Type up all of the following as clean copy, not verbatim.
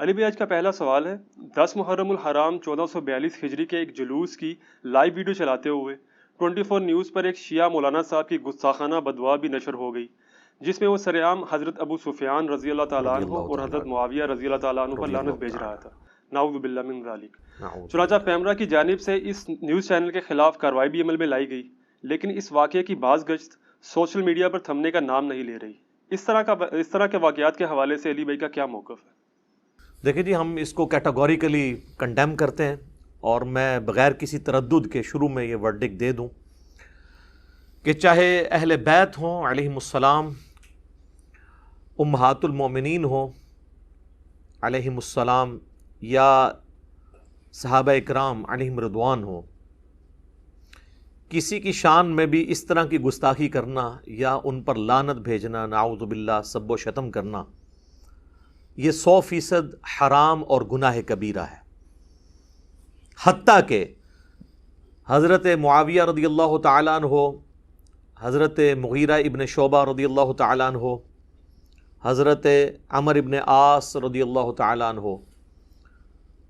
علی بھائی، آج کا پہلا سوال ہے 10 محرم الحرام 1442 ہجری کے ایک جلوس کی لائیو ویڈیو چلاتے ہوئے 24 نیوز پر ایک شیعہ مولانا صاحب کی گستاخانہ بدوا بھی نشر ہو گئی، جس میں وہ سرعام حضرت ابو سفیان رضی اللہ تعالیٰ رضی عنہ اللہ اور تعالیٰ حضرت عنہ معاویہ رضی اللہ تعالیٰ عنہ پر رضی لعنت اللہ بھیج رہا تعالیٰ تھا، نعوذ باللہ من ذالک۔ نعوذ چنانچہ باللہ۔ پیمرا کی جانب سے اس نیوز چینل کے خلاف کارروائی بھی عمل میں لائی گئی، لیکن اس واقعے کی باز گشت سوشل میڈیا پر تھمنے کا نام نہیں لے رہی۔ اس طرح کے واقعات کے حوالے سے علی بھائی کا کیا موقف ہے؟ دیکھیں جی، ہم اس کو کیٹاگوریکلی کنڈیم کرتے ہیں، اور میں بغیر کسی تردد کے شروع میں یہ ورڈکٹ دے دوں کہ چاہے اہل بیت ہوں علیہم السلام، امہات المومنین ہوں علیہم السلام، یا صحابہ اکرام علیہم رضوان ہوں، کسی کی شان میں بھی اس طرح کی گستاخی کرنا یا ان پر لعنت بھیجنا، نعوذ باللہ، سب و شتم کرنا، یہ 100% حرام اور گناہ کبیرہ ہے۔ حتیٰ کہ حضرت معاویہ رضی اللہ تعالیٰ عنہ، حضرت مغیرہ ابن شعبہ رضی اللہ تعالیٰ عنہ، حضرت عمر ابن عاص رضی اللہ تعالیٰ عنہ،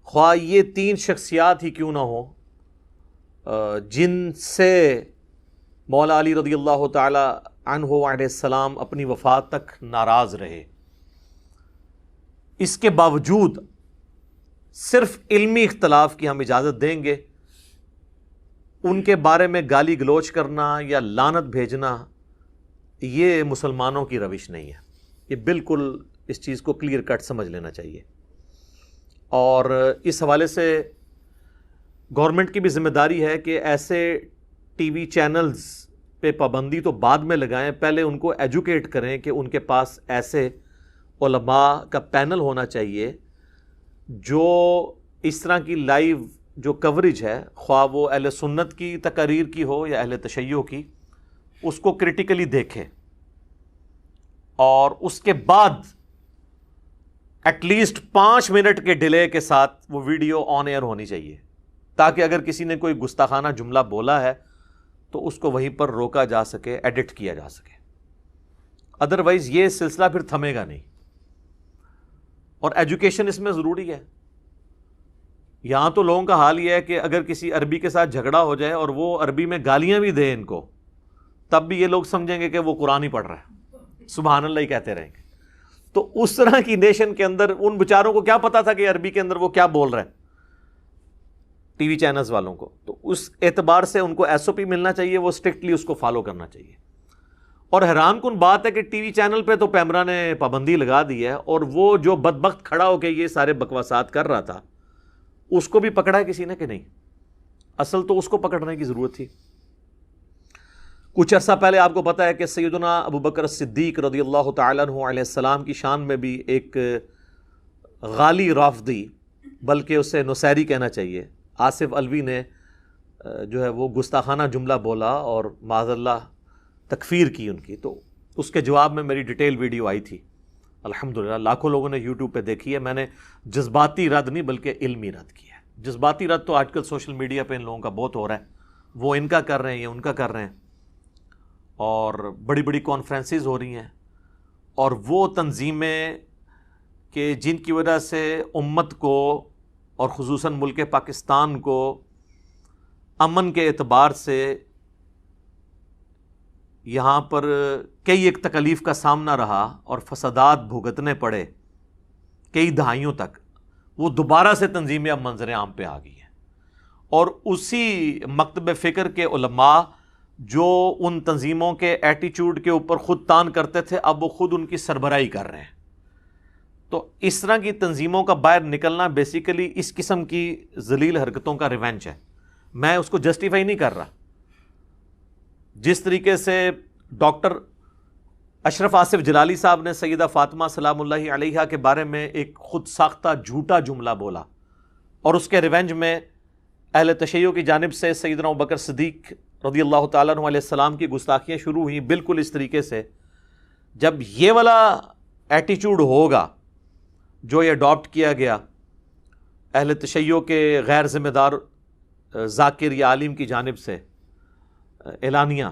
خواہ یہ 3 شخصیات ہی کیوں نہ ہوں جن سے مولا علی رضی اللہ تعالیٰ عنہ علیہ السلام اپنی وفات تک ناراض رہے، اس کے باوجود صرف علمی اختلاف کی ہم اجازت دیں گے، ان کے بارے میں گالی گلوچ کرنا یا لعنت بھیجنا یہ مسلمانوں کی روش نہیں ہے۔ یہ بالکل اس چیز کو کلیئر کٹ سمجھ لینا چاہیے، اور اس حوالے سے گورنمنٹ کی بھی ذمہ داری ہے کہ ایسے ٹی وی چینلز پہ پابندی تو بعد میں لگائیں، پہلے ان کو ایجوکیٹ کریں کہ ان کے پاس ایسے علماء کا پینل ہونا چاہیے جو اس طرح کی لائیو جو کوریج ہے، خواہ وہ اہل سنت کی تقاریر کی ہو یا اہل تشیع کی، اس کو کرٹیکلی دیکھیں، اور اس کے بعد ایٹ لیسٹ 5 منٹ کے ڈیلے کے ساتھ وہ ویڈیو آن ایئر ہونی چاہیے، تاکہ اگر کسی نے کوئی گستاخانہ جملہ بولا ہے تو اس کو وہیں پر روکا جا سکے، ایڈٹ کیا جا سکے۔ ادروائز یہ سلسلہ پھر تھمے گا نہیں، اور ایجوکیشن اس میں ضروری ہے۔ یہاں تو لوگوں کا حال یہ ہے کہ اگر کسی عربی کے ساتھ جھگڑا ہو جائے اور وہ عربی میں گالیاں بھی دیں ان کو، تب بھی یہ لوگ سمجھیں گے کہ وہ قرآن ہی پڑھ رہا ہے، سبحان اللہ ہی کہتے رہیں گے۔ تو اس طرح کی نیشن کے اندر ان بیچاروں کو کیا پتا تھا کہ عربی کے اندر وہ کیا بول رہے ہیں، ٹی وی چینلز والوں کو؟ تو اس اعتبار سے ان کو ایس او پی ملنا چاہیے، وہ اسٹرکٹلی اس کو فالو کرنا چاہیے۔ اور حیران کن بات ہے کہ ٹی وی چینل پہ تو پیمرا نے پابندی لگا دی ہے، اور وہ جو بدبخت کھڑا ہو کے یہ سارے بکواسات کر رہا تھا، اس کو بھی پکڑا ہے کسی نے کہ نہیں؟ اصل تو اس کو پکڑنے کی ضرورت تھی۔ کچھ عرصہ پہلے آپ کو پتہ ہے کہ سیدنا ابو بکر صدیق رضی اللہ تعالیٰ عنہ علیہ السلام کی شان میں بھی ایک غالی رافضی، بلکہ اسے نصیری کہنا چاہیے، آصف علوی نے جو ہے وہ گستاخانہ جملہ بولا اور معاذ اللہ تکفیر کی ان کی، تو اس کے جواب میں میری ڈیٹیل ویڈیو آئی تھی، الحمدللہ لاکھوں لوگوں نے یوٹیوب پہ دیکھی ہے۔ میں نے جذباتی رد نہیں بلکہ علمی رد کیا ہے۔ جذباتی رد تو آج کل سوشل میڈیا پہ ان لوگوں کا بہت ہو رہا ہے، وہ ان کا کر رہے ہیں یا ان کا کر رہے ہیں، اور بڑی بڑی کانفرنسز ہو رہی ہیں، اور وہ تنظیمیں کہ جن کی وجہ سے امت کو اور خصوصاً ملک پاکستان کو امن کے اعتبار سے یہاں پر کئی ایک تکلیف کا سامنا رہا اور فسادات بھگتنے پڑے کئی دہائیوں تک، وہ دوبارہ سے تنظیمیں اب منظر عام پہ آ گئی ہیں، اور اسی مکتب فکر کے علماء جو ان تنظیموں کے ایٹیچیوڈ کے اوپر خود تان کرتے تھے، اب وہ خود ان کی سربراہی کر رہے ہیں۔ تو اس طرح کی تنظیموں کا باہر نکلنا بیسیکلی اس قسم کی ذلیل حرکتوں کا ریونج ہے۔ میں اس کو جسٹیفائی نہیں کر رہا۔ جس طریقے سے ڈاکٹر اشرف آصف جلالی صاحب نے سیدہ فاطمہ سلام اللہ علیہا کے بارے میں ایک خود ساختہ جھوٹا جملہ بولا، اور اس کے ریونج میں اہل تشیع کی جانب سے سیدنا ابوبکر صدیق رضی اللہ تعالیٰ عنہ علیہ السلام کی گستاخیاں شروع ہوئیں، بالکل اس طریقے سے۔ جب یہ والا ایٹیچیوڈ ہوگا جو یہ اڈاپٹ کیا گیا اہل تشیع کے غیر ذمہ دار ذاکر یا عالم کی جانب سے اعلانیہ،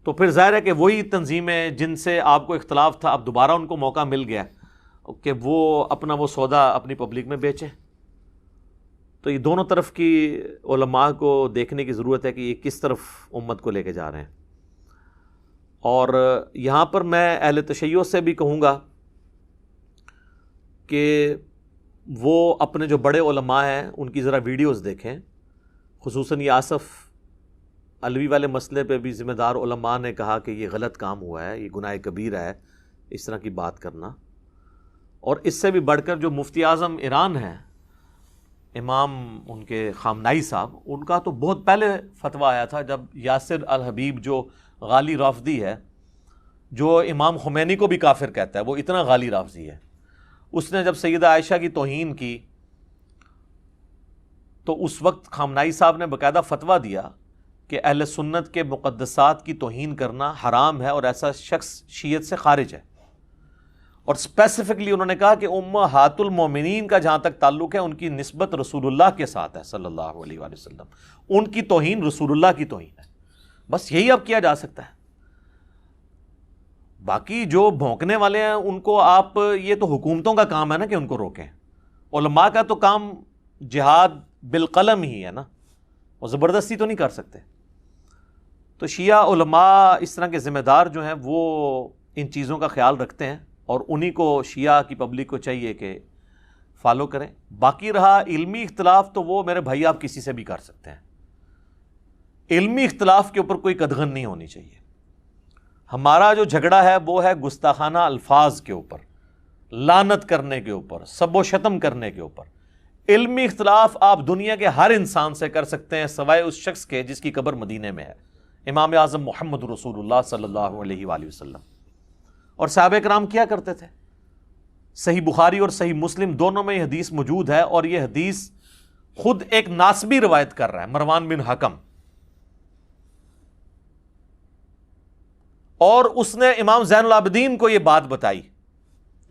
تو پھر ظاہر ہے کہ وہی تنظیمیں جن سے آپ کو اختلاف تھا اب دوبارہ ان کو موقع مل گیا، کہ وہ اپنا وہ سودا اپنی پبلک میں بیچیں. تو یہ دونوں طرف کی علماء کو دیکھنے کی ضرورت ہے کہ یہ کس طرف امت کو لے کے جا رہے ہیں. اور یہاں پر میں اہل تشیع سے بھی کہوں گا کہ وہ اپنے جو بڑے علماء ہیں ان کی ذرا ویڈیوز دیکھیں. خصوصاً یہ آصف علوی والے مسئلے پہ بھی ذمہ دار علماء نے کہا کہ یہ غلط کام ہوا ہے, یہ گناہ کبیرہ ہے اس طرح کی بات کرنا. اور اس سے بھی بڑھ کر جو مفتی اعظم ایران ہیں, امام ان کے خامنائی صاحب, ان کا تو بہت پہلے فتویٰ آیا تھا جب یاسر الحبیب جو غالی رافضی ہے, جو امام خمینی کو بھی کافر کہتا ہے, وہ اتنا غالی رافضی ہے, اس نے جب سیدہ عائشہ کی توہین کی تو اس وقت خامنائی صاحب نے باقاعدہ فتویٰ دیا کہ اہل سنت کے مقدسات کی توہین کرنا حرام ہے اور ایسا شخص شیعت سے خارج ہے. اور اسپیسیفکلی انہوں نے کہا کہ امہات المومنین کا جہاں تک تعلق ہے ان کی نسبت رسول اللہ کے ساتھ ہے صلی اللہ علیہ وآلہ وسلم, ان کی توہین رسول اللہ کی توہین ہے. بس یہی اب کیا جا سکتا ہے. باقی جو بھونکنے والے ہیں ان کو آپ, یہ تو حکومتوں کا کام ہے نا کہ ان کو روکیں. علماء کا تو کام جہاد بالقلم ہی ہے نا, وہ زبردستی تو نہیں کر سکتے. تو شیعہ علماء اس طرح کے ذمہ دار جو ہیں وہ ان چیزوں کا خیال رکھتے ہیں اور انہی کو شیعہ کی پبلک کو چاہیے کہ فالو کریں. باقی رہا علمی اختلاف, تو وہ میرے بھائی آپ کسی سے بھی کر سکتے ہیں. علمی اختلاف کے اوپر کوئی قدغن نہیں ہونی چاہیے. ہمارا جو جھگڑا ہے وہ ہے گستاخانہ الفاظ کے اوپر, لعنت کرنے کے اوپر, سب و شتم کرنے کے اوپر. علمی اختلاف آپ دنیا کے ہر انسان سے کر سکتے ہیں سوائے اس شخص کے جس کی قبر مدینے میں ہے, امام اعظم محمد رسول اللہ صلی اللہ علیہ وآلہ وسلم. اور صحابہ کرام کیا کرتے تھے؟ صحیح بخاری اور صحیح مسلم دونوں میں یہ حدیث موجود ہے, اور یہ حدیث خود ایک ناسبی روایت کر رہا ہے, مروان بن حکم, اور اس نے امام زین العابدین کو یہ بات بتائی,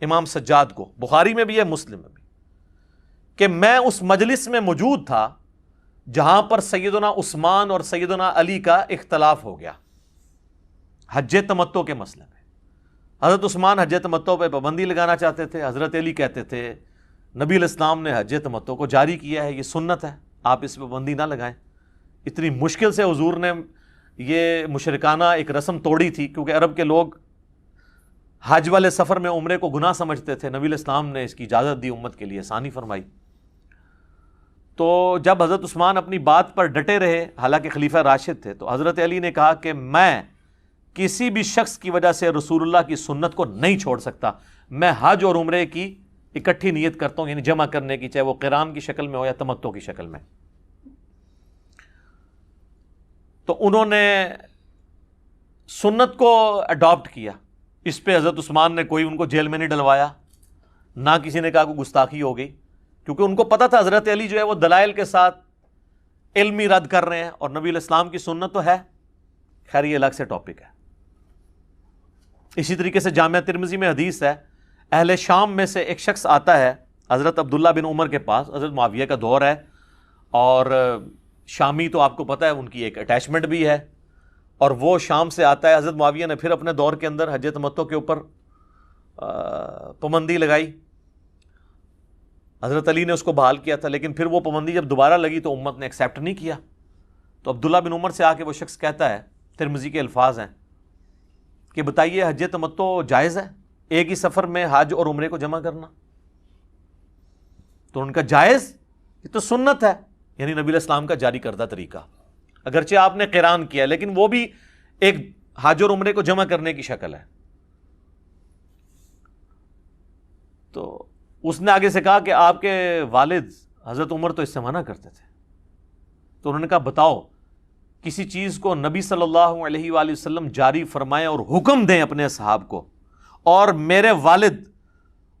امام سجاد کو, بخاری میں بھی ہے مسلم میں بھی, کہ میں اس مجلس میں موجود تھا جہاں پر سیدنا عثمان اور سیدنا علی کا اختلاف ہو گیا حج تمتع کے مسئلے میں. حضرت عثمان حج تمتع پہ پابندی لگانا چاہتے تھے, حضرت علی کہتے تھے نبی علیہ السلام نے حج تمتع کو جاری کیا ہے, یہ سنت ہے, آپ اس پہ پابندی نہ لگائیں. اتنی مشکل سے حضور نے یہ مشرکانہ ایک رسم توڑی تھی, کیونکہ عرب کے لوگ حج والے سفر میں عمرے کو گناہ سمجھتے تھے. نبی علیہ السلام نے اس کی اجازت دی, امت کے لیے آسانی فرمائی. تو جب حضرت عثمان اپنی بات پر ڈٹے رہے, حالانکہ خلیفہ راشد تھے, تو حضرت علی نے کہا کہ میں کسی بھی شخص کی وجہ سے رسول اللہ کی سنت کو نہیں چھوڑ سکتا. میں حج اور عمرے کی اکٹھی نیت کرتا ہوں, یعنی جمع کرنے کی, چاہے وہ قران کی شکل میں ہو یا تمتع کی شکل میں. تو انہوں نے سنت کو اڈاپٹ کیا. اس پہ حضرت عثمان نے کوئی ان کو جیل میں نہیں ڈلوایا, نہ کسی نے کہا کوئی گستاخی ہو گئی, کیونکہ ان کو پتا تھا حضرت علی جو ہے وہ دلائل کے ساتھ علمی رد کر رہے ہیں, اور نبی علیہ السلام کی سنت تو ہے. خیر یہ الگ سے ٹاپک ہے. اسی طریقے سے جامعہ ترمذی میں حدیث ہے, اہل شام میں سے ایک شخص آتا ہے حضرت عبداللہ بن عمر کے پاس, حضرت معاویہ کا دور ہے, اور شامی تو آپ کو پتہ ہے ان کی ایک اٹیچمنٹ بھی ہے, اور وہ شام سے آتا ہے. حضرت معاویہ نے پھر اپنے دور کے اندر حج تمتع کے اوپر پابندی لگائی, حضرت علی نے اس کو بحال کیا تھا, لیکن پھر وہ پابندی جب دوبارہ لگی تو امت نے ایکسیپٹ نہیں کیا. تو عبداللہ بن عمر سے آ کے وہ شخص کہتا ہے, ترمذی کے الفاظ ہیں, کہ بتائیے حج تمتع جائز ہے, ایک ہی سفر میں حج اور عمرے کو جمع کرنا؟ تو ان کا جائز, یہ تو سنت ہے, یعنی نبی علیہ السلام کا جاری کردہ طریقہ. اگرچہ آپ نے قران کیا لیکن وہ بھی ایک حج اور عمرے کو جمع کرنے کی شکل ہے. تو اس نے آگے سے کہا کہ آپ کے والد حضرت عمر تو اس سے منع کرتے تھے. تو انہوں نے کہا بتاؤ کسی چیز کو نبی صلی اللہ علیہ وآلہ وسلم جاری فرمائیں اور حکم دیں اپنے اصحاب کو, اور میرے والد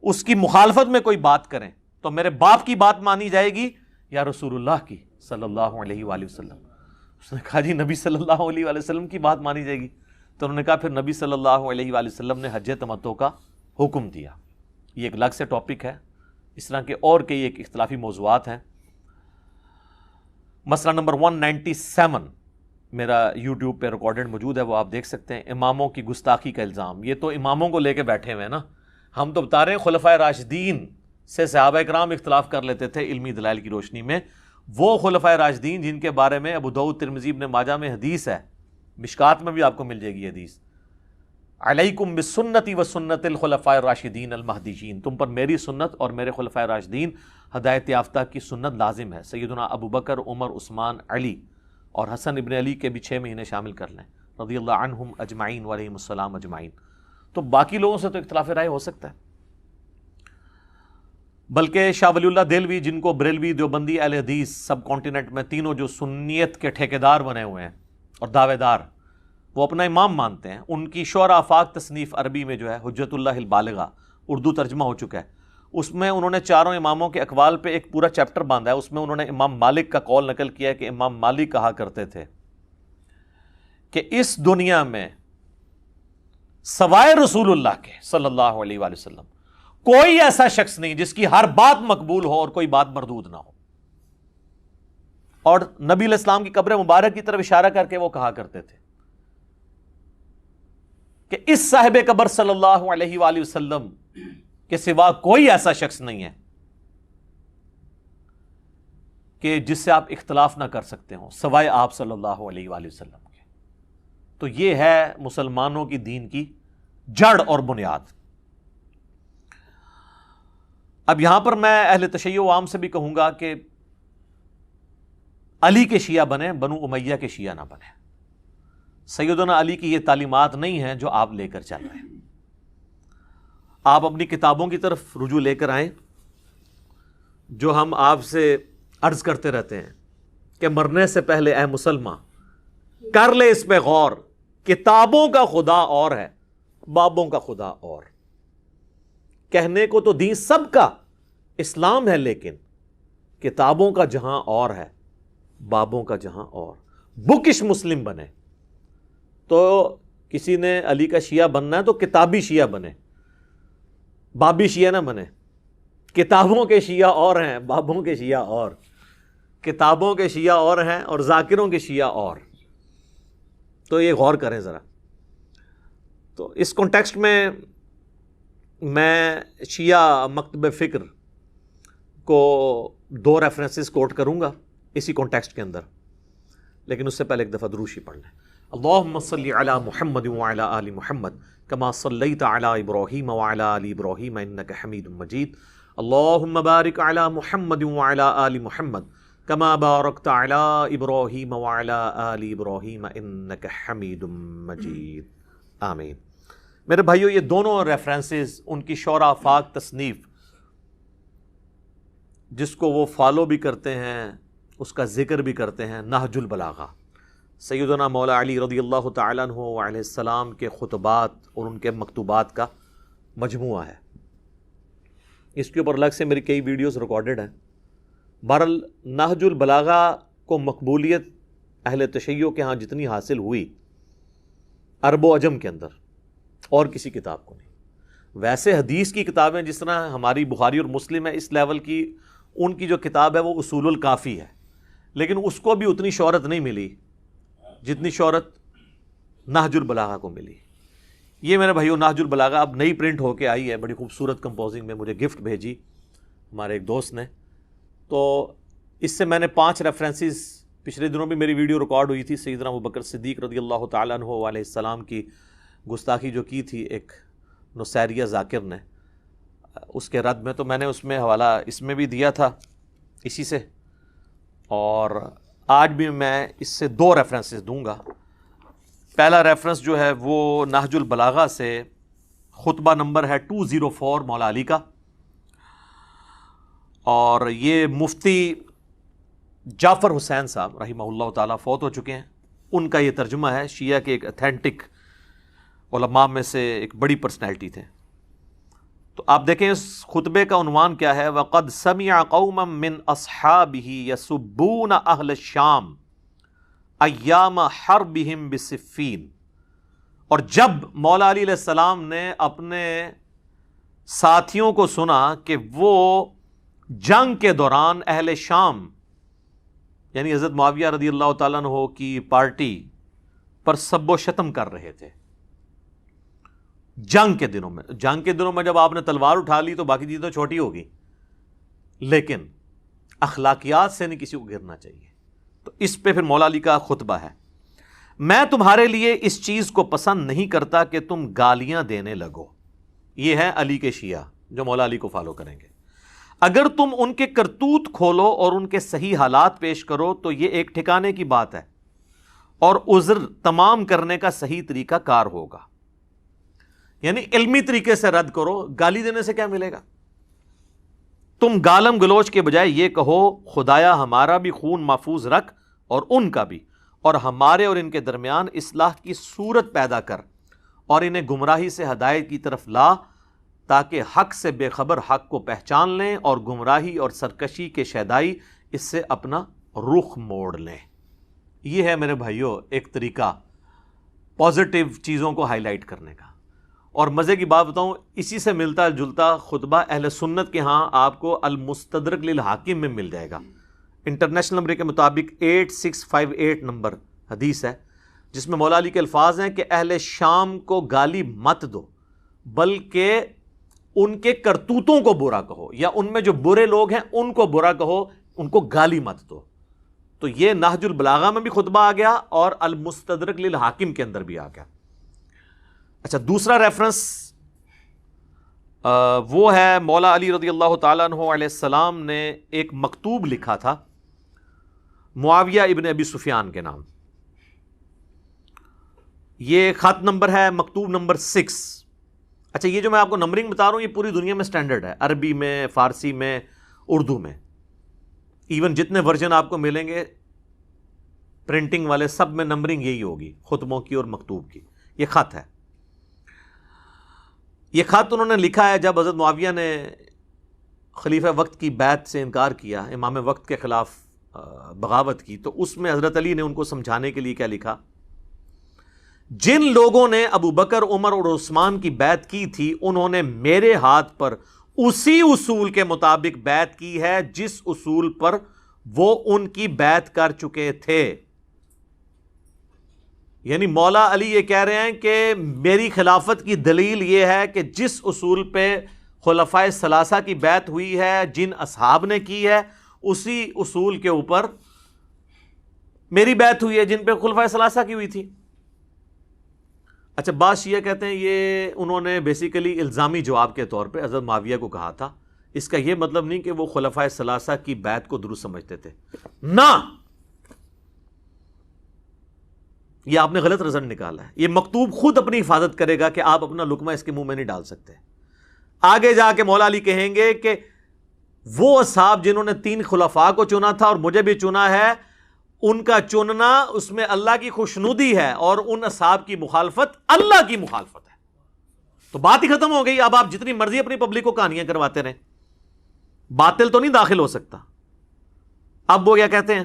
اس کی مخالفت میں کوئی بات کریں, تو میرے باپ کی بات مانی جائے گی یا رسول اللہ کی صلی اللہ علیہ وآلہ وسلم؟ اس نے کہا جی نبی صلی اللہ علیہ وآلہ وسلم کی بات مانی جائے گی. تو انہوں نے کہا پھر نبی صلی اللہ علیہ وآلہ وسلم نے حج تمتع کا حکم دیا. یہ ایک الگ سے ٹاپک ہے, اس طرح کے اور کئی ایک اختلافی موضوعات ہیں. مسئلہ نمبر 197 میرا یوٹیوب پہ ریکارڈڈ موجود ہے, وہ آپ دیکھ سکتے ہیں. اماموں کی گستاخی کا الزام, یہ تو اماموں کو لے کے بیٹھے ہوئے ہیں نا, ہم تو بتا رہے ہیں خلفائے راشدین سے صحابہ اکرام اختلاف کر لیتے تھے علمی دلائل کی روشنی میں. وہ خلفائے راشدین جن کے بارے میں ابو داؤد ترمذی ابن ماجہ میں حدیث ہے, مشکات میں بھی آپ کو مل جائے گی حدیث, علیکم بسنتی و سنت الخلفاء الراشدین المہدیین, تم پر میری سنت اور میرے خلفائے راشدین ہدایت یافتہ کی سنت لازم ہے. سیدنا ابو بکر, عمر, عثمان, علی اور حسن ابن علی کے بھی 6 مہینے شامل کر لیں رضی اللہ عنہم اجمعین وعلیہم السلام اجمعین. تو باقی لوگوں سے تو اختلاف رائے ہو سکتا ہے, بلکہ شاہ ولی اللہ دہلوی جن کو بریلوی, دیوبندی, اہل حدیث سب کانٹیننٹ میں تینوں جو سنیت کے ٹھیکیدار بنے ہوئے ہیں اور دعوے دار, وہ اپنا امام مانتے ہیں. ان کی شعراء آفاق تصنیف عربی میں جو ہے حجت اللہ البالغہ اردو ترجمہ ہو چکا ہے, اس میں انہوں نے چاروں اماموں کے اقوال پہ ایک پورا چیپٹر باندھا ہے. اس میں انہوں نے امام مالک کا قول نقل کیا ہے کہ امام مالک کہا کرتے تھے کہ اس دنیا میں سوائے رسول اللہ کے صلی اللہ علیہ وآلہ وسلم کوئی ایسا شخص نہیں جس کی ہر بات مقبول ہو اور کوئی بات مردود نہ ہو. اور نبی علیہ السلام کی قبر مبارک کی طرف اشارہ کر کے وہ کہا کرتے تھے کہ اس صاحب قبر صلی اللہ علیہ وآلہ وسلم کے سوا کوئی ایسا شخص نہیں ہے کہ جس سے آپ اختلاف نہ کر سکتے ہوں سوائے آپ صلی اللہ علیہ وآلہ وسلم کے. تو یہ ہے مسلمانوں کی دین کی جڑ اور بنیاد. اب یہاں پر میں اہل تشیع عام سے بھی کہوں گا کہ علی کے شیعہ بنیں, بنو امیہ کے شیعہ نہ بنیں. سیدنا علی کی یہ تعلیمات نہیں ہیں جو آپ لے کر چل رہے ہیں. آپ اپنی کتابوں کی طرف رجوع لے کر آئیں جو ہم آپ سے عرض کرتے رہتے ہیں کہ مرنے سے پہلے اے مسلمان کر لے اس پہ غور, کتابوں کا خدا اور ہے, بابوں کا خدا اور. کہنے کو تو دین سب کا اسلام ہے, لیکن کتابوں کا جہاں اور ہے, بابوں کا جہاں اور. بکش مسلم بنے. تو کسی نے علی کا شیعہ بننا ہے تو کتابی شیعہ بنے, بابی شیعہ نہ بنے. کتابوں کے شیعہ اور ہیں, بابوں کے شیعہ اور. کتابوں کے شیعہ اور ہیں اور ذاکروں کے شیعہ اور. تو یہ غور کریں ذرا. تو اس کانٹیکسٹ میں شیعہ مکتب فکر کو 2 ریفرنسز کوٹ کروں گا اسی کانٹیکسٹ کے اندر, لیکن اس سے پہلے ایک دفعہ دروشی پڑھ لیں. اللہم صلی علی محمد وعلی آل محمد کما صلیت علی ابراہیم وعلی آل ابراہیم انک حمید مجید. اللہم بارک علی محمد وعلی آل محمد کما بارکت علی ابراہیم وعلی آل ابراہیم انک حمید مجید. آمین. میرے بھائیو, یہ دونوں ریفرنسز ان کی شعراء آفاق تصنیف جس کو وہ فالو بھی کرتے ہیں, اس کا ذکر بھی کرتے ہیں, نہج البلاغہ, سیدنا مولا علی رضی اللہ تعالیٰ عنہ علیہ السلام کے خطبات اور ان کے مکتوبات کا مجموعہ ہے. اس کے اوپر الگ سے میری کئی ویڈیوز ریکارڈڈ ہیں. بہرحال نہج البلاغہ کو مقبولیت اہل تشیع کے ہاں جتنی حاصل ہوئی عرب و عجم کے اندر, اور کسی کتاب کو نہیں. ویسے حدیث کی کتابیں جس طرح ہماری بخاری اور مسلم ہے اس لیول کی, ان کی جو کتاب ہے وہ اصول الکافی ہے, لیکن اس کو بھی اتنی شہرت نہیں ملی جتنی شہرت نہج البلاغہ کو ملی. یہ میرے بھائیو نہج البلاغہ اب نئی پرنٹ ہو کے آئی ہے, بڑی خوبصورت کمپوزنگ میں, مجھے گفٹ بھیجی ہمارے ایک دوست نے. تو اس سے میں نے 5 ریفرنسز, پچھلے دنوں بھی میری ویڈیو ریکارڈ ہوئی تھی سیدنا ابوبکر صدیق رضی اللہ تعالیٰ عنہ علیہ السلام کی گستاخی جو کی تھی ایک نصیریہ ذاکر نے, اس کے رد میں, تو میں نے اس میں حوالہ اس میں بھی دیا تھا اسی سے, اور آج بھی میں اس سے 2 ریفرنسز دوں گا. پہلا ریفرنس جو ہے وہ نہج البلاغہ سے خطبہ نمبر ہے 204 مولا علی کا, اور یہ مفتی جعفر حسین صاحب رحمہ اللہ تعالیٰ فوت ہو چکے ہیں. ان کا یہ ترجمہ ہے, شیعہ کے ایک اتھینٹک علماء میں سے ایک بڑی پرسنالٹی تھے. تو آپ دیکھیں اس خطبے کا عنوان کیا ہے, وَقَدْ سَمِعَ قَوْمًا مِّنْ أَصْحَابِهِ يَسُبُّونَ أَهْلَ الشَّامِ أَيَّامَ حَرْبِهِمْ بِصِفِّينَ. اور جب مولا علی علیہ السلام نے اپنے ساتھیوں کو سنا کہ وہ جنگ کے دوران اہل شام یعنی حضرت معاویہ رضی اللہ تعالیٰ عنہ کی پارٹی پر سب و شتم کر رہے تھے, جنگ کے دنوں میں جب آپ نے تلوار اٹھا لی تو باقی چیزیں تو چھوٹی ہوگی، لیکن اخلاقیات سے نہیں کسی کو گرنا چاہیے. تو اس پہ پھر مولا علی کا خطبہ ہے. میں تمہارے لیے اس چیز کو پسند نہیں کرتا کہ تم گالیاں دینے لگو. یہ ہے علی کے شیعہ جو مولا علی کو فالو کریں گے. اگر تم ان کے کرتوت کھولو اور ان کے صحیح حالات پیش کرو تو یہ ایک ٹھکانے کی بات ہے اور عذر تمام کرنے کا صحیح طریقہ کار ہوگا. یعنی علمی طریقے سے رد کرو، گالی دینے سے کیا ملے گا؟ تم گالم گلوچ کے بجائے یہ کہو خدایا ہمارا بھی خون محفوظ رکھ اور ان کا بھی، اور ہمارے اور ان کے درمیان اصلاح کی صورت پیدا کر اور انہیں گمراہی سے ہدایت کی طرف لا تاکہ حق سے بے خبر حق کو پہچان لیں اور گمراہی اور سرکشی کے شیدائی اس سے اپنا رخ موڑ لیں. یہ ہے میرے بھائیوں ایک طریقہ پازیٹیو چیزوں کو ہائی لائٹ کرنے کا. اور مزے کی بات بتاؤں، اسی سے ملتا جلتا خطبہ اہل سنت کے ہاں آپ کو المستدرک للحاکم میں مل جائے گا. انٹرنیشنل نمبر کے مطابق 8658 نمبر حدیث ہے جس میں مولا علی کے الفاظ ہیں کہ اہل شام کو گالی مت دو بلکہ ان کے کرتوتوں کو برا کہو، یا ان میں جو برے لوگ ہیں ان کو برا کہو، ان کو گالی مت دو. تو یہ نہج البلاغہ میں بھی خطبہ آ گیا اور المستدرک للحاکم کے اندر بھی آ گیا. اچھا، دوسرا ریفرنس وہ ہے مولا علی رضی اللہ تعالیٰ عنہ علیہ السلام نے ایک مکتوب لکھا تھا معاویہ ابن ابی سفیان کے نام. یہ خط نمبر ہے مکتوب نمبر 6. اچھا، یہ جو میں آپ کو نمبرنگ بتا رہا ہوں یہ پوری دنیا میں سٹینڈرڈ ہے، عربی میں، فارسی میں، اردو میں. ایون جتنے ورژن آپ کو ملیں گے پرنٹنگ والے سب میں نمبرنگ یہی ہوگی، خطبوں کی اور مکتوب کی. یہ خط ہے. یہ خط انہوں نے لکھا ہے جب حضرت معاویہ نے خلیفہ وقت کی بیعت سے انکار کیا، امام وقت کے خلاف بغاوت کی، تو اس میں حضرت علی نے ان کو سمجھانے کے لیے کیا لکھا؟ جن لوگوں نے ابو بکر، عمر اور عثمان کی بیعت کی تھی انہوں نے میرے ہاتھ پر اسی اصول کے مطابق بیعت کی ہے جس اصول پر وہ ان کی بیعت کر چکے تھے. یعنی مولا علی یہ کہہ رہے ہیں کہ میری خلافت کی دلیل یہ ہے کہ جس اصول پہ خلفائے ثلاثہ کی بیعت ہوئی ہے، جن اصحاب نے کی ہے، اسی اصول کے اوپر میری بیعت ہوئی ہے جن پہ خلفائے ثلاثہ کی ہوئی تھی. اچھا، بعض شیعہ کہتے ہیں یہ انہوں نے بیسیکلی الزامی جواب کے طور پہ حضرت معاویہ کو کہا تھا. اس کا یہ مطلب نہیں کہ وہ خلفائے ثلاثہ کی بیعت کو درست سمجھتے تھے، نہ، یہ آپ نے غلط رزلٹ نکالا ہے. یہ مکتوب خود اپنی حفاظت کرے گا کہ آپ اپنا لقمہ اس کے منہ میں نہیں ڈال سکتے. آگے جا کے مولا علی کہیں گے کہ وہ اصحاب جنہوں نے 3 خلفاء کو چنا تھا اور مجھے بھی چنا ہے، ان کا چننا اس میں اللہ کی خوشنودی ہے اور ان اصحاب کی مخالفت اللہ کی مخالفت ہے. تو بات ہی ختم ہو گئی. اب آپ جتنی مرضی اپنی پبلک کو کہانیاں کرواتے رہیں، باطل تو نہیں داخل ہو سکتا. اب وہ کیا کہتے ہیں؟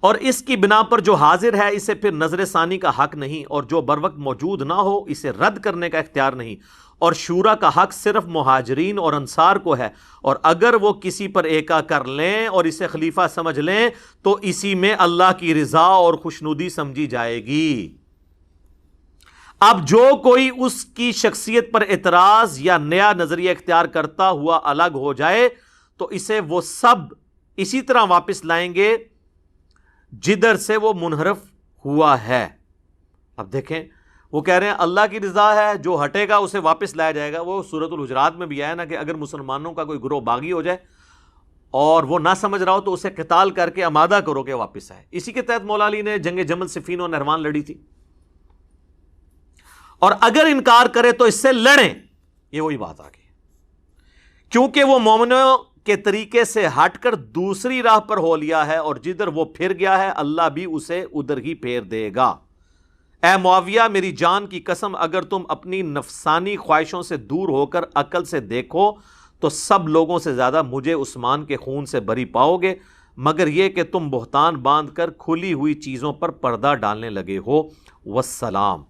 اور اس کی بنا پر جو حاضر ہے اسے پھر نظر ثانی کا حق نہیں، اور جو بر وقت موجود نہ ہو اسے رد کرنے کا اختیار نہیں، اور شورا کا حق صرف مہاجرین اور انصار کو ہے، اور اگر وہ کسی پر ایکا کر لیں اور اسے خلیفہ سمجھ لیں تو اسی میں اللہ کی رضا اور خوشنودی سمجھی جائے گی. اب جو کوئی اس کی شخصیت پر اعتراض یا نیا نظریہ اختیار کرتا ہوا الگ ہو جائے تو اسے وہ سب اسی طرح واپس لائیں گے جدھر سے وہ منحرف ہوا ہے. اب دیکھیں، وہ کہہ رہے ہیں اللہ کی رضا ہے، جو ہٹے گا اسے واپس لایا جائے گا. وہ سورۃ الحجرات میں بھی آیا نا کہ اگر مسلمانوں کا کوئی گروہ باغی ہو جائے اور وہ نہ سمجھ رہا ہو تو اسے قتال کر کے آمادہ کرو کہ واپس آئے. اسی کے تحت مولا علی نے جنگ جمل، صفین اور نہروان لڑی تھی. اور اگر انکار کرے تو اس سے لڑیں. یہ وہی بات آ گئی، کیونکہ وہ مومنوں کے طریقے سے ہٹ کر دوسری راہ پر ہو لیا ہے اور جدھر وہ پھر گیا ہے اللہ بھی اسے ادھر ہی پھیر دے گا. اے معاویہ، میری جان کی قسم، اگر تم اپنی نفسانی خواہشوں سے دور ہو کر عقل سے دیکھو تو سب لوگوں سے زیادہ مجھے عثمان کے خون سے بری پاؤ گے، مگر یہ کہ تم بہتان باندھ کر کھلی ہوئی چیزوں پر پردہ ڈالنے لگے ہو. والسلام.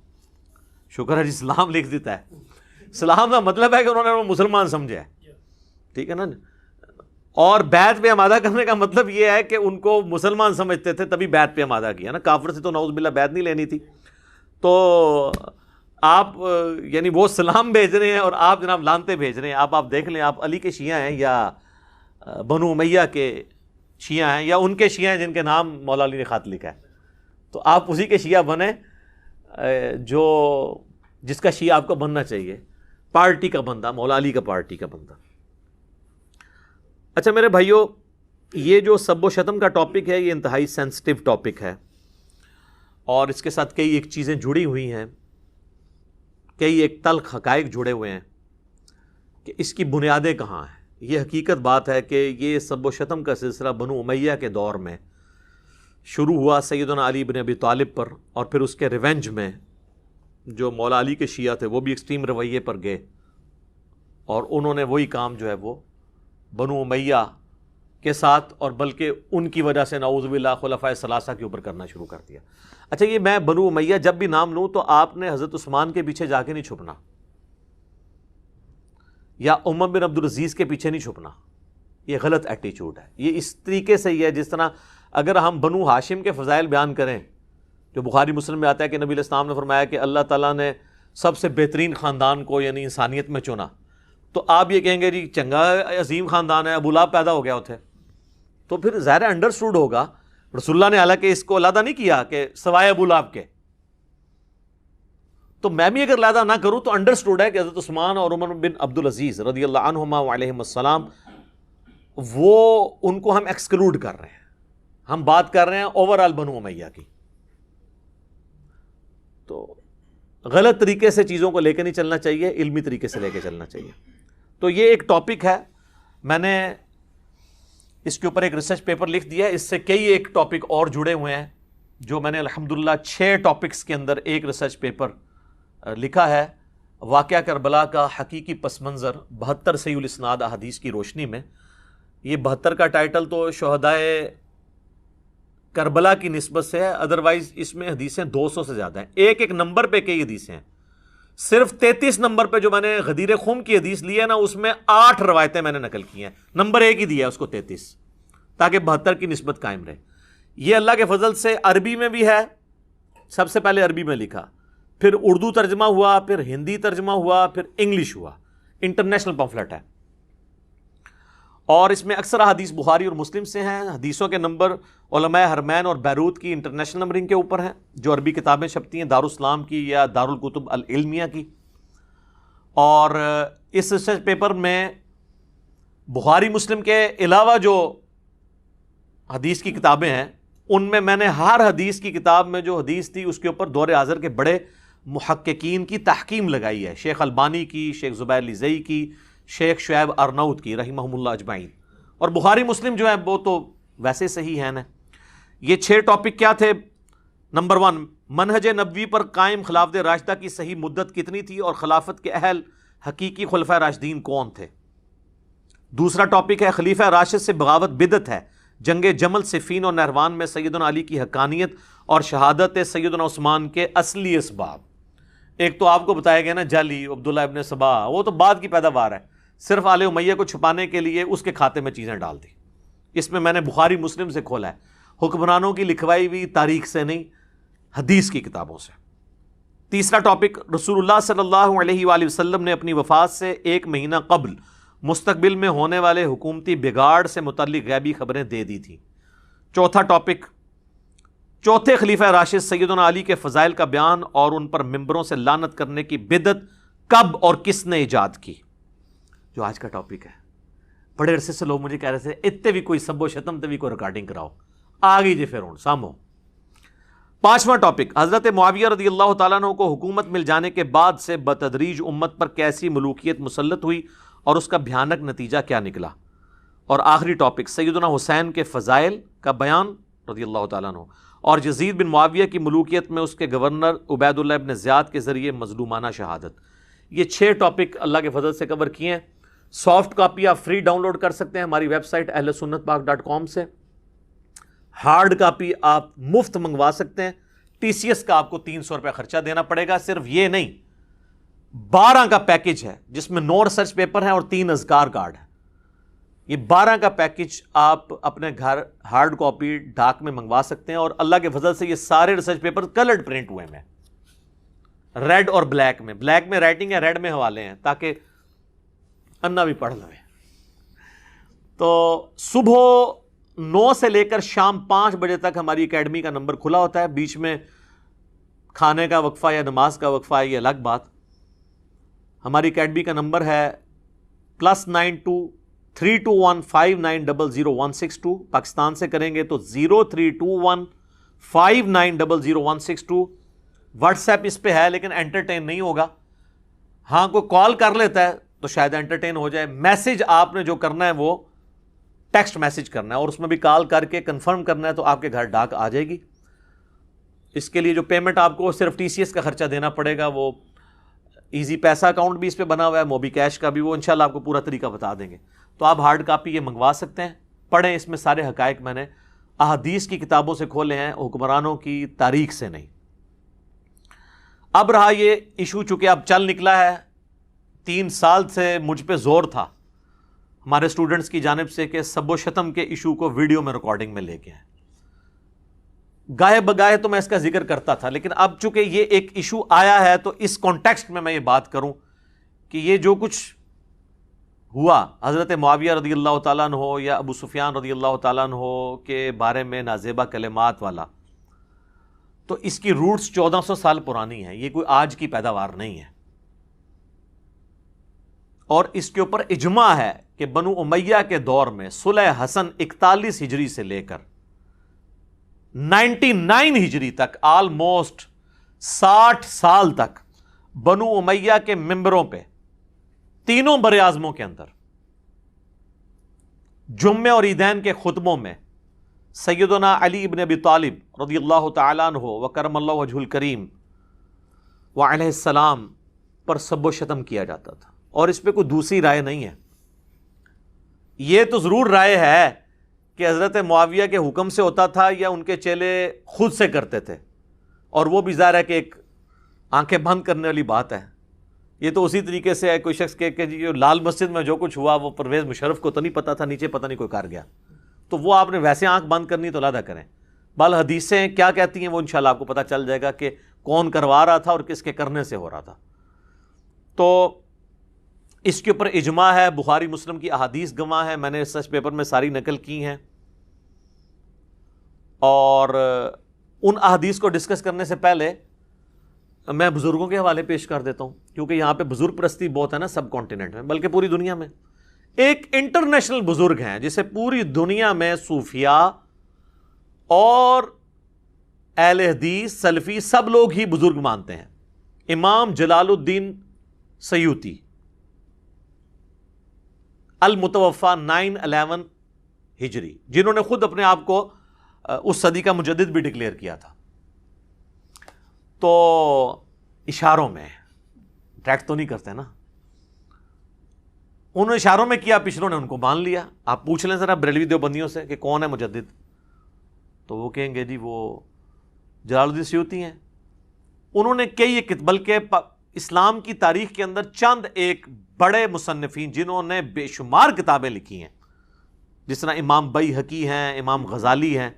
شکر ہے جی، اسلام لکھ دیتا ہے. اسلام کا مطلب ہے کہ انہوں نے وہ مسلمان سمجھا ہے، ٹھیک ہے نا. اور بیعت پہ آمادہ کرنے کا مطلب یہ ہے کہ ان کو مسلمان سمجھتے تھے تبھی بیعت پہ آمادہ کیا نا. کافر سے تو نعوذ باللہ بیعت نہیں لینی تھی. تو آپ یعنی وہ سلام بھیج رہے ہیں اور آپ جناب لانتے بھیج رہے ہیں. آپ دیکھ لیں، آپ علی کے شیعہ ہیں یا بنو امیہ کے شیعہ ہیں یا ان کے شیعہ ہیں جن کے نام مولا علی نے خط لکھا ہے، تو آپ اسی کے شیعہ بنیں جو جس کا شیعہ آپ کو بننا چاہیے، پارٹی کا بندہ، مولا علی کا پارٹی کا بندہ. اچھا میرے بھائیو، یہ جو سب و شتم کا ٹاپک ہے یہ انتہائی سینسٹیو ٹاپک ہے، اور اس کے ساتھ کئی ایک چیزیں جڑی ہوئی ہیں، کئی ایک تلخ حقائق جڑے ہوئے ہیں کہ اس کی بنیادیں کہاں ہیں. یہ حقیقت بات ہے کہ یہ سب و شتم کا سلسلہ بنو امیہ کے دور میں شروع ہوا سیدنا علی بن ابی طالب پر، اور پھر اس کے ریونج میں جو مولا علی کے شیعہ تھے وہ بھی ایکسٹریم رویے پر گئے، اور انہوں نے وہی کام جو ہے وہ بنو امیہ کے ساتھ، اور بلکہ ان کی وجہ سے نعوذ باللہ خلفائے ثلاثہ کے اوپر کرنا شروع کر دیا. اچھا یہ میں بنو امیہ جب بھی نام لوں تو آپ نے حضرت عثمان کے پیچھے جا کے نہیں چھپنا، یا عمر بن عبدالعزیز کے پیچھے نہیں چھپنا. یہ غلط ایٹیچیوڈ ہے. یہ اس طریقے سے ہی ہے جس طرح اگر ہم بنو ہاشم کے فضائل بیان کریں، جو بخاری مسلم میں آتا ہے کہ نبی علیہ السلام نے فرمایا کہ اللہ تعالیٰ نے سب سے بہترین خاندان کو یعنی انسانیت میں چنا، تو آپ یہ کہیں گے جی چنگا عظیم خاندان ہے، ابو لہب پیدا ہو گیا ہوتے، تو پھر ظاہر انڈرسٹوڈ ہوگا. رسول اللہ نے حالانکہ اس کو علیحدہ نہیں کیا کہ سوائے ابو لہب کے، تو میں بھی اگر علیحدہ نہ کروں تو انڈرسٹوڈ ہے کہ حضرت عثمان اور عمر بن عبدالعزیز رضی اللہ عنہما وعلیہم السلام، وہ ان کو ہم ایکسکلوڈ کر رہے ہیں. ہم بات کر رہے ہیں اوور آل بنو امیہ کی. تو غلط طریقے سے چیزوں کو لے کے نہیں چلنا چاہیے، علمی طریقے سے لے کے چلنا چاہیے. تو یہ ایک ٹاپک ہے، میں نے اس کے اوپر ایک ریسرچ پیپر لکھ دیا ہے. اس سے کئی ایک ٹاپک اور جڑے ہوئے ہیں جو میں نے الحمدللہ 6 ٹاپکس کے اندر ایک ریسرچ پیپر لکھا ہے. واقعہ کربلا کا حقیقی پس منظر 72 صحیح الاسناد احادیث کی روشنی میں. یہ 72 کا ٹائٹل تو شہدائے کربلا کی نسبت سے ہے، ادروائز اس میں حدیثیں 200 سے زیادہ ہیں. ایک ایک نمبر پہ کئی حدیثیں ہیں. صرف 33 نمبر پہ جو میں نے غدیر خم کی حدیث لی ہے نا، اس میں 8 روایتیں میں نے نقل کی ہیں. نمبر 1 ہی دیا ہے اس کو 33، تاکہ 72 کی نسبت قائم رہے. یہ اللہ کے فضل سے عربی میں بھی ہے، سب سے پہلے عربی میں لکھا، پھر اردو ترجمہ ہوا، پھر ہندی ترجمہ ہوا، پھر انگلش ہوا. انٹرنیشنل پمفلٹ ہے، اور اس میں اکثر حدیث بخاری اور مسلم سے ہیں. حدیثوں کے نمبر علماء حرمین اور بیروت کی انٹرنیشنل نمبرنگ کے اوپر ہیں، جو عربی کتابیں چھپتی ہیں دارالاسلام کی یا دارالکتب العلمیہ کی. اور اس ریسرچ پیپر میں بخاری مسلم کے علاوہ جو حدیث کی کتابیں ہیں، ان میں نے ہر حدیث کی کتاب میں جو حدیث تھی اس کے اوپر دور حاضر کے بڑے محققین کی تحقیم لگائی ہے. شیخ البانی کی، شیخ زبیر لزئی کی، شیخ شعیب ارناؤت کی رحمہم اللہ اجمعین. اور بخاری مسلم جو ہے وہ تو ویسے صحیح ہیں نا. یہ 6 ٹاپک کیا تھے؟ نمبر 1، منہج نبوی پر قائم خلافت راشدہ کی صحیح مدت کتنی تھی اور خلافت کے اہل حقیقی خلفائے راشدین کون تھے. دوسرا ٹاپک ہے خلیفہ راشد سے بغاوت بدعت ہے، جنگ جمل، صفین اور نہروان میں سیدنا علی کی حقانیت اور شہادت سیدنا عثمان کے اصلی اسباب. ایک تو آپ کو بتایا گیا نا جعلی عبداللہ ابن سبا، وہ تو بعد کی پیداوار ہے، صرف آل امیہ کو چھپانے کے لیے اس کے کھاتے میں چیزیں ڈال دی. اس میں نے بخاری مسلم سے کھولا ہے، حکمرانوں کی لکھوائی ہوئی تاریخ سے نہیں، حدیث کی کتابوں سے. تیسرا ٹاپک، رسول اللہ صلی اللہ علیہ وآلہ وسلم نے اپنی وفات سے 1 مہینہ قبل مستقبل میں ہونے والے حکومتی بگاڑ سے متعلق غیبی خبریں دے دی تھیں. چوتھا ٹاپک، چوتھے خلیفہ راشد سیدنا علی کے فضائل کا بیان اور ان پر ممبروں سے لعنت کرنے کی بدعت کب اور کس نے ایجاد کی، جو آج کا ٹاپک ہے. بڑے عرصے سے لوگ مجھے کہہ رہے تھے اتنے بھی کوئی سب و شتم تے بھی کوئی ریکارڈنگ کراؤ، آ گئی جی پھر ہوں سامو. پانچواں ٹاپک، حضرت معاویہ رضی اللہ تعالیٰ عنہ کو حکومت مل جانے کے بعد سے بتدریج امت پر کیسی ملوکیت مسلط ہوئی اور اس کا بھیانک نتیجہ کیا نکلا. اور آخری ٹاپک، سیدنا حسین کے فضائل کا بیان رضی اللہ تعالیٰ عنہ اور یزید بن معاویہ کی ملوکیت میں اس کے گورنر عبید اللہ ابن زیاد کے ذریعے مظلومانہ شہادت. یہ 6 ٹاپک اللہ کے فضل سے کور کیے ہیں. سافٹ کاپی آپ فری ڈاؤن لوڈ کر سکتے ہیں ہماری ویب سائٹ اہلسنتپاک.com سے. ہارڈ کاپی آپ مفت منگوا سکتے ہیں. TCS کا آپ کو 300 روپے خرچہ دینا پڑے گا. صرف یہ نہیں، 12 کا پیکج ہے جس میں 9 ریسرچ پیپر ہیں اور 3 اذکار کارڈ ہیں. یہ 12 کا پیکج آپ اپنے گھر ہارڈ کاپی ڈاک میں منگوا سکتے ہیں. اور اللہ کے فضل سے یہ سارے ریسرچ پیپر کلرڈ پرنٹ ہوئے ہیں. ریڈ اور بلیک میں رائٹنگ ہے، ریڈ میں حوالے ہیں تاکہ انا بھی پڑھ لوے. تو صبح 9 سے لے کر شام 5 بجے تک ہماری اکیڈمی کا نمبر کھلا ہوتا ہے. بیچ میں کھانے کا وقفہ یا نماز کا وقفہ ہے، یہ الگ بات. ہماری اکیڈمی کا نمبر ہے +923215900162. پاکستان سے کریں گے تو 032159000162. واٹس ایپ اس پہ ہے لیکن انٹرٹین نہیں ہوگا. ہاں کوئی کال کر لیتا ہے تو شاید انٹرٹین ہو جائے. میسج آپ نے جو کرنا ہے وہ ٹیکسٹ میسج کرنا ہے، اور اس میں بھی کال کر کے کنفرم کرنا ہے تو آپ کے گھر ڈاک آ جائے گی. اس کے لیے جو پیمنٹ آپ کو صرف ٹی سی ایس کا خرچہ دینا پڑے گا، وہ ایزی پیسہ اکاؤنٹ بھی اس پہ بنا ہوا ہے، موبی کیش کا بھی، وہ انشاءاللہ آپ کو پورا طریقہ بتا دیں گے. تو آپ ہارڈ کاپی یہ منگوا سکتے ہیں، پڑھیں. اس میں سارے حقائق میں نے احادیث کی کتابوں سے کھولے ہیں، حکمرانوں کی تاریخ سے نہیں. اب رہا یہ ایشو، چونکہ اب چل نکلا ہے، 3 سال سے مجھ پہ زور تھا ہمارے اسٹوڈنٹس کی جانب سے کہ سب و شتم کے ایشو کو ویڈیو میں ریکارڈنگ میں لے کے آئیں. گاہے بگاہے تو میں اس کا ذکر کرتا تھا، لیکن اب چونکہ یہ ایک ایشو آیا ہے تو اس کانٹیکسٹ میں یہ بات کروں کہ یہ جو کچھ ہوا حضرت معاویہ رضی اللہ تعالیٰ عنہ یا ابو سفیان رضی اللہ تعالیٰ عنہ کے بارے میں نازیبہ کلمات والا، تو اس کی روٹس 1400 سال پرانی ہے. یہ کوئی آج کی پیداوار نہیں ہے. اور اس کے اوپر اجماع ہے کہ بنو امیہ کے دور میں صلح حسن 41 ہجری سے لے کر 99 ہجری تک، آلموسٹ 60 سال تک بنو امیہ کے ممبروں پہ تینوں بر اعظموں کے اندر جمعے اور عیدین کے خطبوں میں سیدنا علی ابن ابی طالب رضی اللہ تعالیٰ عنہ وکرم اللہ وجہ الکریم وعلیہ السلام پر سب و شتم کیا جاتا تھا. اور اس پہ کوئی دوسری رائے نہیں ہے. یہ تو ضرور رائے ہے کہ حضرت معاویہ کے حکم سے ہوتا تھا یا ان کے چیلے خود سے کرتے تھے، اور وہ بھی ظاہر ہے کہ ایک آنکھیں بند کرنے والی بات ہے. یہ تو اسی طریقے سے ہے کوئی شخص کہ جی لال مسجد میں جو کچھ ہوا وہ پرویز مشرف کو تو نہیں پتا تھا، نیچے پتہ نہیں کوئی کر گیا، تو وہ آپ نے ویسے آنکھ بند کرنی تو علیحدہ کریں. بال حدیثیں کیا کہتی ہیں وہ انشاءاللہ آپ کو پتہ چل جائے گا کہ کون کروا رہا تھا اور کس کے کرنے سے ہو رہا تھا. تو اس کے اوپر اجماع ہے، بخاری مسلم کی احادیث گواہ ہے، میں نے ریسرچ پیپر میں ساری نقل کی ہیں. اور ان احادیث کو ڈسکس کرنے سے پہلے میں بزرگوں کے حوالے پیش کر دیتا ہوں، کیونکہ یہاں پہ بزرگ پرستی بہت ہے نا سب کانٹیننٹ میں، بلکہ پوری دنیا میں. ایک انٹرنیشنل بزرگ ہیں جسے پوری دنیا میں صوفیاء اور اہل حدیث سلفی سب لوگ ہی بزرگ مانتے ہیں، امام جلال الدین سیوطی، المتوفا 911 ہجری، جنہوں نے خود اپنے آپ کو اس صدی کا مجدد بھی ڈکلیئر کیا تھا. تو اشاروں میں ڈائریکٹ تو نہیں کرتے نا، انہوں نے اشاروں میں کیا، پچھلوں نے ان کو مان لیا. آپ پوچھ لیں ذرا بریلوی دیوبندیوں سے کہ کون ہے مجدد، تو وہ کہیں گے جی وہ جلال الدین سیوطی ہیں. انہوں نے کئی بلکہ اسلام کی تاریخ کے اندر چند ایک بڑے مصنفین جنہوں نے بے شمار کتابیں لکھی ہیں، جس طرح امام بیہقی ہیں، امام غزالی ہیں،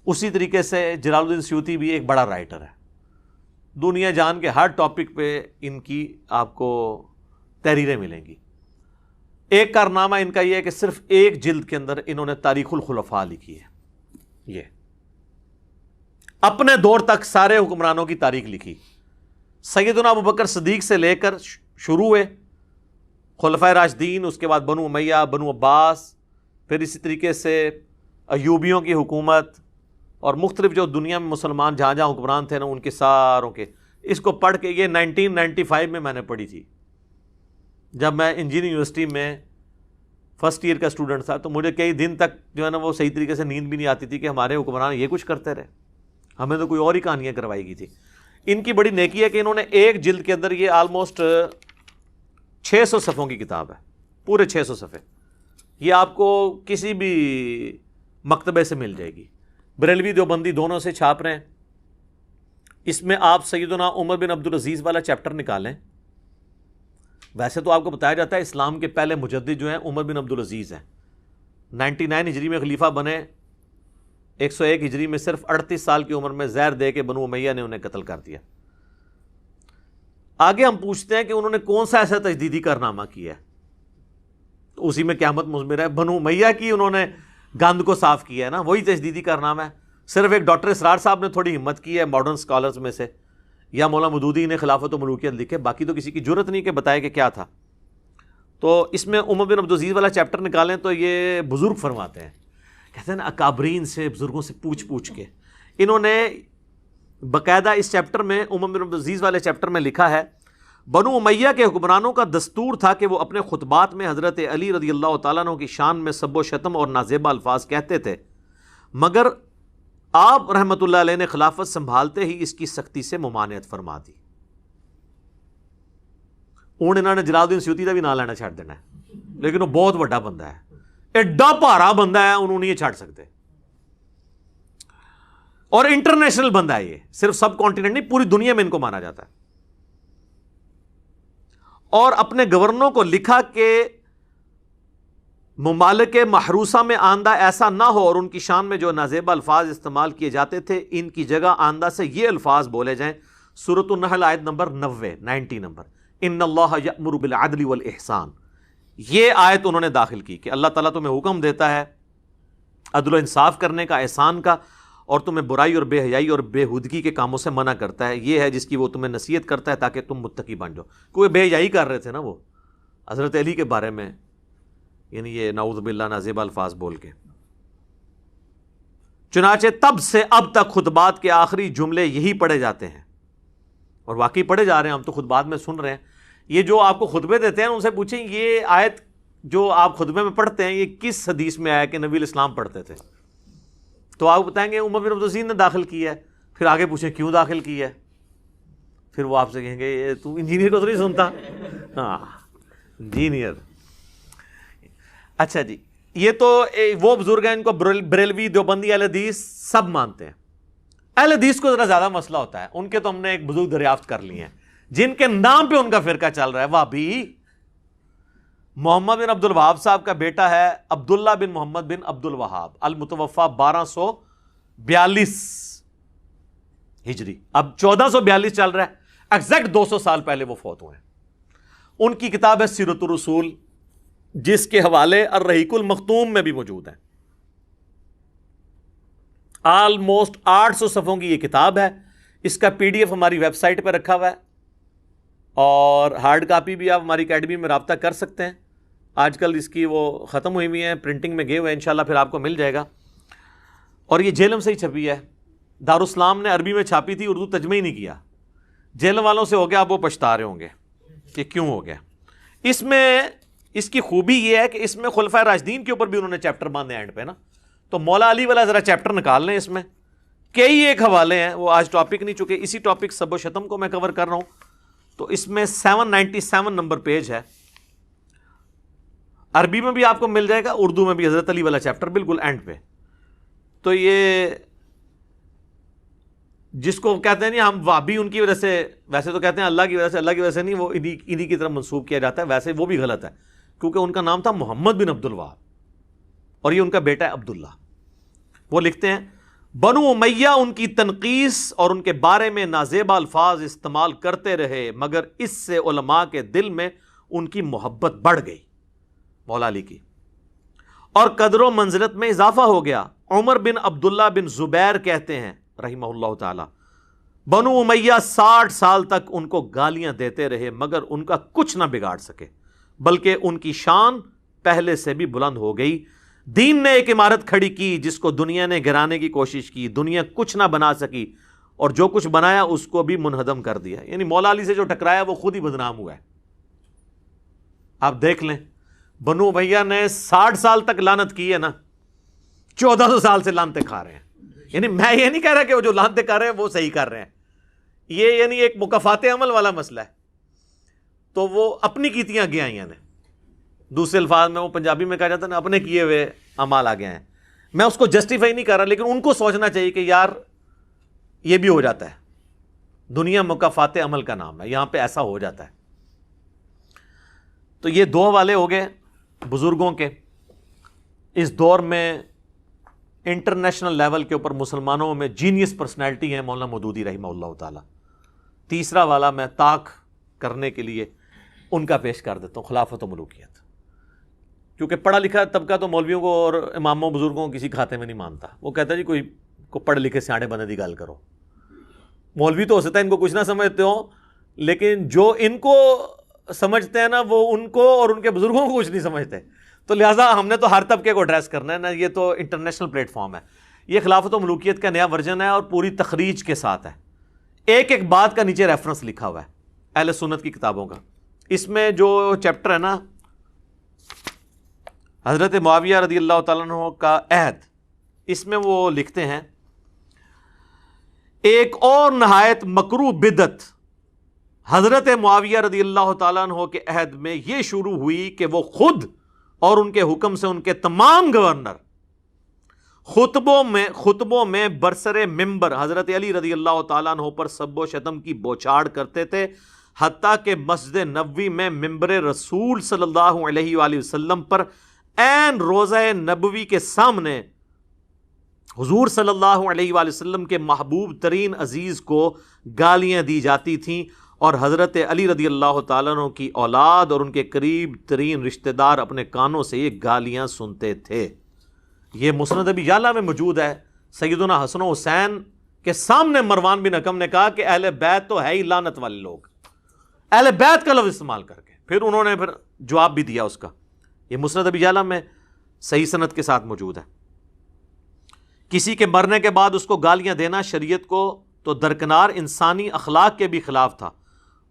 اسی طریقے سے جلال الدین سیوطی بھی ایک بڑا رائٹر ہے. دنیا جان کے ہر ٹاپک پہ ان کی آپ کو تحریریں ملیں گی. ایک کارنامہ ان کا یہ ہے کہ صرف ایک جلد کے اندر انہوں نے تاریخ الخلفاء لکھی ہے. یہ اپنے دور تک سارے حکمرانوں کی تاریخ لکھی. سیدنا ابوبکر صدیق سے لے کر شروع ہوئے خلفائے راشدین، اس کے بعد بنو امیہ، بنو عباس، پھر اسی طریقے سے ایوبیوں کی حکومت، اور مختلف جو دنیا میں مسلمان جہاں جہاں حکمران تھے نا ان کے ساروں کے. اس کو پڑھ کے یہ 1995 میں نے پڑھی تھی جب میں انجینئرنگ یونیورسٹی میں فرسٹ ایئر کا اسٹوڈنٹ تھا. تو مجھے کئی دن تک جو ہے نا وہ صحیح طریقے سے نیند بھی نہیں آتی تھی کہ ہمارے حکمران یہ کچھ کرتے رہے، ہمیں تو کوئی اور ہی کہانیاں کروائی گئی تھی. ان کی بڑی نیکی ہے کہ انہوں نے ایک جلد کے اندر یہ آلموسٹ 600 صفحوں کی کتاب ہے، پورے 600 صفحے. یہ آپ کو کسی بھی مکتبے سے مل جائے گی، بریلوی دیوبندی دونوں سے چھاپ رہے ہیں. اس میں آپ سیدنا عمر بن عبدالعزیز والا چیپٹر نکالیں. ویسے تو آپ کو بتایا جاتا ہے اسلام کے پہلے مجدد جو ہیں عمر بن عبدالعزیز ہیں، 99 ہجری میں خلیفہ بنے، 101 ہجری میں صرف 38 سال کی عمر میں زہر دے کے بنو امیہ نے انہیں قتل کر دیا. آگے ہم پوچھتے ہیں کہ انہوں نے کون سا ایسا تجدیدی کارنامہ کیا ہے؟ تو اسی میں قیامت مضمر ہے. بنو امیہ کی انہوں نے گند کو صاف کیا ہے نا, وہی تجدیدی کارنامہ ہے. صرف ایک ڈاکٹر اسرار صاحب نے تھوڑی ہمت کی ہے ماڈرن اسکالرز میں سے, یا مولانا مودودی نے خلافت و ملوکیت لکھے, باقی تو کسی کی جرت نہیں کہ بتائے کہ کیا تھا. تو اس میں عمر بن عبدالعزیز والا چیپٹر نکالیں تو یہ بزرگ فرماتے ہیں, کہتے ہیں نا اکابرین سے, بزرگوں سے پوچھ کے انہوں نے باقاعدہ اس چیپٹر میں, عمر بن عبدالعزیز والے چیپٹر میں لکھا ہے, بنو امیہ کے حکمرانوں کا دستور تھا کہ وہ اپنے خطبات میں حضرت علی رضی اللہ تعالیٰ عنہ کی شان میں سب و شتم اور نازیبہ الفاظ کہتے تھے, مگر آپ رحمۃ اللہ علیہ نے خلافت سنبھالتے ہی اس کی سختی سے ممانعت فرما دی. انہوں نے جلال الدین سیوطی کا بھی نام لینا چھاڑ دینا ہے, لیکن وہ بہت بڑا بندہ ہے, ایڈا بھارا بندہ ہے, انہوں نے یہ چھاڑ سکتے. اور انٹرنیشنل بندہ ہے یہ, صرف سب کانٹیننٹ نہیں, پوری دنیا میں ان کو مانا جاتا ہے. اور اپنے گورنروں کو لکھا کہ ممالک محروسہ میں آندہ ایسا نہ ہو اور ان کی شان میں جو نازیبہ الفاظ استعمال کیے جاتے تھے ان کی جگہ آندہ سے یہ الفاظ بولے جائیں. سورۃ النحل آیت نمبر 90 نمبر, ان اللہ یأمر بالعدل والاحسان. یہ آیت انہوں نے داخل کی کہ اللہ تعالیٰ تمہیں حکم دیتا ہے عدل و انصاف کرنے کا, احسان کا, اور تمہیں برائی اور بے حیائی اور بے ہودگی کے کاموں سے منع کرتا ہے. یہ ہے جس کی وہ تمہیں نصیحت کرتا ہے تاکہ تم متقی بن جاؤ. کوئی بے حیائی کر رہے تھے نا وہ حضرت علی کے بارے میں, یعنی یہ نعوذ باللہ نازیبہ الفاظ بول کے. چنانچہ تب سے اب تک خطبات کے آخری جملے یہی پڑھے جاتے ہیں, اور واقعی پڑھے جا رہے ہیں, ہم تو خطبات میں سن رہے ہیں. یہ جو آپ کو خطبے دیتے ہیں ان سے پوچھیں یہ آیت جو آپ خطبے میں پڑھتے ہیں یہ کس حدیث میں آیا کہ نبی الاسلام پڑھتے تھے, تو آپ بتائیں گے عمر بن عبدالعزیز نے داخل کی ہے. پھر آگے پوچھیں کیوں داخل کی ہے, پھر وہ آپ سے کہیں گے تو انجینئر کو تو نہیں سنتا. ہاں انجینئر. اچھا جی, یہ تو وہ بزرگ ہیں ان کو بریلوی دیوبندی اہل حدیث سب مانتے ہیں. اہل حدیث کو ذرا زیادہ مسئلہ ہوتا ہے, ان کے تو ہم نے ایک بزرگ دریافت کر لیے ہیں جن کے نام پہ ان کا فرقہ چل رہا ہے, وہابی. محمد بن عبد الوہاب صاحب کا بیٹا ہے عبداللہ بن محمد بن عبد الوہاب, المتوفا 1242 ہجری, اب 1442 چل رہا ہے, ایگزیکٹ 200 سال پہلے وہ فوت ہوئے ہیں. ان کی کتاب ہے سیرۃ الرسول, جس کے حوالے الرحیق المختوم میں بھی موجود ہیں. آلموسٹ 800 صفحوں کی یہ کتاب ہے. اس کا PDF ہماری ویب سائٹ پہ رکھا ہوا ہے, اور ہارڈ کاپی بھی آپ ہماری اکیڈمی میں رابطہ کر سکتے ہیں. آج کل اس کی وہ ختم ہوئی ہوئی ہیں, پرنٹنگ میں گئے ہوئے ہیں, انشاءاللہ پھر آپ کو مل جائے گا. اور یہ جیلم سے ہی چھپی ہے, دارالاسلام نے عربی میں چھاپی تھی, اردو ترجمہ ہی نہیں کیا. جیلم والوں سے ہو گیا, اب وہ پچھتا رہے ہوں گے کہ کیوں ہو گیا. اس میں اس کی خوبی یہ ہے کہ اس میں خلفائے راشدین کے اوپر بھی انہوں نے چیپٹر باندھے اینڈ پہ نا. تو مولا علی والا ذرا چیپٹر نکال لیں, اس میں کئی ایک حوالے ہیں, وہ آج ٹاپک نہیں, چونکہ اسی ٹاپک سب و شتم کو میں کور کر رہا ہوں. تو اس میں 797 نمبر پیج ہے, عربی میں بھی آپ کو مل جائے گا, اردو میں بھی حضرت علی والا چیپٹر بالکل اینڈ پہ. تو یہ جس کو کہتے ہیں نہیں ہم وہابی ان کی وجہ سے, ویسے تو کہتے ہیں اللہ کی وجہ سے, اللہ کی وجہ سے نہیں, وہ انہی کی طرف منسوب کیا جاتا ہے. ویسے وہ بھی غلط ہے, کیونکہ ان کا نام تھا محمد بن عبد الوہاب اور یہ ان کا بیٹا ہے عبداللہ. وہ لکھتے ہیں بنو امیہ ان کی تنقیس اور ان کے بارے میں نازیبہ الفاظ استعمال کرتے رہے, مگر اس سے علماء کے دل میں ان کی محبت بڑھ گئی, مولا علی کی, اور قدر و منزلت میں اضافہ ہو گیا. عمر بن عبداللہ بن زبیر کہتے ہیں رحمہ اللہ تعالی, بنو امیہ 60 سال تک ان کو گالیاں دیتے رہے مگر ان کا کچھ نہ بگاڑ سکے, بلکہ ان کی شان پہلے سے بھی بلند ہو گئی. دین نے ایک عمارت کھڑی کی جس کو دنیا نے گرانے کی کوشش کی, دنیا کچھ نہ بنا سکی, اور جو کچھ بنایا اس کو بھی منہدم کر دیا. یعنی مولا علی سے جو ٹکرایا وہ خود ہی بدنام ہوا ہے. آپ دیکھ لیں, بنو امیہ نے 60 سال تک لعنت کی ہے نا, 1400 سال سے لعنتیں کھا رہے ہیں. یعنی میں یہ نہیں کہہ رہا کہ وہ جو لعنتیں کر رہے ہیں وہ صحیح کر رہے ہیں, یہ یعنی ایک مکافات عمل والا مسئلہ ہے. تو وہ اپنی کیتیاں آگے آئی ہیں. دوسرے الفاظ میں وہ پنجابی میں کہا جاتا ہے نا, اپنے کیے ہوئے اعمال آگے ہیں. میں اس کو جسٹیفائی نہیں کر رہا, لیکن ان کو سوچنا چاہیے کہ یار یہ بھی ہو جاتا ہے. دنیا مکافات عمل کا نام ہے, یہاں پہ ایسا ہو جاتا ہے. تو یہ 2 حوالے ہو گئے بزرگوں کے. اس دور میں انٹرنیشنل لیول کے اوپر مسلمانوں میں جینیس پرسنالٹی ہیں مولانا مودودی رحمہ اللہ تعالی. تیسرا والا میں طاق کرنے کے لیے ان کا پیش کر دیتا ہوں، خلافت و ملوکیت. کیونکہ پڑھا لکھا طبقہ تو مولویوں کو اور اماموں بزرگوں کو کسی کھاتے میں نہیں مانتا. وہ کہتا ہے جی کوئی کو پڑھ لکھے سیاڑے بندے دی گل کرو. مولوی تو ہو سکتا ہے ان کو کچھ نہ سمجھتے ہوں، لیکن جو ان کو سمجھتے ہیں نا وہ ان کو اور ان کے بزرگوں کو کچھ نہیں سمجھتے. تو لہٰذا ہم نے تو ہر طبقے کو ایڈریس کرنا ہے نا. یہ تو انٹرنیشنل پلیٹ فارم ہے. یہ خلافت و ملوکیت کا نیا ورژن ہے اور پوری تخریج کے ساتھ ہے. ایک ایک بات کا نیچے ریفرنس لکھا ہوا ہے اہل سنت کی کتابوں کا. اس میں جو چیپٹر ہے نا حضرت معاویہ رضی اللہ تعالیٰ عنہ کا عہد، اس میں وہ لکھتے ہیں ایک اور نہایت مکروہ بدعت حضرت معاویہ رضی اللہ تعالیٰ عنہ کے عہد میں یہ شروع ہوئی کہ وہ خود اور ان کے حکم سے ان کے تمام گورنر خطبوں میں برسر ممبر حضرت علی رضی اللہ تعالیٰ عنہ پر سب و شتم کی بوچھاڑ کرتے تھے، حتیٰ کہ مسجد نبوی میں ممبر رسول صلی اللہ علیہ وآلہ وسلم پر عین روضہ نبوی کے سامنے حضور صلی اللہ علیہ وآلہ وسلم کے محبوب ترین عزیز کو گالیاں دی جاتی تھیں، اور حضرت علی رضی اللہ تعالیٰ عنہ کی اولاد اور ان کے قریب ترین رشتہ دار اپنے کانوں سے یہ گالیاں سنتے تھے. یہ مسند ابی یعلا میں موجود ہے. سیدنا حسن و حسین کے سامنے مروان بن حکم نے کہا کہ اہل بیت تو ہے ہی لعنت والے لوگ، اہل بیت کا لفظ استعمال کر کے. پھر انہوں نے جواب بھی دیا اس کا. یہ مسند ابی یعلا میں صحیح سند کے ساتھ موجود ہے. کسی کے مرنے کے بعد اس کو گالیاں دینا شریعت کو تو درکنار انسانی اخلاق کے بھی خلاف تھا،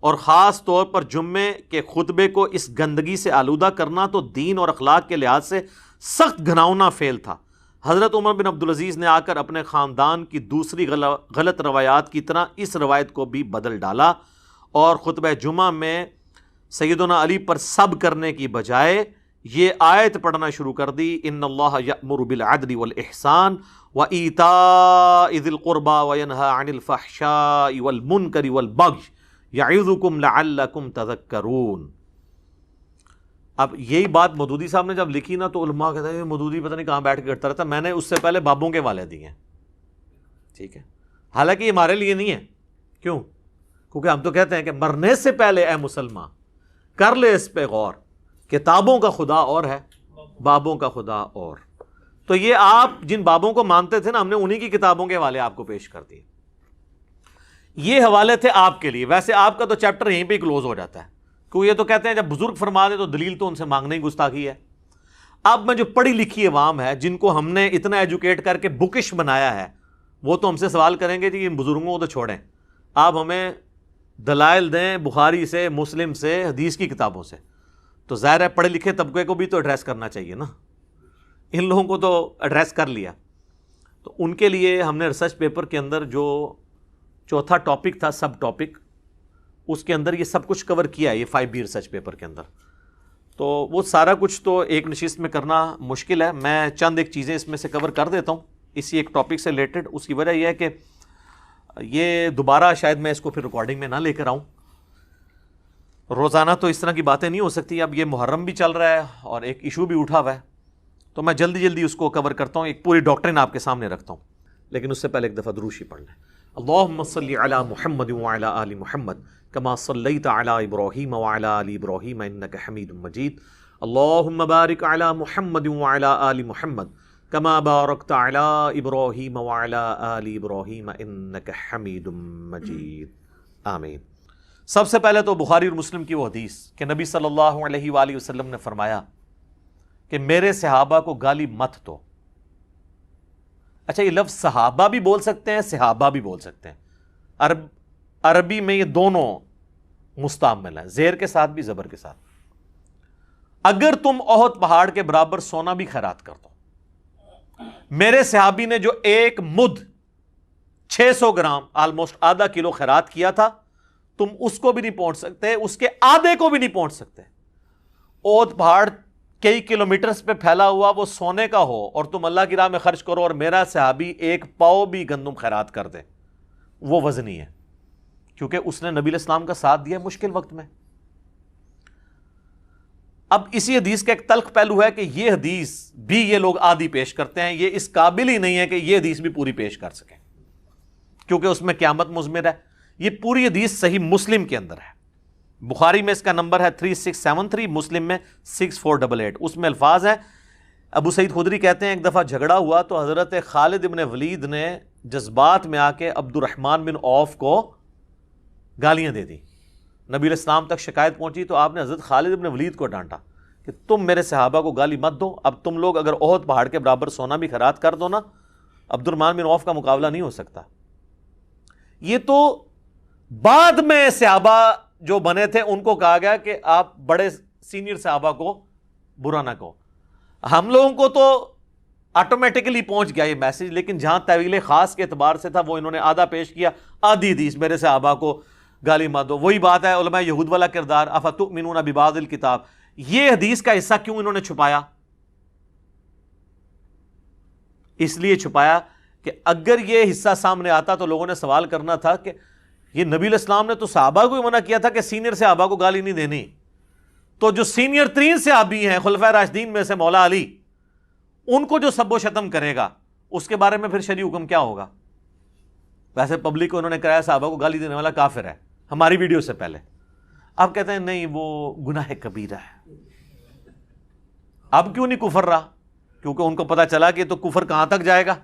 اور خاص طور پر جمعے کے خطبے کو اس گندگی سے آلودہ کرنا تو دین اور اخلاق کے لحاظ سے سخت گھناؤنا فعل تھا. حضرت عمر بن عبدالعزیز نے آ کر اپنے خاندان کی دوسری غلط روایات کی طرح اس روایت کو بھی بدل ڈالا، اور خطبہ جمعہ میں سیدنا علی پر سب کرنے کی بجائے یہ آیت پڑھنا شروع کر دی، ان اللہ یأمر بالعدل والاحسان وایتاء ذی القربى وینہی عن الفحشاء والمنکر والبغی یعظکم لعلکم تذکرون. اب یہی بات مودودی صاحب نے جب لکھی نا تو علماء کہتے ہیں مودودی پتہ نہیں کہاں بیٹھ کے کرتا رہتا. میں نے اس سے پہلے بابوں کے والے دیے ہیں، ٹھیک ہے، حالانکہ یہ ہمارے لیے نہیں ہے. کیوں؟ کیونکہ ہم تو کہتے ہیں کہ مرنے سے پہلے اے مسلمان کر لے اس پہ غور، کتابوں کا خدا اور ہے، بابوں کا خدا اور. تو یہ آپ جن بابوں کو مانتے تھے نا، ہم نے انہی کی کتابوں کے حوالے آپ کو پیش کر دیے. یہ حوالے تھے آپ کے لیے. ویسے آپ کا تو چیپٹر یہیں پہ کلوز ہو جاتا ہے، کیونکہ یہ تو کہتے ہیں جب بزرگ فرما دے تو دلیل تو ان سے مانگنا ہی گستاخی ہے. اب میں جو پڑھی لکھی عوام ہے جن کو ہم نے اتنا ایجوکیٹ کر کے بکش بنایا ہے، وہ تو ہم سے سوال کریں گے جی ان بزرگوں کو تو چھوڑیں، آپ ہمیں دلائل دیں بخاری سے، مسلم سے، حدیث کی کتابوں سے. تو ظاہر ہے پڑھے لکھے طبقے کو بھی تو ایڈریس کرنا چاہیے نا. ان لوگوں کو تو ایڈریس کر لیا. تو ان کے لیے ہم نے ریسرچ پیپر کے اندر جو چوتھا ٹاپک تھا، سب ٹاپک، اس کے اندر یہ سب کچھ کور کیا ہے، یہ 5B ریسرچ پیپر کے اندر. تو وہ سارا کچھ تو ایک نشست میں کرنا مشکل ہے. میں چند ایک چیزیں اس میں سے کور کر دیتا ہوں اسی ایک ٹاپک سے ریلیٹڈ. اس کی وجہ یہ ہے کہ یہ دوبارہ شاید میں اس کو پھر ریکارڈنگ میں نہ لے کر آؤں. روزانہ تو اس طرح کی باتیں نہیں ہو سکتی. اب یہ محرم بھی چل رہا ہے اور ایک ایشو بھی اٹھا ہوا ہے، تو میں جلدی جلدی اس کو کور کرتا ہوں، ایک پوری ڈاکٹرن آپ کے سامنے رکھتا ہوں. لیکن اس سے پہلے ایک دفعہ درود پڑھ لیں. اللہم صلی علی محمد وعلی آل محمد کما صلیت علی ابراہیم وعلی آل ابراہیم انک حمید مجید. اللہم بارک علی محمد وعلی آل محمد کما بارکت علی ابراہیم وعلی آل ابراہیم انک حمید مجید. آمین. سب سے پہلے تو بخاری اور مسلم کی وہ حدیث کہ نبی صلی اللہ علیہ وآلہ وسلم نے فرمایا کہ میرے صحابہ کو گالی مت دو. اچھا، یہ لفظ صحابہ بھی بول سکتے ہیں، صحابہ بھی بول سکتے ہیں. عربی میں یہ دونوں مستعمل ہیں، زیر کے ساتھ بھی زبر کے ساتھ. اگر تم احد پہاڑ کے برابر سونا بھی خیرات کر دو، میرے صحابی نے جو ایک مد 600 گرام آلموسٹ آدھا کلو خیرات کیا تھا، تم اس کو بھی نہیں پہنچ سکتے، اس کے آدھے کو بھی نہیں پہنچ سکتے. احد پہاڑ کئی کلومیٹرز پہ پھیلا ہوا وہ سونے کا ہو اور تم اللہ کی راہ میں خرچ کرو اور میرا صحابی ایک پاؤ بھی گندم خیرات کر دے، وہ وزنی ہے، کیونکہ اس نے نبی علیہ السلام کا ساتھ دیا مشکل وقت میں. اب اسی حدیث کا ایک تلخ پہلو ہے کہ یہ حدیث بھی یہ لوگ آدھی پیش کرتے ہیں، یہ اس قابل ہی نہیں ہے کہ یہ حدیث بھی پوری پیش کر سکیں، کیونکہ اس میں قیامت مضمر ہے. یہ پوری حدیث صحیح مسلم کے اندر ہے. بخاری میں اس کا نمبر ہے 3673، مسلم میں 6488. اس میں الفاظ ہیں، ابو سعید خدری کہتے ہیں ایک دفعہ جھگڑا ہوا تو حضرت خالد ابن ولید نے جذبات میں آ کے عبد الرحمن بن عوف کو گالیاں دے دی. نبی علیہ السلام تک شکایت پہنچی تو آپ نے حضرت خالد ابن ولید کو ڈانٹا کہ تم میرے صحابہ کو گالی مت دو، اب تم لوگ اگر احد پہاڑ کے برابر سونا بھی خیرات کر دو نا، عبد الرحمن بن عوف کا مقابلہ نہیں ہو سکتا. یہ تو بعد میں صحابہ جو بنے تھے ان کو کہا گیا کہ آپ بڑے سینئر صحابہ کو برا نہ کہو. ہم لوگوں کو تو آٹومیٹکلی پہنچ گیا یہ میسج، لیکن جہاں طویل خاص کے اعتبار سے تھا وہ انہوں نے آدھا پیش کیا، آدھی حدیث میرے صحابہ کو گالی مت دو. وہی بات ہے علماء یہود والا کردار، افتؤمنون ببعض الکتاب. یہ حدیث کا حصہ کیوں انہوں نے چھپایا؟ اس لیے چھپایا کہ اگر یہ حصہ سامنے آتا تو لوگوں نے سوال کرنا تھا کہ یہ نبی علیہ السلام نے تو صحابہ کو ہی منع کیا تھا کہ سینئر صحابہ کو گالی نہیں دینی، تو جو سینئر ترین صحابی ہیں خلفائے راشدین میں سے مولا علی، ان کو جو سب و شتم کرے گا اس کے بارے میں پھر شرعی حکم کیا ہوگا؟ ویسے پبلک کو انہوں نے کرایا صحابہ کو گالی دینے والا کافر ہے، ہماری ویڈیو سے پہلے. اب کہتے ہیں نہیں وہ گناہ کبیرہ ہے. اب کیوں نہیں کفر رہا؟ کیونکہ ان کو پتا چلا کہ تو کفر کہاں تک جائے گا.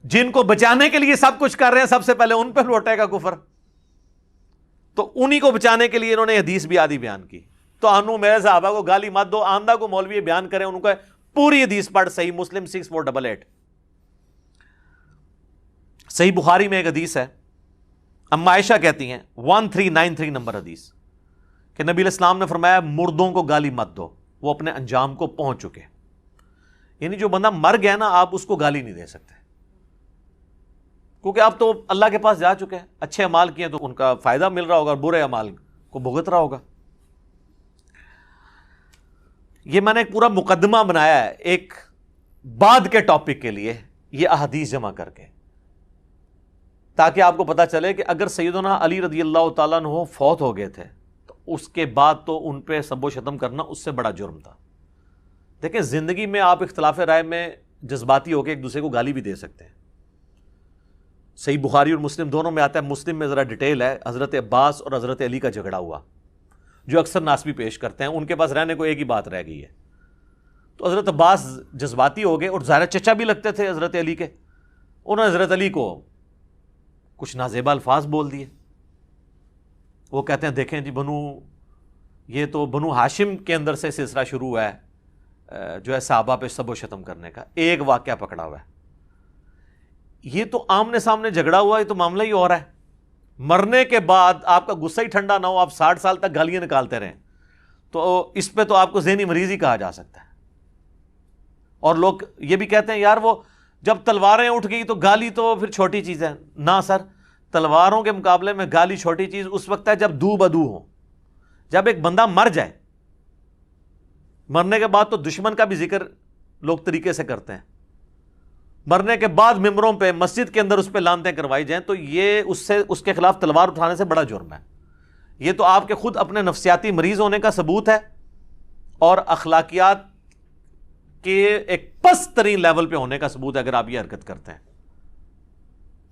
جن کو بچانے کے لیے سب کچھ کر رہے ہیں سب سے پہلے ان پہ لوٹے گا کفر. تو انہی کو بچانے کے لیے انہوں نے حدیث بھی آدھی بیان کی. تو انو میرے صحابہ کو گالی مت دو، آندہ کو مولوی بیان کریں، ان کو پوری حدیث پڑھ. صحیح مسلم 6488. صحیح بخاری میں ایک حدیث ہے، اما عائشہ کہتی ہیں 1393 نمبر حدیث، کہ نبی علیہ السلام نے فرمایا مردوں کو گالی مت دو، وہ اپنے انجام کو پہنچ چکے. یعنی جو بندہ مر گیا نا آپ اس کو گالی نہیں دے سکتے، کیونکہ آپ تو اللہ کے پاس جا چکے ہیں. اچھے اعمال کیے تو ان کا فائدہ مل رہا ہوگا اور برے اعمال کو بھگت رہا ہوگا. یہ میں نے ایک پورا مقدمہ بنایا ہے ایک بعد کے ٹاپک کے لیے، یہ احادیث جمع کر کے، تاکہ آپ کو پتا چلے کہ اگر سیدنا علی رضی اللہ تعالیٰ عنہ فوت ہو گئے تھے تو اس کے بعد تو ان پہ سب و شتم کرنا اس سے بڑا جرم تھا. دیکھیں زندگی میں آپ اختلاف رائے میں جذباتی ہو کے ایک دوسرے کو گالی بھی دے سکتے ہیں. صحیح بخاری اور مسلم دونوں میں آتا ہے. مسلم میں ذرا ڈیٹیل ہے، حضرت عباس اور حضرت علی کا جھگڑا ہوا جو اکثر ناسبی پیش کرتے ہیں، ان کے پاس رہنے کو ایک ہی بات رہ گئی ہے. تو حضرت عباس جذباتی ہو گئے اور ظاہر چچا بھی لگتے تھے حضرت علی کے. انہوں نے حضرت علی کو کچھ نازیبا الفاظ بول دیے. وہ کہتے ہیں دیکھیں جی یہ تو بنو ہاشم کے اندر سے سلسلہ شروع ہوا ہے جو ہے صحابہ پہ سب و شتم کرنے کا. ایک واقعہ پکڑا ہوا ہے، یہ تو آمنے سامنے جھگڑا ہوا، یہ تو معاملہ ہی اور ہے. مرنے کے بعد آپ کا غصہ ہی ٹھنڈا نہ ہو، آپ 60 سال تک گالیاں نکالتے رہیں، تو اس پہ تو آپ کو ذہنی مریض ہی کہا جا سکتا ہے. اور لوگ یہ بھی کہتے ہیں یار وہ جب تلواریں اٹھ گئی تو گالی تو پھر چھوٹی چیز ہے. نہ سر، تلواروں کے مقابلے میں گالی چھوٹی چیز اس وقت ہے جب دو بدو ہو. جب ایک بندہ مر جائے، مرنے کے بعد تو دشمن کا بھی ذکر لوگ طریقے سے کرتے ہیں. مرنے کے بعد ممبروں پہ مسجد کے اندر اس پہ لانتیں کروائی جائیں تو یہ اس کے خلاف تلوار اٹھانے سے بڑا جرم ہے. یہ تو آپ کے خود اپنے نفسیاتی مریض ہونے کا ثبوت ہے اور اخلاقیات کے ایک پست ترین لیول پہ ہونے کا ثبوت ہے اگر آپ یہ حرکت کرتے ہیں.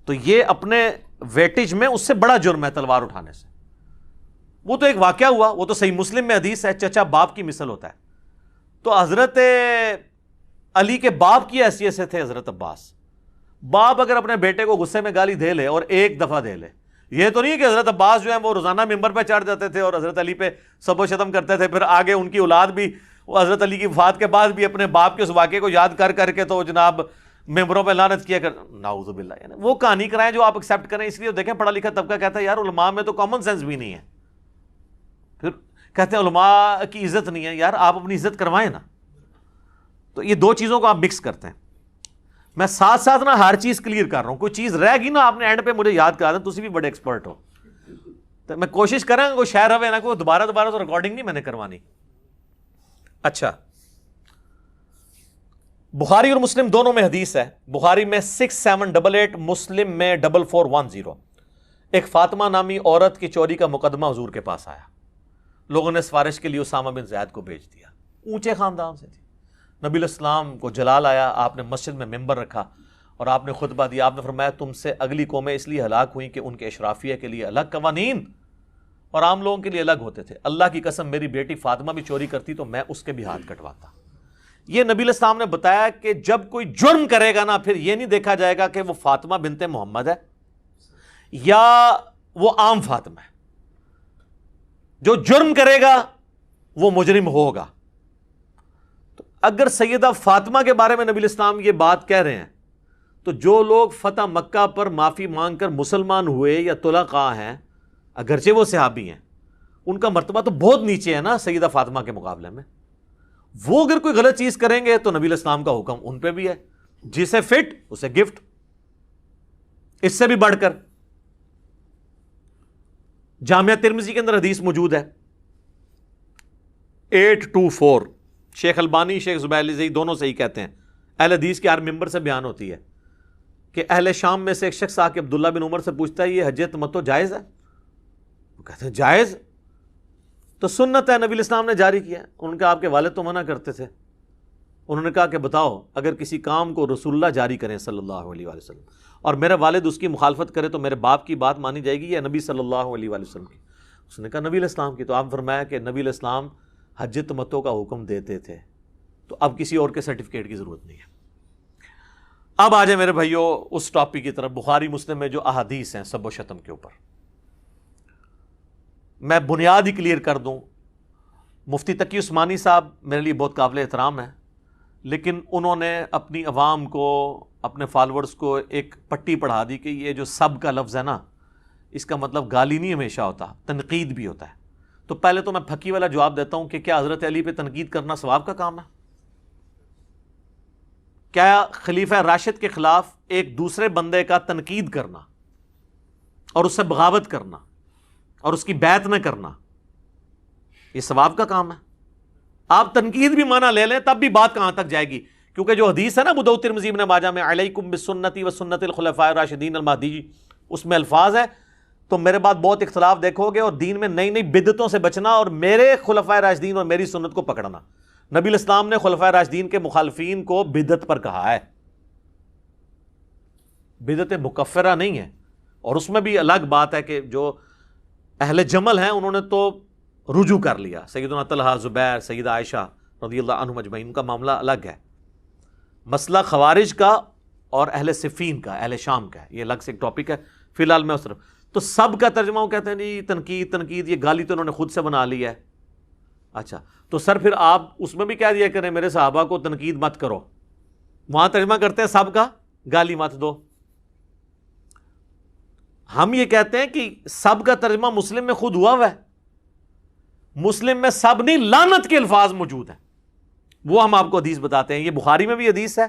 تو یہ اپنے ویٹیج میں اس سے بڑا جرم ہے تلوار اٹھانے سے. وہ تو ایک واقعہ ہوا، وہ تو صحیح مسلم میں حدیث ہے، چچا باپ کی مثل ہوتا ہے. تو حضرت علی کے باپ کی حیثیت سے تھے حضرت عباس. باپ اگر اپنے بیٹے کو غصے میں گالی دے لے اور ایک دفعہ دے لے، یہ تو نہیں کہ حضرت عباس جو ہیں وہ روزانہ ممبر پہ چڑھ جاتے تھے اور حضرت علی پہ سب و شتم کرتے تھے، پھر آگے ان کی اولاد بھی وہ حضرت علی کی وفات کے بعد بھی اپنے باپ کے اس واقعے کو یاد کر کر کے تو جناب ممبروں پہ لعنت کیا کر. نعوذ باللہ. یعنی وہ کہانی کرائیں جو آپ ایکسیپٹ کریں. اس لیے دیکھیں پڑھا لکھا طبقہ کہتا ہے یار علماء میں تو کامن سینس بھی نہیں ہے. پھر کہتے ہیں علماء کی عزت نہیں ہے. یار آپ اپنی عزت کروائیں نا. تو یہ دو چیزوں کو آپ مکس کرتے ہیں. میں ساتھ ساتھ نا ہر چیز کلیئر کر رہا ہوں. کوئی چیز رہ گئی نا آپ نے اینڈ پہ مجھے یاد کرا دیں. تسی بھی بڑے ایکسپرٹ ہو تو میں کوشش کریں کوئی شہر ہوئے نا کوئی دوبارہ تو ریکارڈنگ نہیں میں نے کروانی. اچھا بخاری اور مسلم دونوں میں حدیث ہے. بخاری میں 6788، مسلم میں 4410. ایک فاطمہ نامی عورت کی چوری کا مقدمہ حضور کے پاس آیا. لوگوں نے سفارش کے لیے اسامہ بن زید کو بھیج دیا. اونچے خاندان سے تھی. نبی علیہ السلام کو جلال آیا. آپ نے مسجد میں ممبر رکھا اور آپ نے خطبہ دیا. آپ نے فرمایا تم سے اگلی قومیں اس لیے ہلاک ہوئیں کہ ان کے اشرافیہ کے لیے الگ قوانین اور عام لوگوں کے لیے الگ ہوتے تھے. اللہ کی قسم میری بیٹی فاطمہ بھی چوری کرتی تو میں اس کے بھی ہاتھ کٹواتا. یہ نبی علیہ السلام نے بتایا کہ جب کوئی جرم کرے گا نا پھر یہ نہیں دیکھا جائے گا کہ وہ فاطمہ بنت محمد ہے یا وہ عام فاطمہ ہے. جو جرم کرے گا وہ مجرم ہوگا. تو اگر سیدہ فاطمہ کے بارے میں نبی علیہ السلام یہ بات کہہ رہے ہیں تو جو لوگ فتح مکہ پر معافی مانگ کر مسلمان ہوئے یا طلقاء ہیں اگرچہ وہ صحابی ہیں ان کا مرتبہ تو بہت نیچے ہے نا سیدہ فاطمہ کے مقابلے میں. وہ اگر کوئی غلط چیز کریں گے تو نبی علیہ السلام کا حکم ان پہ بھی ہے جسے فٹ اسے گفٹ. اس سے بھی بڑھ کر جامعہ ترمذی کے اندر حدیث موجود ہے 824. شیخ البانی شیخ زبیر علی دونوں صحیح کہتے ہیں. اہل حدیث کے ہر ممبر سے بیان ہوتی ہے کہ اہل شام میں سے ایک شخص آ کے عبداللہ بن عمر سے پوچھتا ہے یہ حج تمتع جائز ہے؟ وہ کہتے ہیں جائز تو سنت ہے نبی علیہ السلام نے جاری کیا. ان کا آپ کے والد تو منع کرتے تھے. انہوں نے کہا کہ بتاؤ اگر کسی کام کو رسول اللہ جاری کریں صلی اللہ علیہ وآلہ وسلم اور میرا والد اس کی مخالفت کرے تو میرے باپ کی بات مانی جائے گی یا نبی صلی اللہ علیہ وآلہ وسلم کی؟ اس نے کہا نبی علیہ السلام کی. تو آپ فرمایا کہ نبی علیہ السلام حج تمتع کا حکم دیتے تھے تو اب کسی اور کے سرٹیفکیٹ کی ضرورت نہیں ہے. اب آ جائیں میرے بھائیو اس ٹاپک کی طرف. بخاری مسلم میں جو احادیث ہیں سب و شتم کے اوپر میں بنیاد ہی کلیئر کر دوں. مفتی تقی عثمانی صاحب میرے لیے بہت قابل احترام ہیں لیکن انہوں نے اپنی عوام کو اپنے فالورز کو ایک پٹی پڑھا دی کہ یہ جو سب کا لفظ ہے نا اس کا مطلب گالی نہیں ہمیشہ ہوتا تنقید بھی ہوتا ہے. تو پہلے تو میں پھکی والا جواب دیتا ہوں کہ کیا حضرت علی پہ تنقید کرنا ثواب کا کام ہے؟ کیا خلیفہ راشد کے خلاف ایک دوسرے بندے کا تنقید کرنا اور اس سے بغاوت کرنا اور اس کی بیعت نہ کرنا یہ ثواب کا کام ہے؟ آپ تنقید بھی مانا لے لیں تب بھی بات کہاں تک جائے گی؟ کیونکہ جو حدیث ہے نا ابو داؤد ترمذی ابن ماجہ میں علیکم بسنتی و سنت الخلفاء الراشدین المہدیین اس میں الفاظ ہے تو میرے بعد بہت اختلاف دیکھو گے اور دین میں نئی نئی بدعتوں سے بچنا اور میرے خلفاء راشدین اور میری سنت کو پکڑنا. نبی علیہ السلام نے خلفاء راشدین کے مخالفین کو بدعت پر کہا ہے. بدعت مکفرہ نہیں ہے. اور اس میں بھی الگ بات ہے کہ جو اہل جمل ہیں انہوں نے تو رجوع کر لیا. سیدنا طلحہ زبیر سیدہ عائشہ رضی اللہ عنہم اجمعین کا معاملہ الگ ہے. مسئلہ خوارج کا اور اہل صفین کا اہل شام کا ہے یہ الگ سے ایک ٹاپک ہے. فی الحال میں اس طرف تو سب کا ترجمہ وہ کہتے ہیں جی تنقید یہ گالی تو انہوں نے خود سے بنا لی ہے. اچھا تو سر پھر آپ اس میں بھی کہہ دیا کریں میرے صحابہ کو تنقید مت کرو. وہاں ترجمہ کرتے ہیں سب کا گالی مت دو. ہم یہ کہتے ہیں کہ سب کا ترجمہ مسلم میں خود ہوا ہے. مسلم میں سب نہیں لعنت کے الفاظ موجود ہیں وہ ہم آپ کو حدیث بتاتے ہیں. یہ بخاری میں بھی حدیث ہے.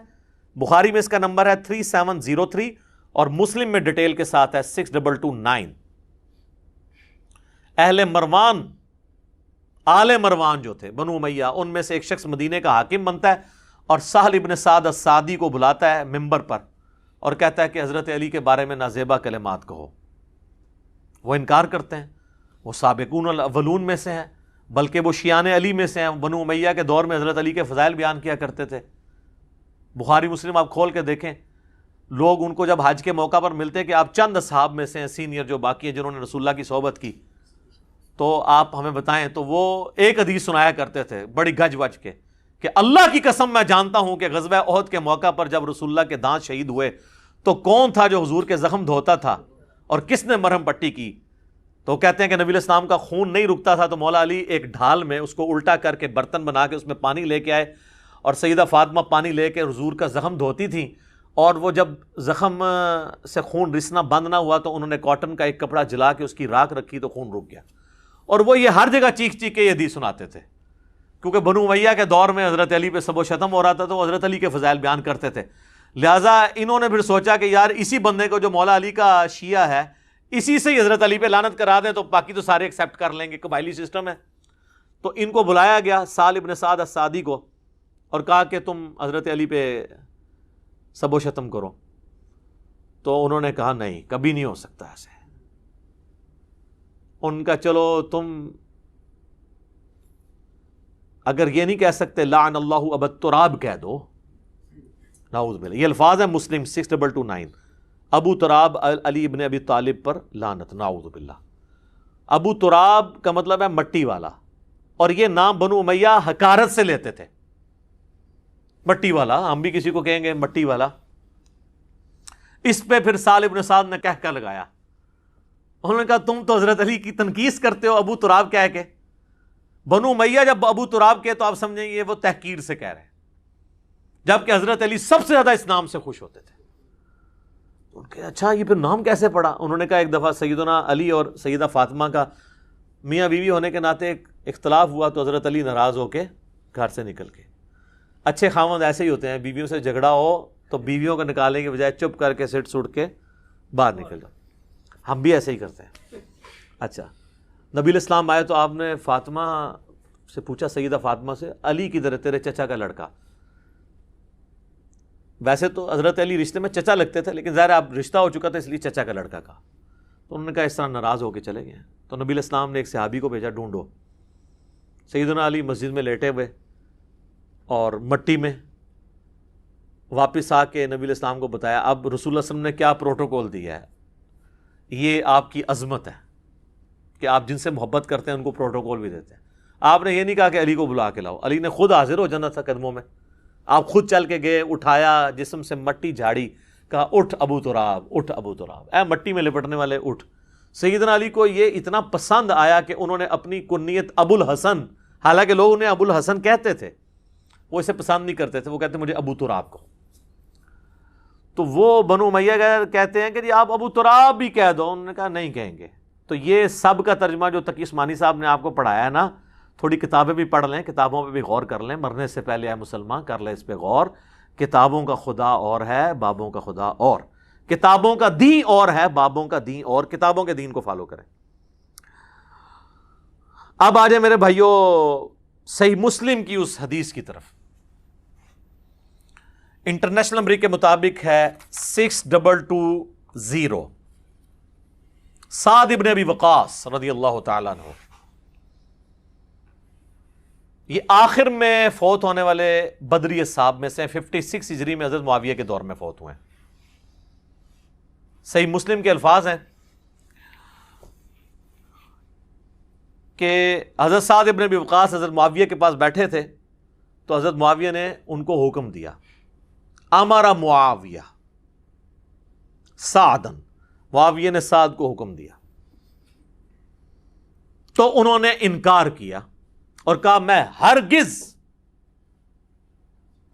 بخاری میں اس کا نمبر ہے 3703 اور مسلم میں ڈیٹیل کے ساتھ ہے 6229. اہل مروان آل مروان جو تھے بنو امیہ ان میں سے ایک شخص مدینے کا حاکم بنتا ہے اور سہل ابن سعد الساعدی کو بلاتا ہے ممبر پر اور کہتا ہے کہ حضرت علی کے بارے میں نازیبا کلمات کہو. وہ انکار کرتے ہیں. وہ سابقون الاولون میں سے ہیں بلکہ وہ شیعان علی میں سے ہیں. بنو امیہ کے دور میں حضرت علی کے فضائل بیان کیا کرتے تھے. بخاری مسلم آپ کھول کے دیکھیں. لوگ ان کو جب حج کے موقع پر ملتے کہ آپ چند اصحاب میں سے ہیں سینئر جو باقی ہیں جنہوں نے رسول اللہ کی صحبت کی تو آپ ہمیں بتائیں تو وہ ایک حدیث سنایا کرتے تھے بڑی گج وج کے کہ اللہ کی قسم میں جانتا ہوں کہ غزوہ احد کے موقع پر جب رسول اللہ کے دانت شہید ہوئے تو کون تھا جو حضور کے زخم دھوتا تھا اور کس نے مرہم پٹی کی. تو کہتے ہیں کہ نبی علیہ السلام کا خون نہیں رکتا تھا تو مولا علی ایک ڈھال میں اس کو الٹا کر کے برتن بنا کے اس میں پانی لے کے آئے اور سیدہ فاطمہ پانی لے کے حضور کا زخم دھوتی تھیں اور وہ جب زخم سے خون رسنا بند نہ ہوا تو انہوں نے کاٹن کا ایک کپڑا جلا کے اس کی راکھ رکھی تو خون رک گیا. اور وہ یہ ہر جگہ چیخ چیخ کے یہ حدیث سناتے تھے کیونکہ بنو امیہ کے دور میں حضرت علی پہ سب و شتم ہو رہا تھا تو وہ حضرت علی کے فضائل بیان کرتے تھے. لہٰذا انہوں نے پھر سوچا کہ یار اسی بندے کو جو مولا علی کا شیعہ ہے اسی سے ہی حضرت علی پہ لعنت کرا دیں تو باقی تو سارے ایکسیپٹ کر لیں گے. قبائلی سسٹم ہے. تو ان کو بلایا گیا سہل ابن سعد الساعدی کو اور کہا کہ تم حضرت علی پہ سب و شتم کرو. تو انہوں نے کہا نہیں کبھی نہیں ہو سکتا ایسے. ان کا چلو تم اگر یہ نہیں کہہ سکتے لعن اللہ ابا تراب کہہ دو. نعوذ باللہ. یہ الفاظ ہیں مسلم 6229 ابو تراب علی ابن ابی طالب پر لعنت. نعوذ باللہ. ابو تراب کا مطلب ہے مٹی والا، اور یہ نام بنو امیہ حقارت سے لیتے تھے، مٹی والا، ہم بھی کسی کو کہیں گے مٹی والا۔ اس پہ پھر سہل ابن سعد نے کہہ لگایا، انہوں نے کہا تم تو حضرت علی کی تنقیص کرتے ہو ابو تراب کہہ کے، بنو امیہ جب ابو تراب کے تو آپ سمجھیں یہ وہ تحقیر سے کہہ رہے ہیں، جبکہ حضرت علی سب سے زیادہ اس نام سے خوش ہوتے تھے۔ ان کے اچھا یہ پھر نام کیسے پڑا؟ انہوں نے کہا ایک دفعہ سیدنا علی اور سیدہ فاطمہ کا میاں بیوی ہونے کے ناطے ایک اختلاف ہوا، تو حضرت علی ناراض ہو کے گھر سے نکل کے، اچھے خاوند ایسے ہی ہوتے ہیں، بیویوں سے جھگڑا ہو تو بیویوں کو نکالنے کے بجائے چپ کر کے سٹ سٹ کے باہر نکل جاؤ، ہم بھی ایسے ہی کرتے ہیں۔ اچھا نبی الاسلام آئے تو آپ نے فاطمہ سے پوچھا، سیدہ فاطمہ سے، علی کدھر ہے تیرے چچا کا لڑکا؟ ویسے تو حضرت علی رشتے میں چچا لگتے تھے، لیکن ظاہر اب رشتہ ہو چکا تھا اس لیے چچا کا لڑکا کہا، تو انہوں نے کہا اس طرح ناراض ہو کے چلے گئے۔ تو نبی الاسلام نے ایک صحابی کو بھیجا، ڈھونڈو۔ سیدنا علی مسجد میں لیٹے ہوئے اور مٹی میں، واپس آ کے نبی الاسلام کو بتایا، اب رسول اللہ صلی اللہ علیہ وسلم نے کیا پروٹوکول دیا ہے، یہ آپ کی عظمت ہے کہ آپ جن سے محبت کرتے ہیں ان کو پروٹوکول بھی دیتے ہیں۔ آپ نے یہ نہیں کہا کہ علی کو بلا کے لاؤ، علی نے خود حاضر ہو جانا تھا قدموں میں، آپ خود چل کے گئے، اٹھایا، جسم سے مٹی جھاڑی، کہا اٹھ ابو تراب، اٹھ ابو تراب، اے مٹی میں لپٹنے والے اٹھ۔ سیدنا علی کو یہ اتنا پسند آیا کہ انہوں نے اپنی کنیت ابو الحسن، حالانکہ لوگ انہیں ابو الحسن کہتے تھے، وہ اسے پسند نہیں کرتے تھے، وہ کہتے مجھے ابو تراب کو۔ تو وہ بنو امیہ کہتے ہیں کہ جی آپ ابو تراب بھی کہہ دو، انہوں نے کہا نہیں کہیں گے۔ تو یہ سب کا ترجمہ جو تقی عثمانی صاحب نے آپ کو پڑھایا ہے نا، تھوڑی کتابیں بھی پڑھ لیں، کتابوں پہ بھی غور کر لیں، مرنے سے پہلے اے مسلمان کر لیں اس پہ غور۔ کتابوں کا خدا اور ہے، بابوں کا خدا اور، کتابوں کا دین اور ہے، بابوں کا دین اور، کتابوں کے دین کو فالو کریں۔ اب آ جائیں میرے بھائیوں صحیح مسلم کی اس حدیث کی طرف۔ انٹرنیشنل نمبر کے مطابق ہے 6220، سعد ابن ابی وقاص رضی اللہ تعالیٰ عنہ، یہ آخر میں فوت ہونے والے بدری اصحاب میں سے 56 ہجری میں حضرت معاویہ کے دور میں فوت ہوئے ہیں۔ صحیح مسلم کے الفاظ ہیں کہ حضرت سعد ابن ابی وقاص حضرت معاویہ کے پاس بیٹھے تھے، تو حضرت معاویہ نے ان کو حکم دیا، امر معاویہ سعدن، معاویہ نے سعد کو حکم دیا، تو انہوں نے انکار کیا اور کہا میں ہرگز،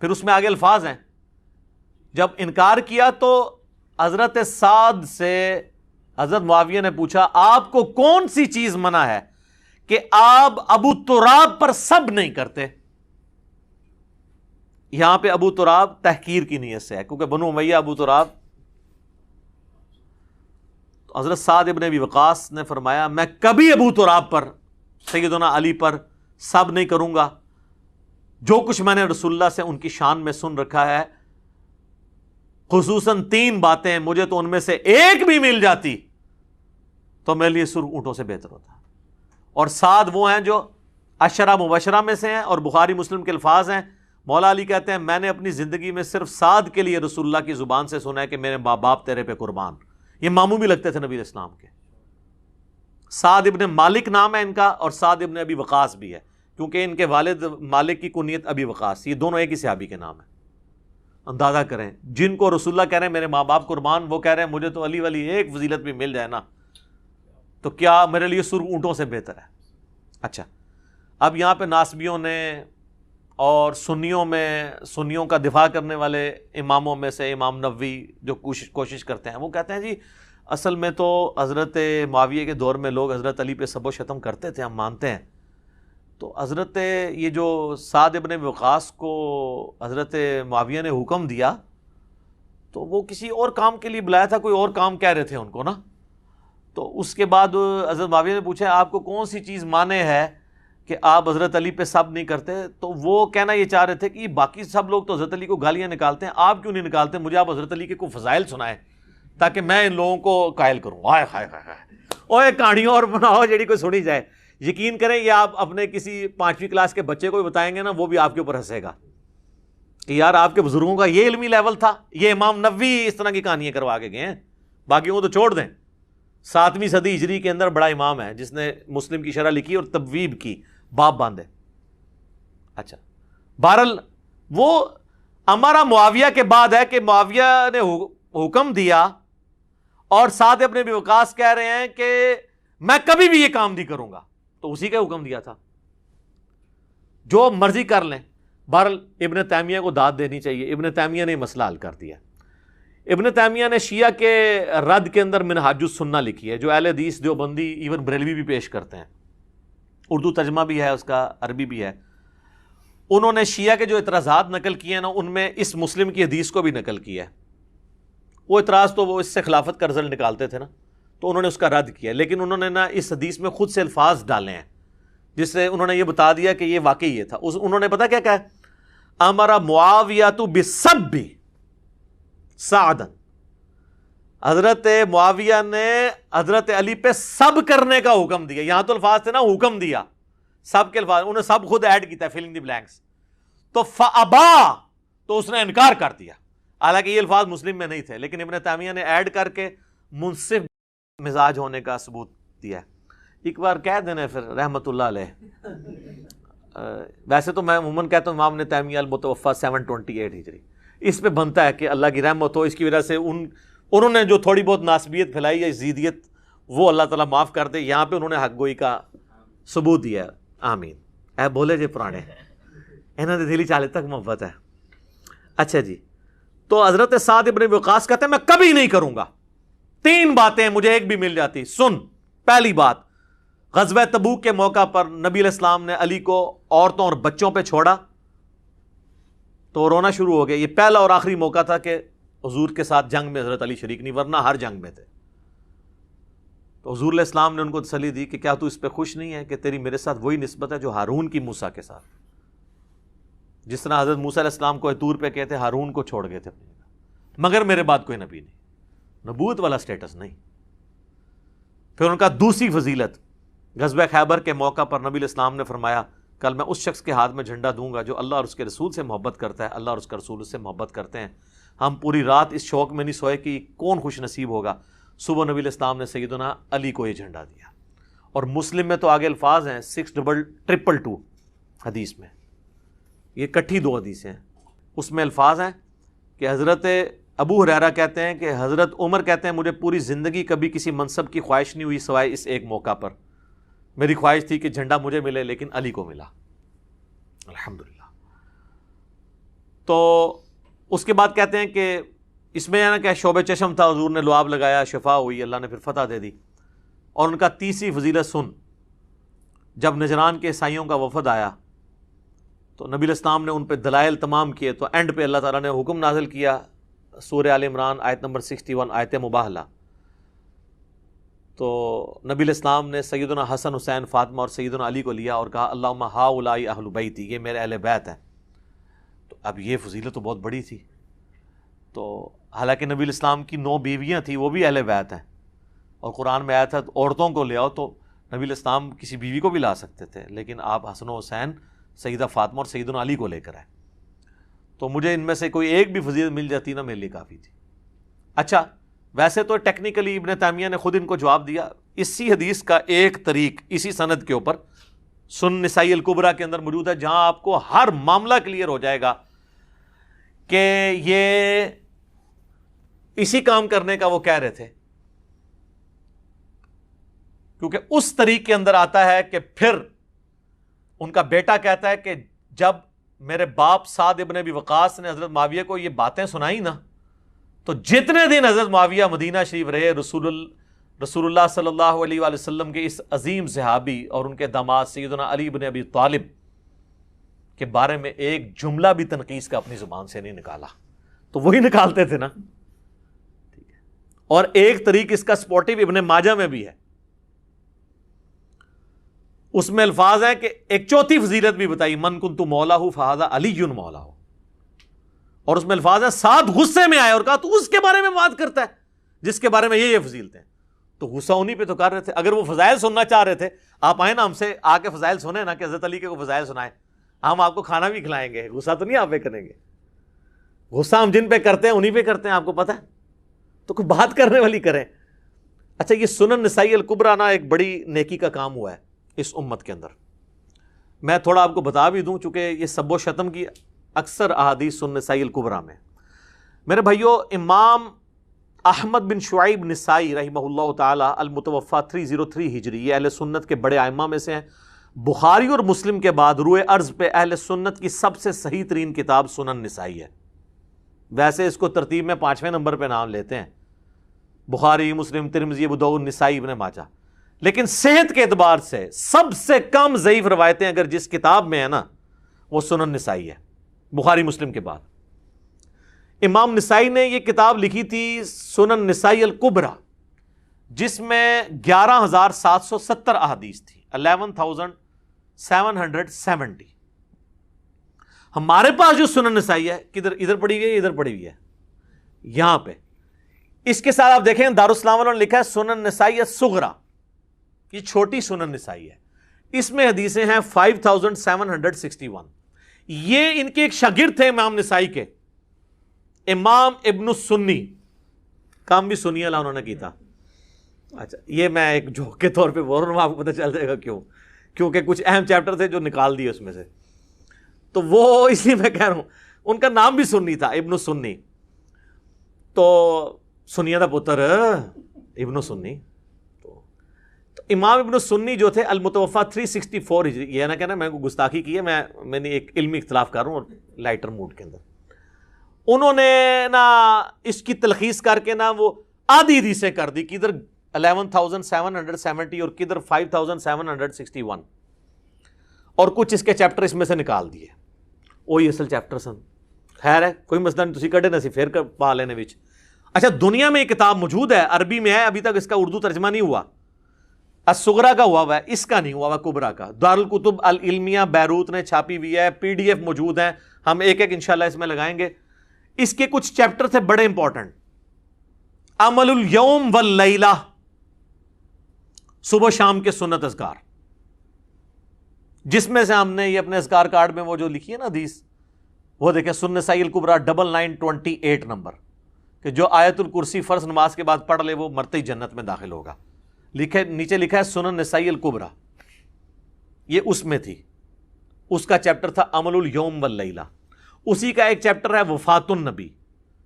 پھر اس میں آگے الفاظ ہیں، جب انکار کیا تو حضرت سعد سے حضرت معاویہ نے پوچھا آپ کو کون سی چیز منع ہے کہ آپ ابو تراب پر سب نہیں کرتے؟ یہاں پہ ابو تراب تحقیر کی نیت سے ہے، کیونکہ بنو امیہ ابو تراب۔ تو حضرت سعد ابن ابی وقاص نے فرمایا میں کبھی ابو تراب پر، سیدنا علی پر سب نہیں کروں گا، جو کچھ میں نے رسول اللہ سے ان کی شان میں سن رکھا ہے، خصوصاً 3 باتیں، مجھے تو ان میں سے ایک بھی مل جاتی تو میرے لیے سرخ اونٹوں سے بہتر ہوتا۔ اور سعد وہ ہیں جو عشرہ مبشرہ میں سے ہیں، اور بخاری مسلم کے الفاظ ہیں، مولا علی کہتے ہیں میں نے اپنی زندگی میں صرف سعد کے لیے رسول اللہ کی زبان سے سنا ہے کہ میرے ماں باپ تیرے پہ قربان۔ یہ ماموں بھی لگتے تھے نبی اسلام کے۔ سعد ابن مالک نام ہے ان کا، اور سعد ابن ابی وقاص بھی ہے، کیونکہ ان کے والد مالک کی کنیت ابی وقاص، یہ دونوں ایک ہی صحابی کے نام ہیں۔ اندازہ کریں، جن کو رسول اللہ کہہ رہے ہیں میرے ماں باپ قربان، وہ کہہ رہے ہیں مجھے تو علی والی ایک فضیلت بھی مل جائے نا تو کیا میرے لیے سرخ اونٹوں سے بہتر ہے۔ اچھا، اب یہاں پہ ناسبیوں نے اور سنیوں کا دفاع کرنے والے اماموں میں سے امام نووی جو کوشش کرتے ہیں، وہ کہتے ہیں جی اصل میں تو حضرت معاویہ کے دور میں لوگ حضرت علی پہ سب و شتم کرتے تھے، ہم مانتے ہیں، تو حضرت یہ جو سعد ابن وقاص کو حضرت معاویہ نے حکم دیا تو وہ کسی اور کام کے لیے بلایا تھا، کوئی اور کام کہہ رہے تھے ان کو نا۔ تو اس کے بعد حضرت معاویہ نے پوچھا آپ کو کون سی چیز مانے ہے کہ آپ حضرت علی پہ سب نہیں کرتے؟ تو وہ کہنا یہ چاہ رہے تھے کہ باقی سب لوگ تو حضرت علی کو گالیاں نکالتے ہیں، آپ کیوں نہیں نکالتے؟ مجھے آپ حضرت علی کے کوئی فضائل سنائیں تاکہ میں ان لوگوں کو قائل کروں۔ ہائے ہائے ہائے، اوے کہانیوں اور بناؤ جیڑی کوئی سنی جائے۔ یقین کریں یہ آپ اپنے کسی 5ویں کلاس کے بچے کو بھی بتائیں گے نا، وہ بھی آپ کے اوپر ہنسے گا کہ یار آپ کے بزرگوں کا یہ علمی لیول تھا، یہ امام نووی اس طرح کی کہانیاں کروا کے گئے ہیں، باقیوں کو تو چھوڑ دیں۔ 7ویں صدی ہجری کے اندر بڑا امام ہے جس نے مسلم کی شرح لکھی اور تبویب کی، باب باندھے. اچھا بہرحال وہ ہمارا معاویہ کے بعد ہے کہ معاویہ نے حکم دیا اور سعد ابن ابی وقاص کہہ رہے ہیں کہ میں کبھی بھی یہ کام نہیں کروں گا، تو اسی کا حکم دیا تھا جو مرضی کر لیں. بہرحال ابن تیمیہ کو داد دینی چاہیے، ابن تیمیہ نے مسئلہ حل کر دیا. ابن تیمیہ نے شیعہ کے رد کے اندر منہاج السنہ لکھی ہے جو اہل حدیث دیوبندی ایون بریلوی بھی پیش کرتے ہیں، اردو ترجمہ بھی ہے اس کا، عربی بھی ہے. انہوں نے شیعہ کے جو اعتراضات نقل کیے ہیں نا ان میں اس مسلم کی حدیث کو بھی نقل کیا ہے. وہ اعتراض تو وہ اس سے خلافت کا رزلٹ نکالتے تھے نا، تو انہوں نے اس کا رد کیا، لیکن انہوں نے نا اس حدیث میں خود سے الفاظ ڈالے ہیں جس سے انہوں نے یہ بتا دیا کہ یہ واقعی یہ تھا. انہوں نے پتا کیا کہا، امر معاویہ بسب سعدا، حضرت معاویہ نے حضرت علی پہ سب کرنے کا حکم دیا. یہاں تو الفاظ تھے نا حکم دیا، سب کے الفاظ انہوں نے سب خود ایڈ کیتا ہے، فلنگ دی بلینکس. تو فابا، تو اس نے انکار کر دیا، حالانکہ یہ الفاظ مسلم میں نہیں تھے، لیکن ابن تیمیہ نے ایڈ کر کے منصف مزاج ہونے کا ثبوت دیا ہے. ایک بار کہہ دینا پھر رحمت اللہ علیہ. ویسے تو میں عموماً کہتا ہوں امام ابن تیمیہ المتوفی 728 ہجری، اس پہ بنتا ہے کہ اللہ کی رحمت ہو، اس کی وجہ سے انہوں نے جو تھوڑی بہت ناسبیت پھیلائی یا زیدیت وہ اللہ تعالیٰ معاف کر دے. یہاں پہ انہوں نے حق گوئی کا ثبوت دیا. آمین. اے بولے جے پرانے انہوں نے دلی چالے تک محبت ہے. اچھا جی، تو حضرت سعد ابن وقاص کہتے ہیں میں کبھی نہیں کروں گا. 3 باتیں مجھے ایک بھی مل جاتی. سن، پہلی بات، غزوہ تبوک کے موقع پر نبی علیہ السلام نے علی کو عورتوں اور بچوں پہ چھوڑا تو رونا شروع ہو گیا. یہ پہلا اور آخری موقع تھا کہ حضور کے ساتھ جنگ میں حضرت علی شریک نہیں، ورنہ ہر جنگ میں تھے. تو حضور علیہ السلام نے ان کو تسلی دی کہ کیا تو اس پہ خوش نہیں ہے کہ تیری میرے ساتھ وہی نسبت ہے جو ہارون کی موسیٰ کے ساتھ، جس طرح حضرت موسیٰ علیہ السلام کو طور پہ کہتے ہارون کو چھوڑ گئے تھے اپنی جگہ، مگر میرے بعد کوئی نبی نہیں، نبوت والا سٹیٹس نہیں. پھر ان کا دوسری فضیلت، غزوہ خیبر کے موقع پر نبی علیہ السلام نے فرمایا کل میں اس شخص کے ہاتھ میں جھنڈا دوں گا جو اللہ اور اس کے رسول سے محبت کرتا ہے، اللہ اور اس کا رسول اس سے محبت کرتے ہیں. ہم پوری رات اس شوق میں نہیں سوئے کہ کون خوش نصیب ہوگا. صبح نبی علیہ السلام نے سیدنا علی کو یہ جھنڈا دیا. اور مسلم میں تو آگے الفاظ ہیں 6222 حدیث میں، یہ کٹھی 2 حدیثیں ہیں. اس میں الفاظ ہیں کہ حضرت ابو ہریرہ کہتے ہیں کہ حضرت عمر کہتے ہیں مجھے پوری زندگی کبھی کسی منصب کی خواہش نہیں ہوئی سوائے اس ایک موقع پر. میری خواہش تھی کہ جھنڈا مجھے ملے لیکن علی کو ملا، الحمدللہ. تو اس کے بعد کہتے ہیں کہ اس میں نا کہ شعب چشم تھا، حضور نے لعاب لگایا، شفا ہوئی، اللہ نے پھر فتح دے دی. اور ان کا تیسری فضیلت سن، جب نجران کے عیسائیوں کا وفد آیا تو نبی علیہ السلام نے ان پہ دلائل تمام کیے، تو اینڈ پہ اللہ تعالیٰ نے حکم نازل کیا، سورہ آل عمران آیت نمبر 61 آیت مباہلہ. تو نبی علیہ السلام نے سیدنا حسن، حسین، فاطمہ اور سیدنا علی کو لیا اور کہا اللہم ہؤلاء اہل بیتی، یہ میرے اہل بیت ہیں. تو اب یہ فضیلت تو بہت بڑی تھی. تو حالانکہ نبی علیہ السلام کی 9 بیویاں تھیں، وہ بھی اہل بیت ہیں، اور قرآن میں آیا تھا عورتوں کو لے آؤ، تو نبی علیہ السلام کسی بیوی کو بھی لا سکتے تھے، لیکن آپ حسن و حسین، سیدہ فاطمہ اور سیدنا علی کو لے کر آئے. تو مجھے ان میں سے کوئی ایک بھی فضیلت مل جاتی نا میرے لیے کافی تھی. اچھا، ویسے تو ٹیکنیکلی ابن تیمیہ نے خود ان کو جواب دیا. اسی حدیث کا ایک طریق اسی سند کے اوپر سنن نسائی الکبریٰ کے اندر موجود ہے، جہاں آپ کو ہر معاملہ کلیئر ہو جائے گا کہ یہ اسی کام کرنے کا وہ کہہ رہے تھے. کیونکہ اس طریق کے اندر آتا ہے کہ پھر ان کا بیٹا کہتا ہے کہ جب میرے باپ سعد ابن ابی وقاص نے حضرت معاویہ کو یہ باتیں سنائی نا، تو جتنے دن حضرت معاویہ مدینہ شریف رہے، رسول اللہ صلی اللہ علیہ وآلہ وسلم کے اس عظیم صحابی اور ان کے داماد سیدنا علی بن ابی طالب کے بارے میں ایک جملہ بھی تنقیص کا اپنی زبان سے نہیں نکالا. تو وہی نکالتے تھے نا. ٹھیک ہے. اور ایک طریق اس کا سپورٹیو ابن ماجہ میں بھی ہے، اس میں الفاظ ہیں کہ ایک چوتھی فضیلت بھی بتائی، من کنت مولا فہذا علی مولا. اور اس میں الفاظ ہیں سعد غصے میں آئے اور کہا تو اس کے بارے میں بات کرتا ہے جس کے بارے میں یہ فضیلتیں ہیں. تو غصہ انہی پہ تو کر رہے تھے. اگر وہ فضائل سننا چاہ رہے تھے، آپ آئیں نا ہم سے آ کے فضائل سنیں نا، کہ حضرت علی کے کو فضائل سنائیں، ہم آپ کو کھانا بھی کھلائیں گے. غصہ تو نہیں آپ پہ کریں گے. غصہ ہم جن پہ کرتے ہیں انہی پہ کرتے ہیں، آپ کو پتہ ہے. تو کوئی بات کرنے والی کریں. اچھا یہ سنن نسائی الکبریٰ نا ایک بڑی نیکی کا کام ہوا ہے اس امت کے اندر. میں تھوڑا آپ کو بتا بھی دوں چونکہ یہ سب و شتم کی اکثر احادیث سنن نسائی الکبریٰ میں. میرے بھائیو امام احمد بن شعیب نسائی رحمہ اللہ تعالی المتوفی 303 ہجری، یہ اہل سنت کے بڑے ائمہ میں سے ہیں. بخاری اور مسلم کے بعد روئے ارض پہ اہل سنت کی سب سے صحیح ترین کتاب سنن نسائی ہے. ویسے اس کو ترتیب میں 5ویں نمبر پہ نام لیتے ہیں، بخاری، مسلم، ترمذی، ابو داؤد، نسائی، ابن ماجہ. لیکن صحت کے اعتبار سے سب سے کم ضعیف روایتیں اگر جس کتاب میں ہے نا وہ سنن نسائی ہے، بخاری مسلم کے بعد. امام نسائی نے یہ کتاب لکھی تھی سنن نسائی الکبریٰ، جس میں 11,770 احادیث تھی، 11,770. ہمارے پاس جو سنن نسائی ہے کدھر، ادھر پڑی ہوئی ہے، ادھر پڑی ہوئی ہے یہاں پہ. اس کے ساتھ آپ دیکھیں دارالاسلام والوں نے لکھا ہے سنن نسائی الصغریٰ، یہ چھوٹی سنن نسائی ہے. اس میں حدیثیں ہیں 5,761. یہ ان کے ایک شاگرد تھے امام نسائی کے، امام ابن السنی، کام بھی سنی اللہ انہوں نے کی تھا. اچھا یہ میں ایک جوک کے طور پہ بول رہا ہوں، آپ کو پتہ چل جائے گا کیوں، کیونکہ کچھ اہم چیپٹر تھے جو نکال دیے اس میں سے، تو وہ اس لیے میں کہہ رہا ہوں. ان کا نام بھی سنی تھا، ابن السنی. تو سنیہ دا پتر ابن السنی. تو امام ابن السنی جو تھے المتوفی 364 ہجری، یہ نہ کہنا میں کو گستاخی کی ہے، میں نے ایک علمی اختلاف کر رہا ہوں لائٹر موڈ کے اندر. انہوں نے نا اس کی تلخیص کر کے نا وہ آدھی حدیثیں کر دی، کدھر 11,770 اور کدھر 5,761، اور کچھ اس کے چیپٹر اس میں سے نکال دیے. وہی اصل چیپٹر سن. خیر ہے کوئی مسئلہ نہیں، تسی کڈے نہ سی پھر پا لینے وچ. اچھا دنیا میں یہ کتاب موجود ہے، عربی میں ہے، ابھی تک اس کا اردو ترجمہ نہیں ہوا. الصغریٰ کا ہوا ہے، اس کا نہیں ہوا ہوا کبریٰ کا. دارالکتب العلمیہ بیروت نے چھاپی ہوئی ہے، PDF موجود ہیں، ہم ایک ایک انشاءاللہ اس میں لگائیں گے. اس کے کچھ چیپٹر تھے بڑے امپورٹنٹ. عمل الیوم واللیلہ، صبح شام کے سنت اذکار، جس میں سے ہم نے یہ اپنے اذکار کارڈ میں وہ جو لکھی ہے نا حدیث، وہ دیکھیں سنن نسائی الکبریٰ 9928 نمبر، کہ جو آیت الکرسی فرض نماز کے بعد پڑھ لے وہ مرتے ہی جنت میں داخل ہوگا. نیچے لکھا ہے سنن نسائی الکبریٰ، یہ اس میں تھی. اس کا چیپٹر تھا عمل الیوم واللیلہ. اسی کا ایک چیپٹر ہے وفات النبی،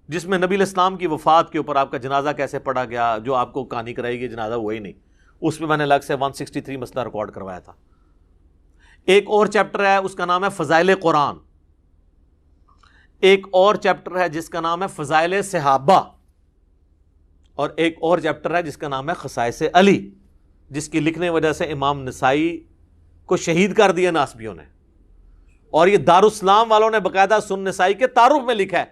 جس میں نبی علیہ السلام کی وفات کے اوپر آپ کا جنازہ کیسے پڑھا گیا، جو آپ کو کہانی کرائے گی جنازہ وہی نہیں. اس میں نے الگ سے 163 مسئلہ ریکارڈ کروایا تھا. ایک اور چیپٹر ہے اس کا نام ہے فضائل قرآن. ایک اور چیپٹر ہے جس کا نام ہے فضائل صحابہ. اور ایک اور چیپٹر ہے جس کا نام ہے خصائص علی، جس کی لکھنے وجہ سے امام نسائی کو شہید کر دیا ناسبیوں نے. اور یہ دارالاسلام والوں نے باقاعدہ سنن نسائی کے تعارف میں لکھا ہے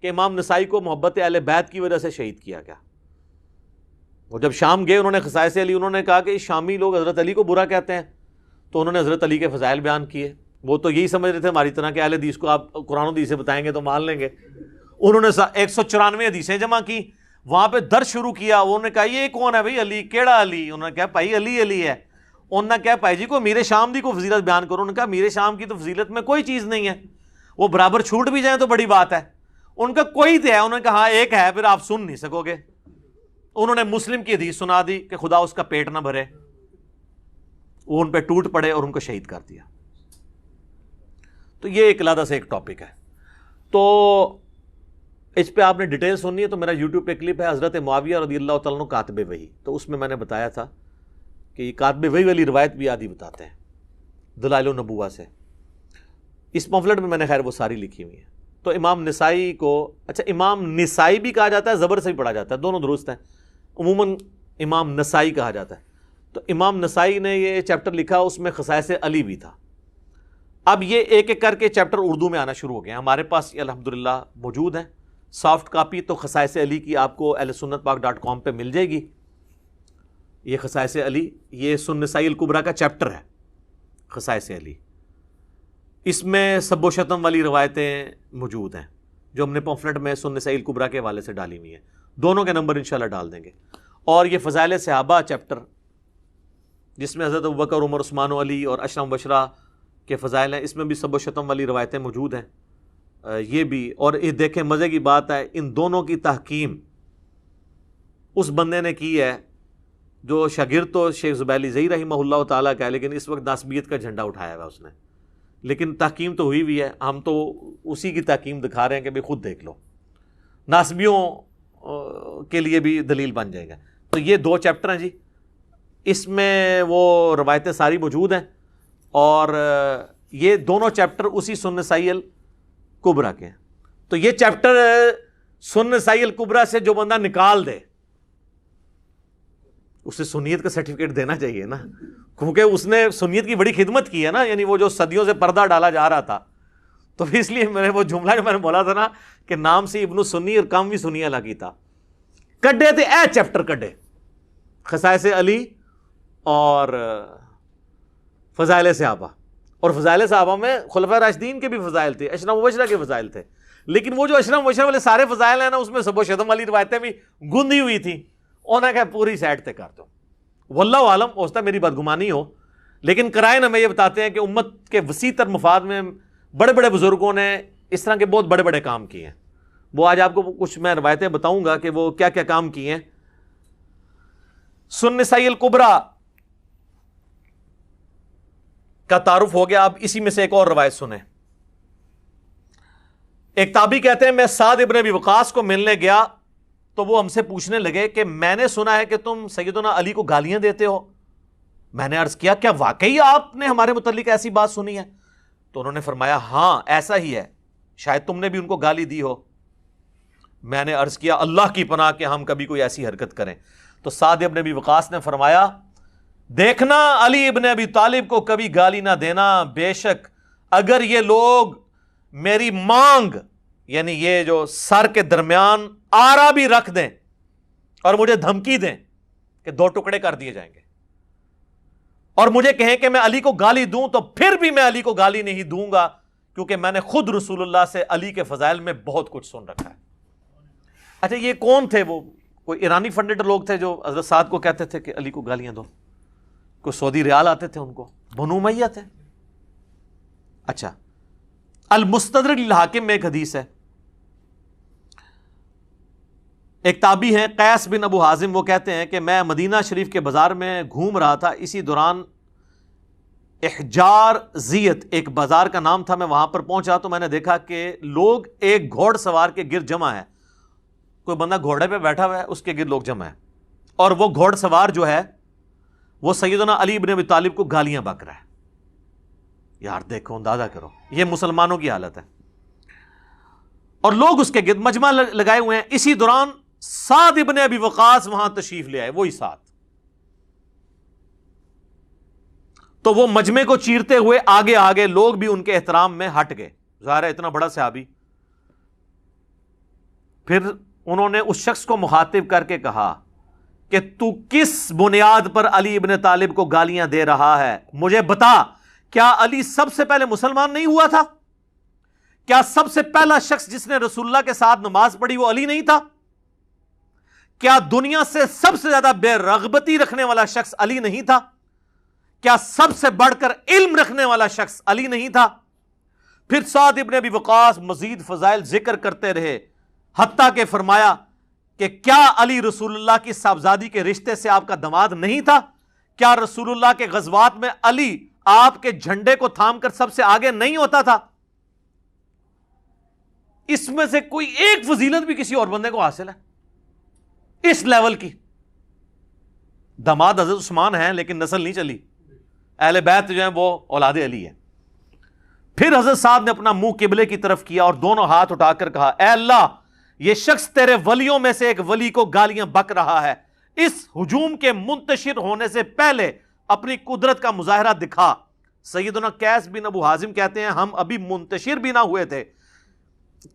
کہ امام نسائی کو محبت اہل بیت کی وجہ سے شہید کیا گیا. وہ جب شام گئے انہوں نے خصائص علی، انہوں نے کہا کہ شامی لوگ حضرت علی کو برا کہتے ہیں، تو انہوں نے حضرت علی کے فضائل بیان کیے. وہ تو یہی سمجھ رہے تھے ہماری طرح کہ اہل حدیث کو آپ قرآن و حدیث سے بتائیں گے تو مان لیں گے. انہوں نے 194 حدیثیں جمع کی، وہاں پہ درس شروع کیا. انہوں نے کہا یہ کون ہے بھائی علی، کیڑا علی؟ انہوں نے کہا بھائی علی علی ہے. انہوں نے کہا بھائی جی کو میرے شام دی کو فضیلت بیان کرو. انہوں نے کہا میرے شام کی تو فضیلت میں کوئی چیز نہیں ہے، وہ برابر چھوٹ بھی جائیں تو بڑی بات ہے. ان کا کوئی تو ہے. انہوں نے کہا ہاں ایک ہے، پھر آپ سن نہیں سکو گے. انہوں نے مسلم کی حدیث سنا دی کہ خدا اس کا پیٹ نہ بھرے. وہ ان پہ ٹوٹ پڑے اور ان کو شہید کر دیا. تو یہ ایک علیحدہ سے ایک ٹاپک ہے. تو اس پہ آپ نے ڈیٹیل سننی ہے تو میرا یوٹیوب پہ کلپ ہے حضرت معاویہ رضی اللہ تعالیٰ عنہ کاتب وحی. تو اس میں نے بتایا تھا کہ یہ کاتب وحی والی روایت بھی آدھی بتاتے ہیں دلائل النبوہ سے. اس پمفلٹ میں نے خیر وہ ساری لکھی ہوئی ہیں. تو امام نسائی کو، اچھا امام نسائی بھی کہا جاتا ہے، زبر سے بھی پڑھا جاتا ہے، دونوں درست ہیں. عموماً امام نسائی کہا جاتا ہے. تو امام نسائی نے یہ چیپٹر لکھا، اس میں خصائص علی بھی تھا. اب یہ ایک ایک کر کے چیپٹر اردو میں آنا شروع ہو گئے ہیں. ہمارے پاس یہ الحمدللہ موجود ہیں سافٹ کاپی. تو خصائص علی کی آپ کو ahlsunnatpak.com پہ مل جائے گی. یہ خصائص علی، یہ سنن نسائی الکبریٰ کا چیپٹر ہے خصائص علی. اس میں سب و شتم والی روایتیں موجود ہیں جو ہم نے پمفلٹ میں سنن نسائی الکبریٰ کے حوالے سے ڈالی ہوئی ہیں. دونوں کے نمبر انشاءاللہ ڈال دیں گے. اور یہ فضائل صحابہ چیپٹر جس میں حضرت ابوبکر، عمر، عثمان و علی اور اشرم بشرا کے فضائل ہیں، اس میں بھی سب و شتم والی روایتیں موجود ہیں. یہ بھی، اور یہ دیکھیں مزے کی بات ہے، ان دونوں کی تحکیم اس بندے نے کی ہے جو شاگرد تو شیخ زبیلی زئی رحمہ اللہ تعالیٰ کا ہے، لیکن اس وقت ناسبیت کا جھنڈا اٹھایا ہوا اس نے، لیکن تحکیم تو ہوئی ہوئی ہے، ہم تو اسی کی تحکیم دکھا رہے ہیں کہ بھئی خود دیکھ لو، ناسبیوں کے لیے بھی دلیل بن جائے گا۔ تو یہ 2 چیپٹر ہیں جی، اس میں وہ روایتیں ساری موجود ہیں، اور یہ دونوں چیپٹر اسی سنن نسائی الکبریٰ کے ہیں۔ تو یہ چیپٹر سنن نسائی الکبریٰ سے جو بندہ نکال دے اسے سنیت کا سرٹیفکیٹ دینا چاہیے نا، کیونکہ اس نے سنیت کی بڑی خدمت کی ہے نا، یعنی وہ جو صدیوں سے پردہ ڈالا جا رہا تھا، تو اس لیے میرے وہ جملہ جو میں نے بولا تھا نا کہ نام سے ابن سنی اور کام بھی سنی لگی تھا، کڈے تھے اے چیپٹر کڈے، خصائص علی اور فضائل صحابہ، اور فضائل صحابہ میں خلفاء راشدین کے بھی فضائل تھے، اشرا مبشرہ کے فضائل تھے، لیکن وہ جو اشرا مبشرہ والے سارے فضائل ہیں نا، اس میں سب و شتم والی روایتیں بھی گندی ہوئی تھیں، انہیں کہا پوری سائڈ تے کر دو۔ واللہ عالم، ہو سکتا ہے میری بدگمانی ہو، لیکن قرائن ہمیں یہ بتاتے ہیں کہ امت کے وسیع تر مفاد میں بڑے بڑے بزرگوں نے اس طرح کے بہت بڑے بڑے کام کیے ہیں۔ وہ آج آپ کو کچھ میں روایتیں بتاؤں گا کہ وہ کیا کیا کام کیے ہیں۔ سنن نسائی الکبریٰ کا تعارف ہو گیا، اب اسی میں سے ایک اور روایت سنیں۔ ایک تابعی کہتے ہیں میں سعد ابن ابی وقاص کو ملنے گیا تو وہ ہم سے پوچھنے لگے کہ میں نے سنا ہے کہ تم سیدنا علی کو گالیاں دیتے ہو۔ میں نے عرض کیا کیا واقعی آپ نے ہمارے متعلق ایسی بات سنی ہے؟ تو انہوں نے فرمایا ہاں ایسا ہی ہے، شاید تم نے بھی ان کو گالی دی ہو۔ میں نے عرض کیا اللہ کی پناہ کہ ہم کبھی کوئی ایسی حرکت کریں۔ تو سعد ابن ابی وقاص نے فرمایا دیکھنا علی ابن ابی طالب کو کبھی گالی نہ دینا، بے شک اگر یہ لوگ میری مانگ یعنی یہ جو سر کے درمیان آرا بھی رکھ دیں اور مجھے دھمکی دیں کہ 2 ٹکڑے کر دیے جائیں گے، اور مجھے کہیں کہ میں علی کو گالی دوں، تو پھر بھی میں علی کو گالی نہیں دوں گا، کیونکہ میں نے خود رسول اللہ سے علی کے فضائل میں بہت کچھ سن رکھا ہے۔ اچھا یہ کون تھے؟ وہ کوئی ایرانی فنڈڈ لوگ تھے جو حضرت سعد کو کہتے تھے کہ علی کو گالیاں دو؟ کوئی سعودی ریال آتے تھے ان کو؟ بنو امیہ تھے؟ اچھا المستدرک للحاکم میں ایک حدیث ہے، ایک تابعی ہیں قیس بن ابو حازم، وہ کہتے ہیں کہ میں مدینہ شریف کے بازار میں گھوم رہا تھا، اسی دوران احجار زیت ایک بازار کا نام تھا، میں وہاں پر پہنچا تو میں نے دیکھا کہ لوگ ایک گھوڑ سوار کے گرد جمع ہے، کوئی بندہ گھوڑے پہ بیٹھا ہوا ہے، اس کے گرد لوگ جمع ہے، اور وہ گھوڑ سوار جو ہے وہ سیدنا علی بن ابی طالب کو گالیاں بک رہا ہے۔ یار دیکھو اندازہ کرو، یہ مسلمانوں کی حالت ہے، اور لوگ اس کے گرد مجمع لگائے ہوئے ہیں۔ اسی دوران سعد ابن ابی وقاص وہاں تشریف لے آئے، وہی سعد، تو وہ مجمع کو چیرتے ہوئے آگے آگے، لوگ بھی ان کے احترام میں ہٹ گئے، ظاہر ہے اتنا بڑا صحابی۔ پھر انہوں نے اس شخص کو مخاطب کر کے کہا کہ تو کس بنیاد پر علی ابن طالب کو گالیاں دے رہا ہے؟ مجھے بتا، کیا علی سب سے پہلے مسلمان نہیں ہوا تھا؟ کیا سب سے پہلا شخص جس نے رسول اللہ کے ساتھ نماز پڑھی وہ علی نہیں تھا؟ کیا دنیا سے سب سے زیادہ بے رغبتی رکھنے والا شخص علی نہیں تھا؟ کیا سب سے بڑھ کر علم رکھنے والا شخص علی نہیں تھا؟ پھر سعد ابن ابی وقاص مزید فضائل ذکر کرتے رہے، حتیٰ کہ فرمایا کہ کیا علی رسول اللہ کی صاحبزادی کے رشتے سے آپ کا داماد نہیں تھا؟ کیا رسول اللہ کے غزوات میں علی آپ کے جھنڈے کو تھام کر سب سے آگے نہیں ہوتا تھا؟ اس میں سے کوئی ایک فضیلت بھی کسی اور بندے کو حاصل ہے اس لیول کی؟ داماد حضرت عثمان ہیں لیکن نسل نہیں چلی، اہل بیت جو ہیں وہ اولاد علی ہے۔ پھر حضرت صاحب نے اپنا منہ قبلے کی طرف کیا اور دونوں ہاتھ اٹھا کر کہا اے اللہ، یہ شخص تیرے ولیوں میں سے ایک ولی کو گالیاں بک رہا ہے، اس ہجوم کے منتشر ہونے سے پہلے اپنی قدرت کا مظاہرہ دکھا۔ سیدنا قیس بن ابو حازم کہتے ہیں ہم ابھی منتشر بھی نہ ہوئے تھے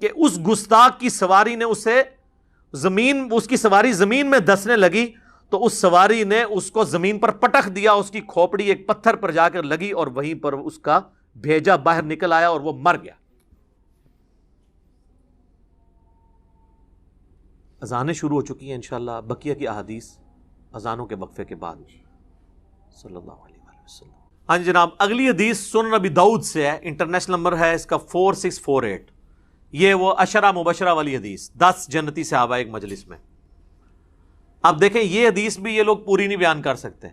کہ اس گستاخ کی سواری نے اس کی سواری زمین میں دسنے لگی، تو اس سواری نے اس کو زمین پر پٹخ دیا، اس کی کھوپڑی ایک پتھر پر جا کر لگی اور وہیں پر اس کا بھیجا باہر نکل آیا اور وہ مر گیا۔ اذانیں شروع ہو چکی ہیں انشاءاللہ، بقیہ کی احادیث اذانوں کے وقفے کے بعد صلی اللہ علیہ وسلم۔ ہاں جی جناب، اگلی حدیث سنن ابی داؤد سے ہے، انٹرنیشنل نمبر ہے اس کا 4648۔ یہ وہ عشرہ مبشرہ والی حدیث، 10 جنتی صحابہ ایک مجلس میں۔ اب دیکھیں یہ حدیث بھی یہ لوگ پوری نہیں بیان کر سکتے.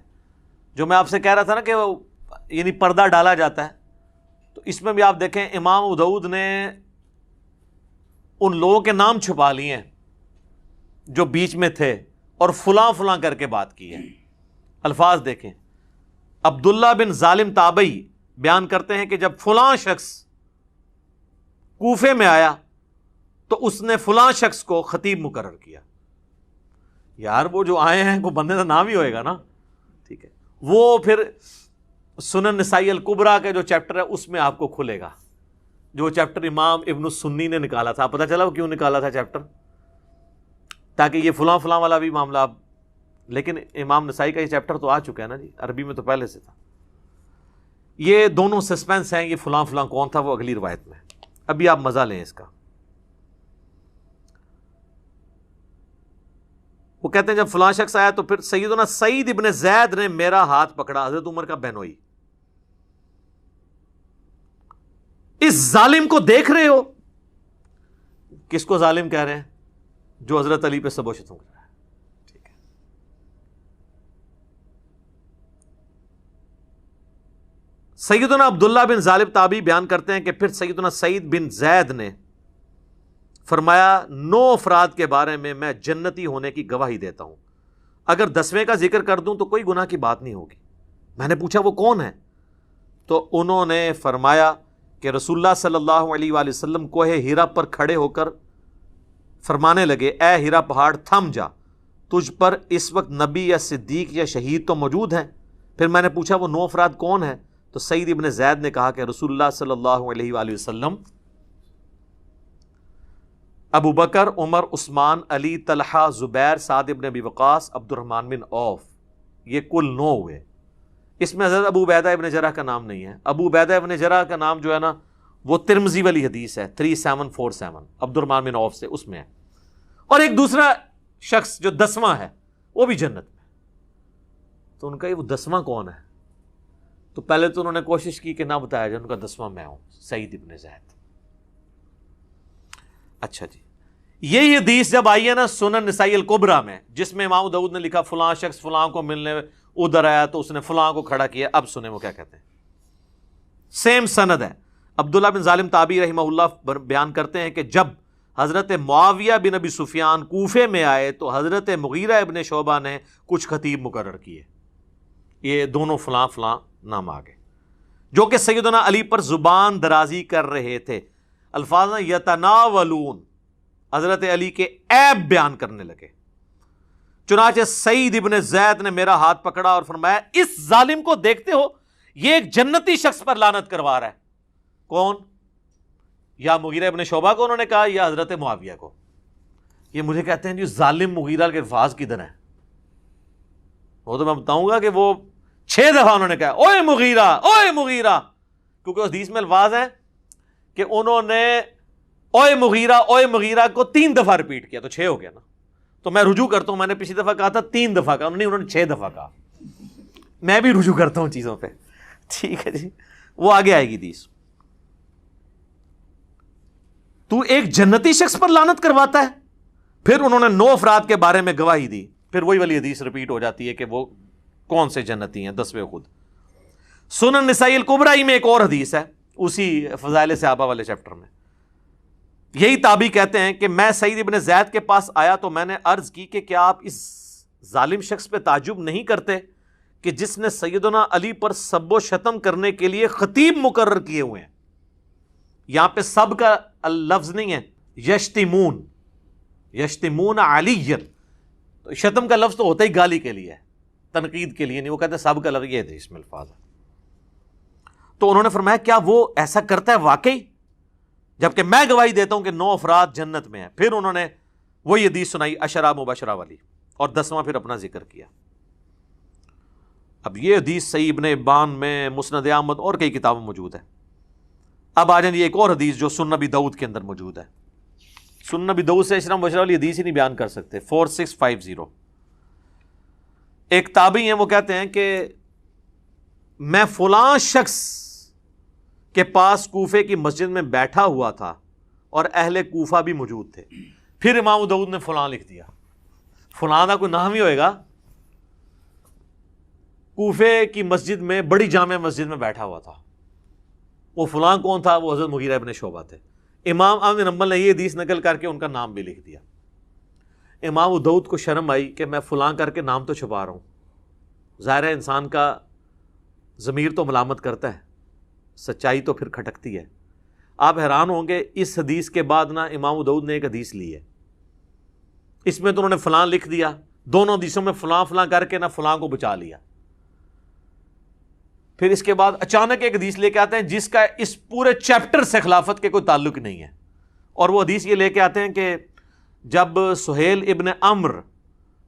جو میں آپ سے کہہ رہا تھا نا کہ یعنی پردہ ڈالا جاتا ہے, تو اس میں بھی آپ دیکھیں امام ابو داؤد نے ان لوگوں کے نام چھپا لیے ہیں جو بیچ میں تھے اور فلاں فلاں کر کے بات کی ہے. الفاظ دیکھیں, عبداللہ بن ظالم تابعی بیان کرتے ہیں کہ جب فلاں شخص کوفے میں آیا تو اس نے فلاں شخص کو خطیب مقرر کیا. یار وہ جو آئے ہیں وہ بندے کا نام ہی ہوئے گا نا, ٹھیک ہے. وہ پھر سنن نسائی الکبریٰ کے جو چیپٹر ہے اس میں آپ کو کھلے گا, جو چیپٹر امام ابن السنی نے نکالا تھا. پتہ چلا وہ کیوں نکالا تھا چیپٹر, تاکہ یہ فلاں فلاں والا بھی معاملہ. لیکن امام نسائی کا یہ چیپٹر تو آ چکا ہے نا جی, عربی میں تو پہلے سے تھا. یہ دونوں سسپینس ہیں, یہ فلاں فلاں کون تھا وہ اگلی روایت میں. ابھی آپ مزہ لیں اس کا. وہ کہتے ہیں جب فلاں شخص آیا تو پھر سیدنا سعید ابن زید نے میرا ہاتھ پکڑا, حضرت عمر کا بہنوئی. اس ظالم کو دیکھ رہے ہو؟ کس کو ظالم کہہ رہے ہیں؟ جو حضرت علی پہ سب و شتم کر رہا ہے. ٹھیک ہے. سیدنا عبداللہ بن ظالم تابعی بیان کرتے ہیں کہ پھر سیدنا سعید بن زید نے فرمایا 9 افراد کے بارے میں جنتی ہونے کی گواہی دیتا ہوں, اگر 10ویں کا ذکر کر دوں تو کوئی گناہ کی بات نہیں ہوگی. میں نے پوچھا وہ کون ہے؟ تو انہوں نے فرمایا کہ رسول اللہ صلی اللہ علیہ وآلہ وسلم کوہ ہیرا پر کھڑے ہو کر فرمانے لگے, اے ہیرا پہاڑ تھم جا, تجھ پر اس وقت نبی یا صدیق یا شہید تو موجود ہیں. پھر میں نے پوچھا وہ 9 افراد کون ہیں؟ تو سعید ابن زید نے کہا کہ رسول اللہ صلی اللہ علیہ وآلہ وسلم, ابو بکر, عمر, عثمان, علی, طلحہ, زبیر, سعد ابن ابی وقاص, عبد الرحمن بن عوف. یہ کل 9 ہوئے. اس میں حضرت ابو عبیدہ ابن جرح کا نام نہیں ہے. ابو عبیدہ ابن جرح کا نام جو ہے نا وہ ترمذی والی حدیث ہے 3747 عبد الرحمن بن عوف سے, اس میں ہے. اور ایک دوسرا شخص جو 10واں ہے وہ بھی جنت میں. تو ان کا یہ وہ 10واں کون ہے؟ تو پہلے تو انہوں نے کوشش کی کہ نہ بتایا جائے. ان کا 10واں میں ہوں, سعید ابن زید. اچھا جی, یہی حدیث جب آئی ہے نا سنن نسائی الکبریٰ میں, جس میں امام داؤد نے لکھا فلاں شخص فلاں کو ملنے ادھر آیا تو اس نے فلاں کو کھڑا کیا. اب سنیں وہ کیا کہتے ہیں. سیم سند ہے. عبداللہ بن ظالم تابعی رحمہ اللہ بیان کرتے ہیں کہ جب حضرت معاویہ بن ابی سفیان کوفے میں آئے تو حضرت مغیرہ ابن شعبہ نے کچھ خطیب مقرر کیے. یہ دونوں فلاں فلاں نام آگے, جو کہ سیدنا علی پر زبان درازی کر رہے تھے. الفاظ یتناولون, حضرت علی کے عیب بیان کرنے لگے. چنانچہ سعید ابن زید نے میرا ہاتھ پکڑا اور فرمایا اس ظالم کو دیکھتے ہو, یہ ایک جنتی شخص پر لعنت کروا رہا ہے. کون؟ یا مغیرہ ابن شعبہ کو انہوں نے کہا یا حضرت معاویہ کو. یہ مجھے کہتے ہیں جی ظالم مغیرہ کے الفاظ کدھر ہیں؟ وہ تو میں بتاؤں گا کہ وہ 6 دفعہ انہوں نے کہا اوئے مغیرہ, اوئے مغیرہ, کیونکہ اس حدیث میں الفاظ ہیں کہ انہوں نے اوئے مغیرہ کو 3 دفعہ ریپیٹ کیا, تو 6 ہو گیا نا. تو میں رجوع کرتا ہوں, میں نے پچھلی دفعہ کہا تھا 3 دفعہ کہا, انہوں نے 6 دفعہ کہا. میں بھی رجوع کرتا ہوں چیزوں پہ, ٹھیک ہے جی. وہ آگے آئے گی حدیث. تو ایک جنتی شخص پر لعنت کرواتا ہے. پھر انہوں نے 9 افراد کے بارے میں گواہی دی. پھر وہی والی حدیث ریپیٹ ہو جاتی ہے کہ وہ کون سے جنتی ہیں, 10ویں خود. سنن نسائی الکبریٰ میں ایک اور حدیث ہے اسی فضائل صحابہ والے چیپٹر میں. یہی تابعی کہتے ہیں کہ میں سعید ابن زید کے پاس آیا تو میں نے عرض کی کہ کیا آپ اس ظالم شخص پہ تعجب نہیں کرتے کہ جس نے سیدنا علی پر سب و شتم کرنے کے لیے خطیب مقرر کیے ہوئے ہیں. یہاں پہ سب کا لفظ نہیں ہے, یشتمون علی. تو شتم کا لفظ تو ہوتا ہی گالی کے لیے, تنقید کے لیے نہیں. وہ کہتے ہیں سب کا لفظ یہ تھے اس میں الفاظ ہے. تو انہوں نے فرمایا کیا وہ ایسا کرتا ہے واقعی, جبکہ میں گواہی دیتا ہوں کہ 9 افراد جنت میں ہیں. پھر انہوں نے وہی حدیث سنائی عشرہ مبشرہ والی, اور 10واں پھر اپنا ذکر کیا. اب یہ حدیث صحیح ابن حبان میں, مسند احمد اور کئی کتابوں موجود ہے. اب آ جائیں ایک اور حدیث جو سنن نبی داؤد کے اندر موجود ہے. سنن نبی داؤد سے عشرہ مبشرہ والی حدیث ہی نہیں بیان کر سکتے. 4650 ایک تابعی ہیں, وہ کہتے ہیں کہ میں فلاں شخص کے پاس کوفے کی مسجد میں بیٹھا ہوا تھا اور اہل کوفہ بھی موجود تھے. پھر امام داؤد نے فلاں لکھ دیا. فلاں کا کوئی نام ہی ہوئے گا. کوفے کی مسجد میں, بڑی جامع مسجد میں بیٹھا ہوا تھا. وہ فلاں کون تھا؟ وہ حضرت مغیرہ ابن شعبہ تھے. امام احمد بن حنبل نے یہ حدیث نقل کر کے ان کا نام بھی لکھ دیا. امام ابو داؤد کو شرم آئی کہ میں فلاں کر کے نام تو چھپا رہا ہوں. ظاہر ہے انسان کا ضمیر تو ملامت کرتا ہے, سچائی تو پھر کھٹکتی ہے. آپ حیران ہوں گے, اس حدیث کے بعد نا امام ابو داؤد نے ایک حدیث لی ہے, اس میں تو انہوں نے فلاں لکھ دیا, دونوں حدیثوں میں فلاں فلاں کر کے نا فلاں کو بچا لیا. پھر اس کے بعد اچانک ایک حدیث لے کے آتے ہیں جس کا اس پورے چیپٹر سے خلافت کے کوئی تعلق نہیں ہے, اور وہ حدیث یہ لے کے آتے ہیں کہ جب سہیل ابن عمرو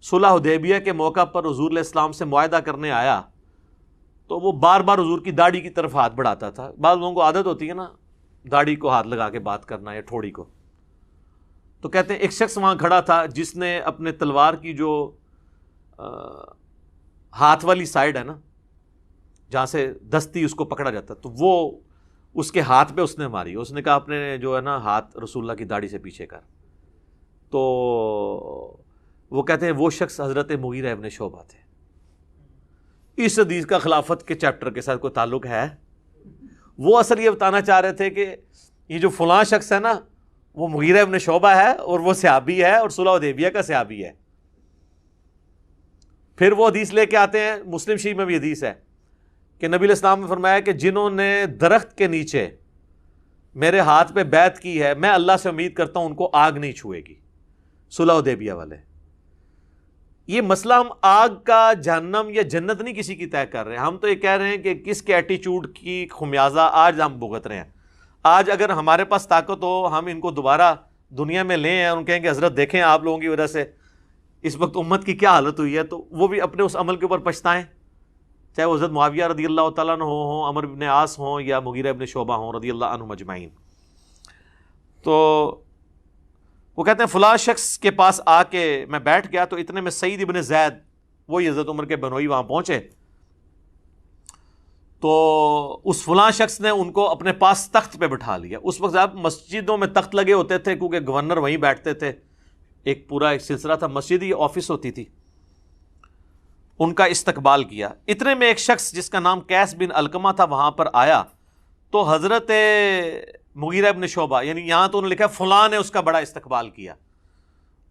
صلح حدیبیہ کے موقع پر حضور علیہ السلام سے معاہدہ کرنے آیا تو وہ بار بار حضور کی داڑھی کی طرف ہاتھ بڑھاتا تھا. بعض لوگوں کو عادت ہوتی ہے نا داڑھی کو ہاتھ لگا کے بات کرنا یا ٹھوڑی کو. تو کہتے ہیں ایک شخص وہاں کھڑا تھا جس نے اپنے تلوار کی جو ہاتھ والی سائڈ ہے نا, جہاں سے دستی اس کو پکڑا جاتا, تو وہ اس کے ہاتھ پہ اس نے ماری. اس نے کہا اپنے جو ہے نا ہاتھ رسول اللہ کی داڑھی سے پیچھے کر. تو وہ کہتے ہیں وہ شخص حضرت مغیرہ ابن شعبہ تھے. اس حدیث کا خلافت کے چیپٹر کے ساتھ کوئی تعلق ہے؟ وہ اصل یہ بتانا چاہ رہے تھے کہ یہ جو فلاں شخص ہے نا وہ مغیرہ ابن شعبہ ہے اور وہ صحابی ہے اور صلح حدیبیہ کا صحابی ہے. پھر وہ حدیث لے کے آتے ہیں, مسلم شریف میں بھی حدیث ہے کہ نبی علیہ السلام نے فرمایا کہ جنہوں نے درخت کے نیچے میرے ہاتھ پہ بیعت کی ہے میں اللہ سے امید کرتا ہوں ان کو آگ نہیں چھوئے گی. صلح حدیبیہ والے. یہ مسئلہ ہم آگ کا جہنم یا جنت نہیں کسی کی طے کر رہے ہیں, ہم تو یہ کہہ رہے ہیں کہ کس کے ایٹیچیوڈ کی خمیازہ آج ہم بھگت رہے ہیں. آج اگر ہمارے پاس طاقت ہو ہم ان کو دوبارہ دنیا میں لیں اور ان کہیں کہ حضرت دیکھیں آپ لوگوں کی وجہ سے اس وقت امت کی کیا حالت ہوئی ہے, تو وہ بھی اپنے اس عمل کے اوپر پچھتائیں, چاہے وہ حضرت معاویہ رضی اللہ تعالیٰ عنہ ہوں, عمر بن عاص ہوں یا مغیرہ ابن شعبہ ہوں رضی اللہ عنہم اجمعین. تو وہ کہتے ہیں فلاں شخص کے پاس آ کے میں بیٹھ گیا تو اتنے میں سعید ابن زید وہی حضرت عمر کے بنوئی وہاں پہنچے. تو اس فلاں شخص نے ان کو اپنے پاس تخت پہ بٹھا لیا. اس وقت آپ مسجدوں میں تخت لگے ہوتے تھے کیونکہ گورنر وہیں بیٹھتے تھے, ایک پورا ایک سلسلہ تھا, مسجد ہی آفس ہوتی تھی. ان کا استقبال کیا. اتنے میں ایک شخص جس کا نام قیس بن علقمہ تھا وہاں پر آیا تو حضرت مغیرہ ابن شعبہ, یعنی یہاں تو انہوں نے لکھا فلاں نے اس کا بڑا استقبال کیا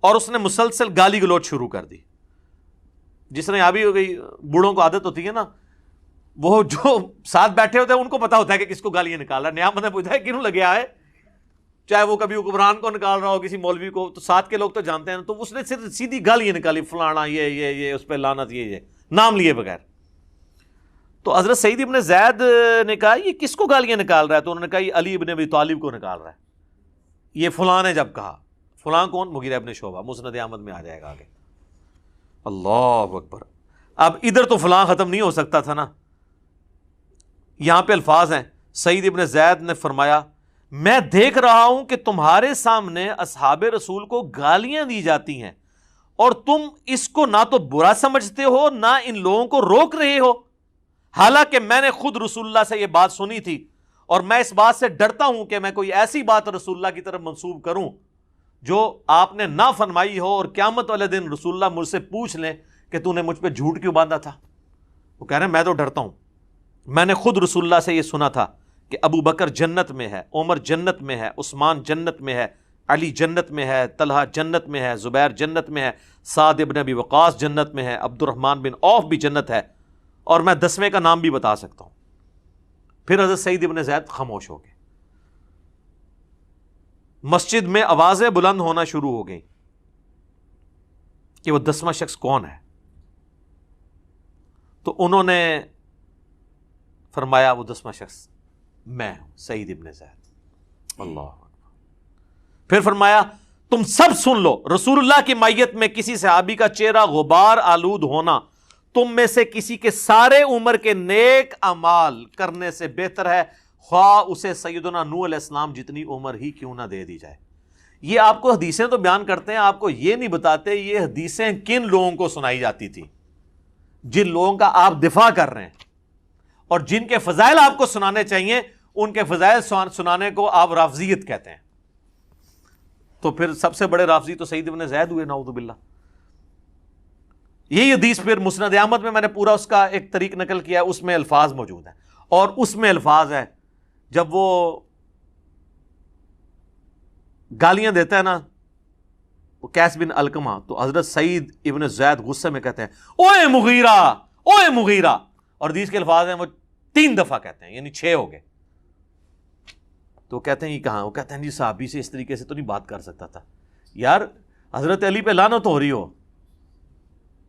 اور اس نے مسلسل گالی گلوچ شروع کر دی. جس نے ابھی ہو گئی, بوڑھوں کو عادت ہوتی ہے نا, وہ جو ساتھ بیٹھے ہوتے ہیں ان کو پتا ہوتا ہے کہ کس کو گالیاں نکال رہا ہے. نیا بندہ پوچھتا ہے کیوں لگے آئے, چاہے وہ کبھی حکمران کو نکال رہا ہو کسی مولوی کو, تو ساتھ کے لوگ تو جانتے ہیں. تو اس نے صرف سیدھی گالیاں نکالی, فلانا یہ اس پہ لعنت, یہ نام لیے بغیر. تو حضرت سعید ابن زید نے کہا یہ کس کو گالیاں نکال رہا ہے؟ تو انہوں نے کہا یہ علی ابن ابی طالب کو نکال رہا ہے. یہ فلاں نے جب کہا, فلاں کون؟ مغیرہ ابن شعبہ, مسند احمد میں آ جائے گا آگے. اللہ اکبر. اب ادھر تو فلاں ختم نہیں ہو سکتا تھا نا, یہاں پہ الفاظ ہیں. سعید ابن زید نے فرمایا میں دیکھ رہا ہوں کہ تمہارے سامنے اصحاب رسول کو گالیاں دی جاتی ہیں اور تم اس کو نہ تو برا سمجھتے ہو نہ ان لوگوں کو روک رہے ہو, حالانکہ میں نے خود رسول اللہ سے یہ بات سنی تھی اور میں اس بات سے ڈرتا ہوں کہ میں کوئی ایسی بات رسول اللہ کی طرف منسوب کروں جو آپ نے نہ فرمائی ہو اور قیامت والے دن رسول اللہ مجھ سے پوچھ لیں کہ تو نے مجھ پہ جھوٹ کیوں باندھا تھا. وہ کہہ رہے ہیں میں تو ڈرتا ہوں, میں نے خود رسول اللہ سے یہ سنا تھا کہ ابو بکر جنت میں ہے, عمر جنت میں ہے, عثمان جنت میں ہے, علی جنت میں ہے, طلحہ جنت میں ہے, زبیر جنت میں ہے, سعد ابن ابی وقاص جنت میں ہے, عبد الرحمن بن عوف بھی جنت ہے, اور میں 10ویں کا نام بھی بتا سکتا ہوں. پھر حضرت سعید ابن زید خاموش ہو گئے. مسجد میں آوازیں بلند ہونا شروع ہو گئیں کہ وہ 10واں شخص کون ہے. تو انہوں نے فرمایا وہ 10واں شخص میں ہوں, سعید ابن زید. اللہ. پھر فرمایا تم سب سن لو, رسول اللہ کی مائیت میں کسی صحابی کا چہرہ غبار آلود ہونا تم میں سے کسی کے سارے عمر کے نیک اعمال کرنے سے بہتر ہے, خواہ اسے سیدنا نوح علیہ السلام جتنی عمر ہی کیوں نہ دے دی جائے. یہ آپ کو حدیثیں تو بیان کرتے ہیں, آپ کو یہ نہیں بتاتے یہ حدیثیں کن لوگوں کو سنائی جاتی تھی, جن لوگوں کا آپ دفاع کر رہے ہیں اور جن کے فضائل آپ کو سنانے چاہیے ان کے فضائل سنانے کو آپ رافضیت کہتے ہیں. تو پھر سب سے بڑے رافضی تو سعید ابن زید ہوئے, نعوذ باللہ. یہی حدیث پھر مسند احمد میں میں نے پورا اس کا ایک طریق نقل کیا، اس میں الفاظ موجود ہیں، اور اس میں الفاظ ہیں جب وہ گالیاں دیتا ہے نا وہ قیس بن علقمہ، تو حضرت سعید ابن زید غصے میں کہتے ہیں اوئے مغیرہ، اوئے مغیرہ، اور حدیث کے الفاظ ہیں وہ 3 دفعہ کہتے ہیں، یعنی 6 ہو گئے. تو کہتے ہیں یہ کہاں؟ وہ کہتے ہیں جی صحابی سے اس طریقے سے تو نہیں بات کر سکتا تھا. یار حضرت علی پہ لعنت ہو رہی ہو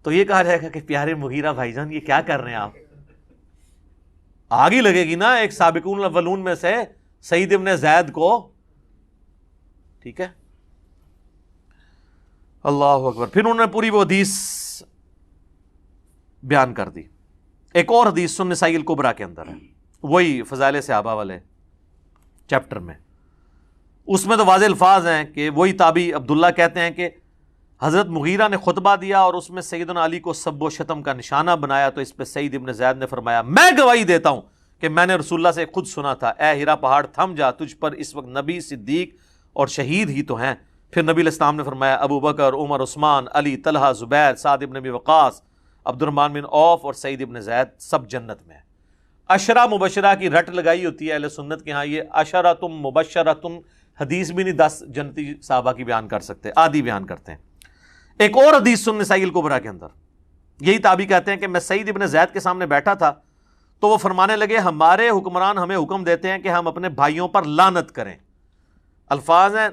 تو یہ کہا جائے گا کہ پیارے مغیرہ بھائی جان یہ کیا کر رہے ہیں آپ؟ آگ ہی لگے گی نا ایک سابقون الاولون میں سے سعید ابن زید کو. ٹھیک ہے، اللہ اکبر. پھر انہوں نے پوری وہ حدیث بیان کر دی. ایک اور حدیث سنن نسائی الکبریٰ کے اندر ہے، وہی فضائل صحابہ والے چیپٹر میں. اس میں تو واضح الفاظ ہیں کہ وہی تابعی عبداللہ کہتے ہیں کہ حضرت مغیرہ نے خطبہ دیا اور اس میں سیدنا علی کو سب و شتم کا نشانہ بنایا، تو اس پہ سعید ابن زید نے فرمایا میں گواہی دیتا ہوں کہ میں نے رسول اللہ سے خود سنا تھا، اے ہیرا پہاڑ تھم جا، تجھ پر اس وقت نبی، صدیق اور شہید ہی تو ہیں. پھر نبی علیہ السلام نے فرمایا ابو بکر، عمر، عثمان، علی، طلحہ، زبیر، سعد ابن ابی وقاص، عبد الرحمن بن عوف اور سعید ابن زید سب جنت میں ہیں. عشرہ مبشرہ کی رٹ لگائی ہوتی ہے اہل سنت کے ہاں، یہ عشرۃ مبشرۃ حدیث بھی نہیں 10 جنتی صحابہ کی بیان کر سکتے، آدھی بیان کرتے ہیں. ایک اور حدیث سنن نسائی الکبریٰ کے اندر یہی تابعی کہتے ہیں کہ میں سعید ابن زید کے سامنے بیٹھا تھا تو وہ فرمانے لگے ہمارے حکمران ہمیں حکم دیتے ہیں کہ ہم اپنے بھائیوں پر لعنت کریں. الفاظ ہیں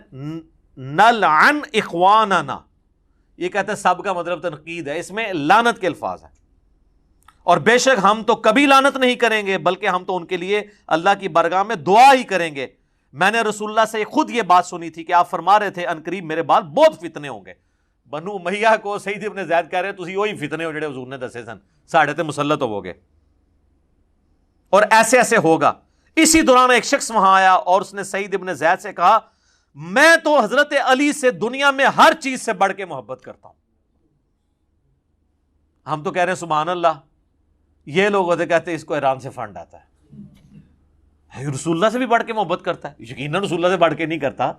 نلعن اخواننا، یہ کہتے ہیں سب کا مطلب تنقید ہے، اس میں لعنت کے الفاظ ہیں. اور بے شک ہم تو کبھی لعنت نہیں کریں گے بلکہ ہم تو ان کے لیے اللہ کی بارگاہ میں دعا ہی کریں گے. میں نے رسول اللہ سے خود یہ بات سنی تھی کہ آپ فرما رہے تھے ان قریب میرے بعد بہت فتنے ہوں گے. بنو امیہ کو سعید ابن زید کہہ رہے تسی وہی فتنے ہو جڑے حضور نے دسے سن، ساڑھے تے مسلط ہو گے. اور ایسے ایسے ہوگا. اسی دوران ایک شخص وہاں آیا اور اس نے سعید ابن زید سے کہا میں تو حضرت علی سے دنیا میں ہر چیز سے بڑھ کے محبت کرتا ہوں. ہم تو کہہ رہے ہیں سبحان اللہ، یہ لوگ ہوتے کہتے ہیں اس کو ایران سے فنڈ آتا ہے، رسول اللہ سے بھی بڑھ کے محبت کرتا ہے. یقیناً رسول اللہ سے بڑھ کے نہیں کرتا.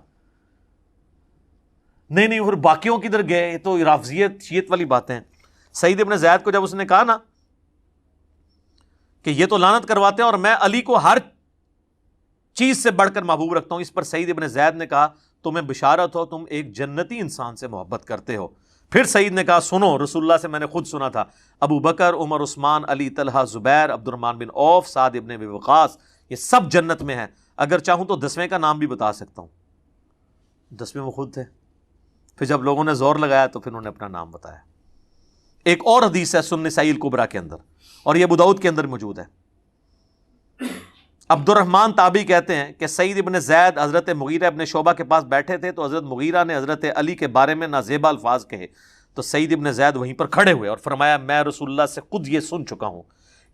نہیں اور باقیوں کدھر گئے؟ یہ تو رافضیت شیعت والی باتیں ہیں. سعید ابن زید کو جب اس نے کہا نا کہ یہ تو لعنت کرواتے ہیں اور میں علی کو ہر چیز سے بڑھ کر محبوب رکھتا ہوں، اس پر سعید ابن زید نے کہا تمہیں بشارت ہو، تم ایک جنتی انسان سے محبت کرتے ہو. پھر سعید نے کہا سنو، رسول اللہ سے میں نے خود سنا تھا ابو بکر، عمر، عثمان، علی، طلحہ، زبیر، عبد الرحمن بن عوف، سعد ابن ابی وقاص یہ سب جنت میں ہیں. اگر چاہوں تو 10ویں کا نام بھی بتا سکتا ہوں. 10ویں وہ خود تھے. پھر جب لوگوں نے زور لگایا تو پھر انہوں نے اپنا نام بتایا. ایک اور حدیث ہے سنن نسائی الکبریٰ کے اندر اور یہ ابو داؤد کے اندر موجود ہے. عبد الرحمن تابعی کہتے ہیں کہ سعید ابن زید حضرت مغیرہ ابن شعبہ کے پاس بیٹھے تھے تو حضرت مغیرہ نے حضرت علی کے بارے میں نازیبا الفاظ کہے تو سعید ابن زید وہیں پر کھڑے ہوئے اور فرمایا میں رسول اللہ سے خود یہ سن چکا ہوں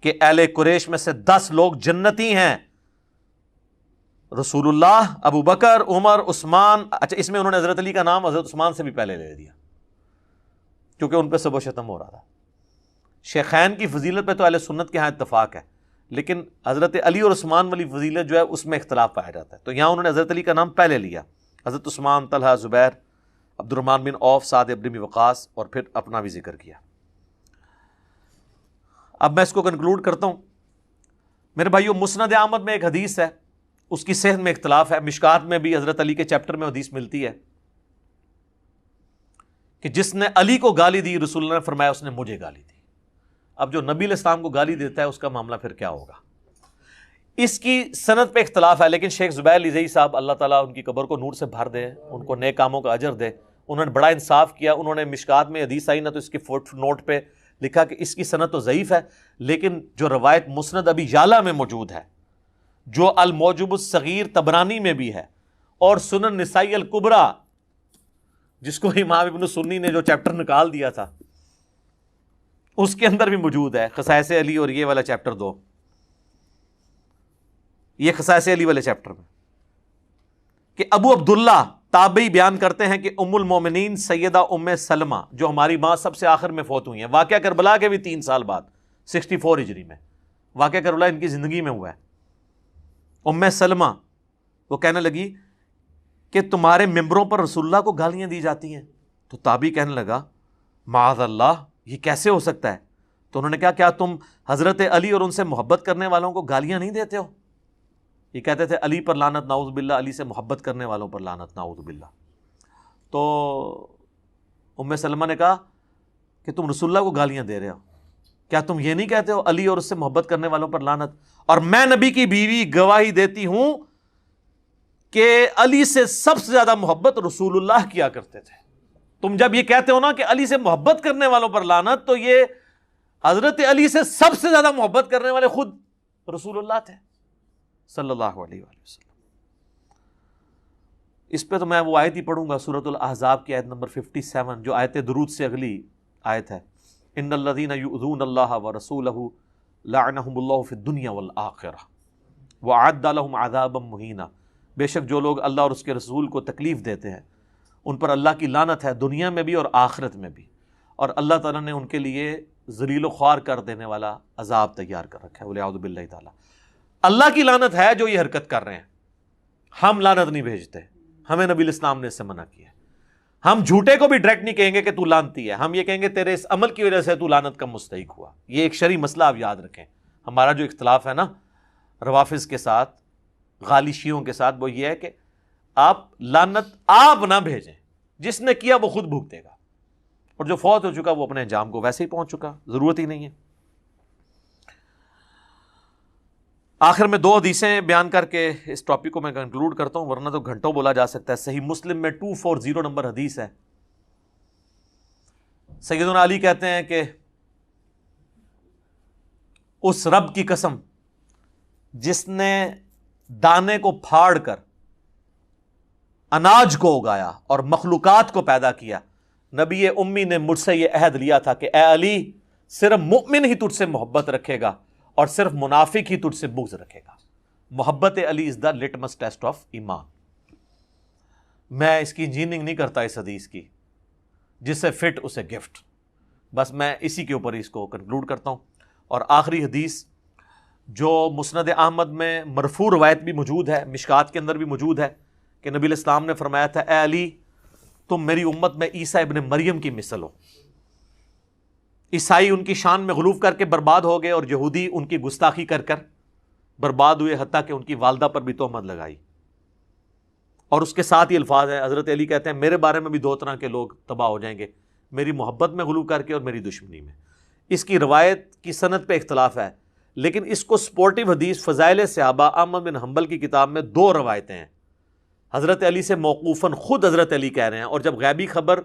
کہ اہل قریش میں سے 10 لوگ جنتی ہیں، رسول اللہ، ابو بکر، عمر، عثمان. اچھا اس میں انہوں نے حضرت علی کا نام حضرت عثمان سے بھی پہلے لے دیا کیونکہ ان پہ سب و شتم ہو رہا تھا. شیخین کی فضیلت پہ تو اہل سنت کے ہاں اتفاق ہے، لیکن حضرت علی اور عثمان والی فضیلت جو ہے اس میں اختلاف پایا جاتا ہے. تو یہاں انہوں نے حضرت علی کا نام پہلے لیا، حضرت عثمان، طلحہ، زبیر، عبد الرحمن بن عوف، سعد ابن ابی وقاص اور پھر اپنا بھی ذکر کیا. اب میں اس کو کنکلوڈ کرتا ہوں. میرے بھائیو مسند احمد میں ایک حدیث ہے، اس کی صحت میں اختلاف ہے. مشکات میں بھی حضرت علی کے چیپٹر میں حدیث ملتی ہے کہ جس نے علی کو گالی دی رسول اللہ نے فرمایا اس نے مجھے گالی دی. اب جو نبی علیہ السلام کو گالی دیتا ہے اس کا معاملہ پھر کیا ہوگا؟ اس کی سند پہ اختلاف ہے، لیکن شیخ زبیر لیزئی صاحب اللہ تعالیٰ ان کی قبر کو نور سے بھر دے، ان کو نیک کاموں کا اجر دے، انہوں نے بڑا انصاف کیا. انہوں نے مشکات میں حدیث آئی نا تو اس کی فوٹ نوٹ پہ لکھا کہ اس کی سند تو ضعیف ہے، لیکن جو روایت مسند ابی یعلا میں موجود ہے، جو الموجب الصغیر طبرانی میں بھی ہے، اور سنن نسائی الکبریٰ جس کو امام ابن سنی نے جو چیپٹر نکال دیا تھا اس کے اندر بھی موجود ہے، خصائص علی اور یہ والا چیپٹر 2، یہ خصائص علی والے چیپٹر میں، کہ ابو عبداللہ تابعی بیان کرتے ہیں کہ ام المومنین سیدہ ام سلمہ جو ہماری ماں سب سے آخر میں فوت ہوئی ہیں، واقعہ کربلا کے بھی 3 سال بعد 64 ہجری میں واقعہ کربلا ان کی زندگی میں ہوا ہے. ام سلمہ وہ کہنے لگی کہ تمہارے ممبروں پر رسول اللہ کو گالیاں دی جاتی ہیں. تو تابعی کہنے لگا معاذ اللہ، یہ کیسے ہو سکتا ہے؟ تو انہوں نے کہا کیا تم حضرت علی اور ان سے محبت کرنے والوں کو گالیاں نہیں دیتے ہو؟ یہ کہتے تھے علی پر لعنت نعوذ باللہ، علی سے محبت کرنے والوں پر لعنت نعوذ باللہ۔ تو ام سلمہ نے کہا کہ تم رسول اللہ کو گالیاں دے رہے ہو، کیا تم یہ نہیں کہتے ہو علی اور اس سے محبت کرنے والوں پر لعنت؟ اور میں نبی کی بیوی گواہی دیتی ہوں کہ علی سے سب سے زیادہ محبت رسول اللہ کیا کرتے تھے۔ تم جب یہ کہتے ہو نا کہ علی سے محبت کرنے والوں پر لعنت، تو یہ حضرت علی سے سب سے زیادہ محبت کرنے والے خود رسول اللہ تھے صلی اللہ علیہ وآلہ وسلم۔ اس پہ تو میں وہ آیت ہی پڑھوں گا، سورۃ الاحزاب کی آیت نمبر 57، جو آیت درود سے اگلی آیت ہے، ان الذین یؤذون اللہ ورسولہ لعنہم اللہ فی الدنیا والآخرہ وأعد لهم عذابا مہینا۔ بے شک جو لوگ اللہ اور اس کے رسول کو تکلیف دیتے ہیں ان پر اللہ کی لعنت ہے، دنیا میں بھی اور آخرت میں بھی، اور اللہ تعالیٰ نے ان کے لیے ذلیل و خوار کر دینے والا عذاب تیار کر رکھا ہے، والعیاذ باللہ تعالیٰ۔ اللہ کی لعنت ہے جو یہ حرکت کر رہے ہیں، ہم لعنت نہیں بھیجتے، ہمیں نبی الاسلام نے اس سے منع کیا ہے۔ ہم جھوٹے کو بھی ڈائریکٹ نہیں کہیں گے کہ تو لعنتی ہے، ہم یہ کہیں گے تیرے اس عمل کی وجہ سے تو لعنت کا مستحق ہوا۔ یہ ایک شرعی مسئلہ آپ یاد رکھیں۔ ہمارا جو اختلاف ہے نا روافظ کے ساتھ، غالی شیعوں کے ساتھ، وہ یہ ہے کہ آپ لعنت آپ نہ بھیجیں، جس نے کیا وہ خود بھگتے گا، اور جو فوت ہو چکا وہ اپنے انجام کو ویسے ہی پہنچ چکا، ضرورت ہی نہیں ہے۔ آخر میں 2 حدیثیں بیان کر کے اس ٹاپک کو میں کنکلوڈ کرتا ہوں، ورنہ تو گھنٹوں بولا جا سکتا ہے۔ صحیح مسلم میں 240 نمبر حدیث ہے، سیدنا علی کہتے ہیں کہ اس رب کی قسم جس نے دانے کو پھاڑ کر اناج کو اگایا اور مخلوقات کو پیدا کیا، نبی امی نے مجھ سے یہ عہد لیا تھا کہ اے علی، صرف مؤمن ہی تجھ سے محبت رکھے گا اور صرف منافق ہی تجھ سے بغض رکھے گا۔ محبت علی از دا لٹمس ٹیسٹ آف ایمان۔ میں اس کی انجینئرنگ نہیں کرتا اس حدیث کی، جس سے فٹ اسے گفٹ، بس میں اسی کے اوپر اس کو کنکلوڈ کرتا ہوں۔ اور آخری حدیث جو مسند احمد میں مرفوع روایت بھی موجود ہے، مشکات کے اندر بھی موجود ہے، کہ نبی الاسلام نے فرمایا تھا اے علی، تم میری امت میں عیسیٰ ابن مریم کی مثل ہو۔ عیسائی ان کی شان میں غلو کر کے برباد ہو گئے، اور یہودی ان کی گستاخی کر کر برباد ہوئے، حتیٰ کہ ان کی والدہ پر بھی تہمت لگائی۔ اور اس کے ساتھ یہ الفاظ ہیں، حضرت علی کہتے ہیں میرے بارے میں بھی 2 طرح کے لوگ تباہ ہو جائیں گے، میری محبت میں غلو کر کے اور میری دشمنی میں۔ اس کی روایت کی سند پہ اختلاف ہے، لیکن اس کو سپورٹیو حدیث فضائل صحابہ احمد بن حنبل کی کتاب میں 2 روایتیں ہیں، حضرت علی سے موقوفاً خود حضرت علی کہہ رہے ہیں، اور جب غیبی خبر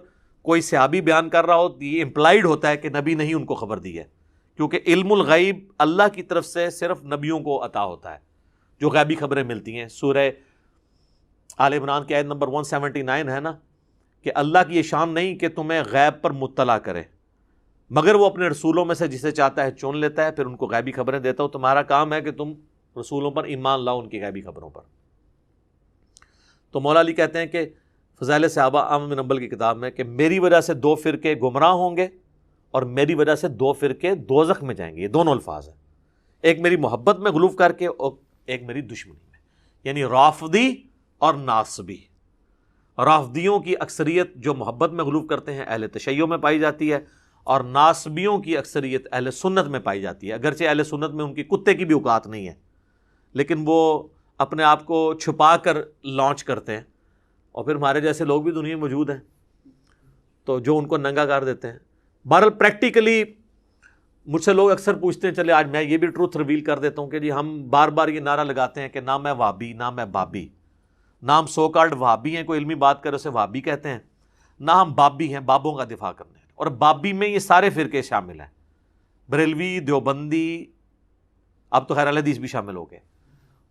کوئی صحابی بیان کر رہا ہو تو یہ امپلائیڈ ہوتا ہے کہ نبی نے ہی ان کو خبر دی ہے، کیونکہ علم الغیب اللہ کی طرف سے صرف نبیوں کو عطا ہوتا ہے جو غیبی خبریں ملتی ہیں۔ سورہ آل عمران کی آیت نمبر 179 ہے نا، کہ اللہ کی یہ شان نہیں کہ تمہیں غیب پر مطلع کرے، مگر وہ اپنے رسولوں میں سے جسے چاہتا ہے چن لیتا ہے، پھر ان کو غیبی خبریں دیتا ہو۔ تمہارا کام ہے کہ تم رسولوں پر ایمان لاؤ، ان کی غیبی خبروں پر۔ تو مولا علی کہتے ہیں کہ فضائل صحابہ احمد بن حنبل کی کتاب میں کہ میری وجہ سے 2 فرقے گمراہ ہوں گے اور میری وجہ سے 2 فرقے دوزخ میں جائیں گے۔ یہ دونوں الفاظ ہیں، ایک میری محبت میں غلو کر کے اور ایک میری دشمنی میں، یعنی رافضی اور ناصبی۔ رافضیوں کی اکثریت جو محبت میں غلو کرتے ہیں اہل تشیع میں پائی جاتی ہے، اور ناصبیوں کی اکثریت اہل سنت میں پائی جاتی ہے، اگرچہ اہل سنت میں ان کی کتے کی بھی اوقات نہیں ہے، لیکن وہ اپنے آپ کو چھپا کر لانچ کرتے ہیں، اور پھر ہمارے جیسے لوگ بھی دنیا میں موجود ہیں تو جو ان کو ننگا کر دیتے ہیں۔ بہرحال پریکٹیکلی مجھ سے لوگ اکثر پوچھتے ہیں، چلے آج میں یہ بھی ٹروتھ ریویل کر دیتا ہوں کہ جی ہم بار بار یہ نعرہ لگاتے ہیں کہ نہ میں وہابی، نہ میں بابی، نہ ہم سو کالڈ وہابی ہیں، کوئی علمی بات کرے اسے وہابی کہتے ہیں، نہ ہم بابی ہیں، بابوں کا دفاع کرنے ہیں۔ اور بابی میں یہ سارے فرقے شامل ہیں، بریلوی، دیوبندی، اب تو خیر اہل حدیث بھی شامل ہو گئے،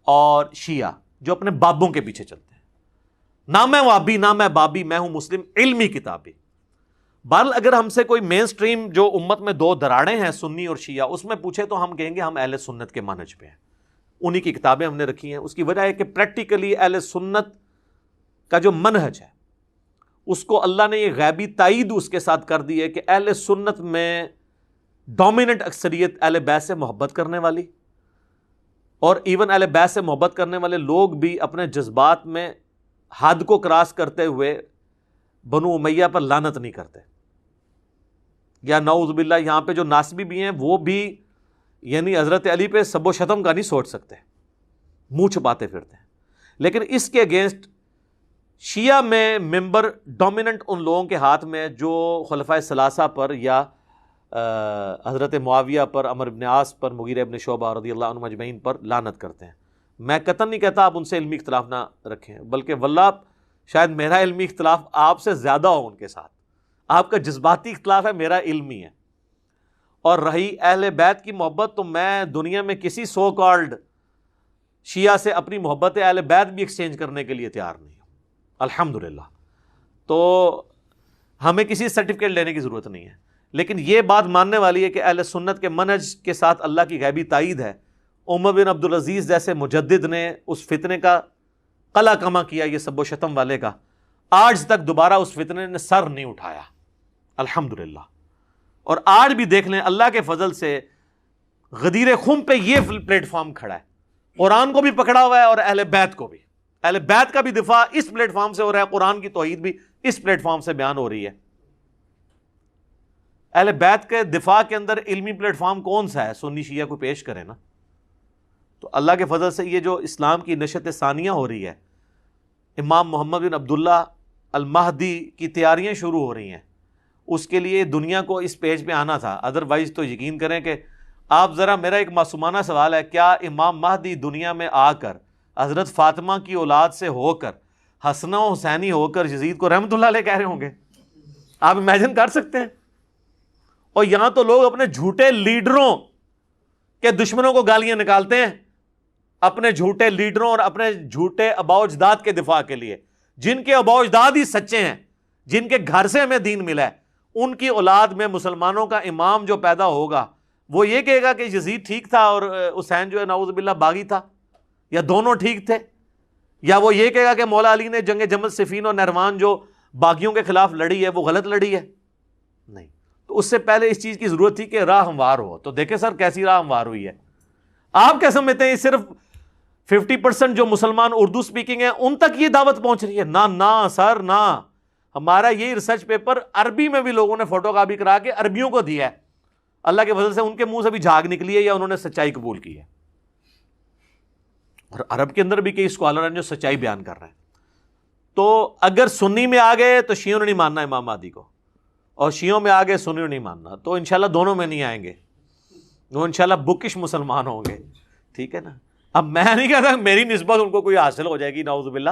اور شیعہ جو اپنے بابوں کے پیچھے چلتے ہیں۔ نہ میں وہابی، نہ میں بابی، میں ہوں مسلم علمی کتابی۔ بہرحال اگر ہم سے کوئی مین سٹریم جو امت میں 2 دراڑیں ہیں، سنی اور شیعہ، اس میں پوچھے تو ہم کہیں گے ہم اہل سنت کے منہج پہ ہیں، انہی کی کتابیں ہم نے رکھی ہیں۔ اس کی وجہ ہے کہ پریکٹیکلی اہل سنت کا جو منہج ہے اس کو اللہ نے یہ غیبی تائید اس کے ساتھ کر دی ہے کہ اہل سنت میں ڈومیننٹ اکثریت اہل بیت سے محبت کرنے والی، اور ایون اہل بیت سے محبت کرنے والے لوگ بھی اپنے جذبات میں حد کو کراس کرتے ہوئے بنو امیہ پر لعنت نہیں کرتے۔ یا نعوذ باللہ یہاں پہ جو ناسبی بھی ہیں وہ بھی یعنی حضرت علی پہ سب و شتم کا نہیں سوچ سکتے، منہ چھپاتے پھرتے ہیں. لیکن اس کے اگینسٹ شیعہ میں ممبر ڈومیننٹ ان لوگوں کے ہاتھ میں جو خلفائے ثلاثہ پر یا حضرت معاویہ پر، عمر بن عاص پر، مغیرہ ابن شعبہ رضی اللہ عنہم اجمعین پر لعنت کرتے ہیں. میں قطعاً نہیں کہتا آپ ان سے علمی اختلاف نہ رکھیں، بلکہ واللہ شاید میرا علمی اختلاف آپ سے زیادہ ہو ان کے ساتھ. آپ کا جذباتی اختلاف ہے، میرا علمی ہے. اور رہی اہل بیت کی محبت، تو میں دنیا میں کسی سو کالڈ شیعہ سے اپنی محبت اہل بیت بھی ایکسچینج کرنے کے لیے تیار نہیں ہوں الحمدللہ. تو ہمیں کسی سرٹیفکیٹ لینے کی ضرورت نہیں ہے. لیکن یہ بات ماننے والی ہے کہ اہل سنت کے منہج کے ساتھ اللہ کی غیبی تائید ہے. عمر بن عبدالعزیز جیسے مجدد نے اس فتنے کا قلع کما کیا، یہ سب و شتم والے کا، آج تک دوبارہ اس فتنے نے سر نہیں اٹھایا الحمدللہ. اور آج بھی دیکھ لیں اللہ کے فضل سے غدیر خم پہ یہ پلیٹ فارم کھڑا ہے، قرآن کو بھی پکڑا ہوا ہے اور اہل بیت کو بھی. اہل بیت کا بھی دفاع اس پلیٹ فارم سے ہو رہا ہے، قرآن کی توحید بھی اس پلیٹ فارم سے بیان ہو رہی ہے. اہل بیت کے دفاع کے اندر علمی پلیٹ فارم کون سا ہے؟ سنی شیعہ کو پیش کرے نا. تو اللہ کے فضل سے یہ جو اسلام کی نشت ثانیہ ہو رہی ہے، امام محمد بن عبداللہ المہدی کی تیاریاں شروع ہو رہی ہیں، اس کے لیے دنیا کو اس پیج پہ آنا تھا. ادروائز تو یقین کریں کہ آپ ذرا، میرا ایک معصومانہ سوال ہے، کیا امام مہدی دنیا میں آ کر حضرت فاطمہ کی اولاد سے ہو کر حسن و حسینی ہو کر یزید کو رحمۃ اللہ علیہ کہہ رہے ہوں گے؟ آپ امیجن کر سکتے ہیں؟ اور یہاں تو لوگ اپنے جھوٹے لیڈروں کے دشمنوں کو گالیاں نکالتے ہیں، اپنے جھوٹے لیڈروں اور اپنے جھوٹے آباء اجداد کے دفاع کے لیے. جن کے آباء اجداد ہی سچے ہیں، جن کے گھر سے ہمیں دین ملا ہے، ان کی اولاد میں مسلمانوں کا امام جو پیدا ہوگا وہ یہ کہے گا کہ یزید ٹھیک تھا اور حسین جو ہے نعوذ باللہ باغی تھا، یا دونوں ٹھیک تھے؟ یا وہ یہ کہے گا کہ مولا علی نے جنگ جمل صفین اور نہروان جو باغیوں کے خلاف لڑی ہے وہ غلط لڑی ہے؟ نہیں. تو اس سے پہلے اس چیز کی ضرورت تھی کہ راہ ہموار ہو. تو دیکھیں سر کیسی راہ ہموار ہوئی ہے. آپ کیا سمجھتے ہیں صرف 50% جو مسلمان اردو سپیکنگ ہیں ان تک یہ دعوت پہنچ رہی ہے؟ نہ سر نہ. ہمارا یہ ریسرچ پیپر عربی میں بھی لوگوں نے فوٹو کاپی کرا کے عربیوں کو دیا ہے. اللہ کے فضل سے ان کے منہ سے بھی جھاگ نکلی ہے یا انہوں نے سچائی قبول کی ہے. اور عرب کے اندر بھی کئی اسکالر ہیں جو سچائی بیان کر رہے ہیں. تو اگر سنی میں آ گئے تو شیعوں نے نہیں ماننا امام مہدی کو، اور شیعوں میں آ گئے سنیوں نہیں ماننا. تو انشاءاللہ دونوں میں نہیں آئیں گے، وہ انشاءاللہ بکش مسلمان ہوں گے. ٹھیک ہے نا؟ اب میں نہیں کہتا میری نسبت ان کو کوئی حاصل ہو جائے گی نعوذ باللہ.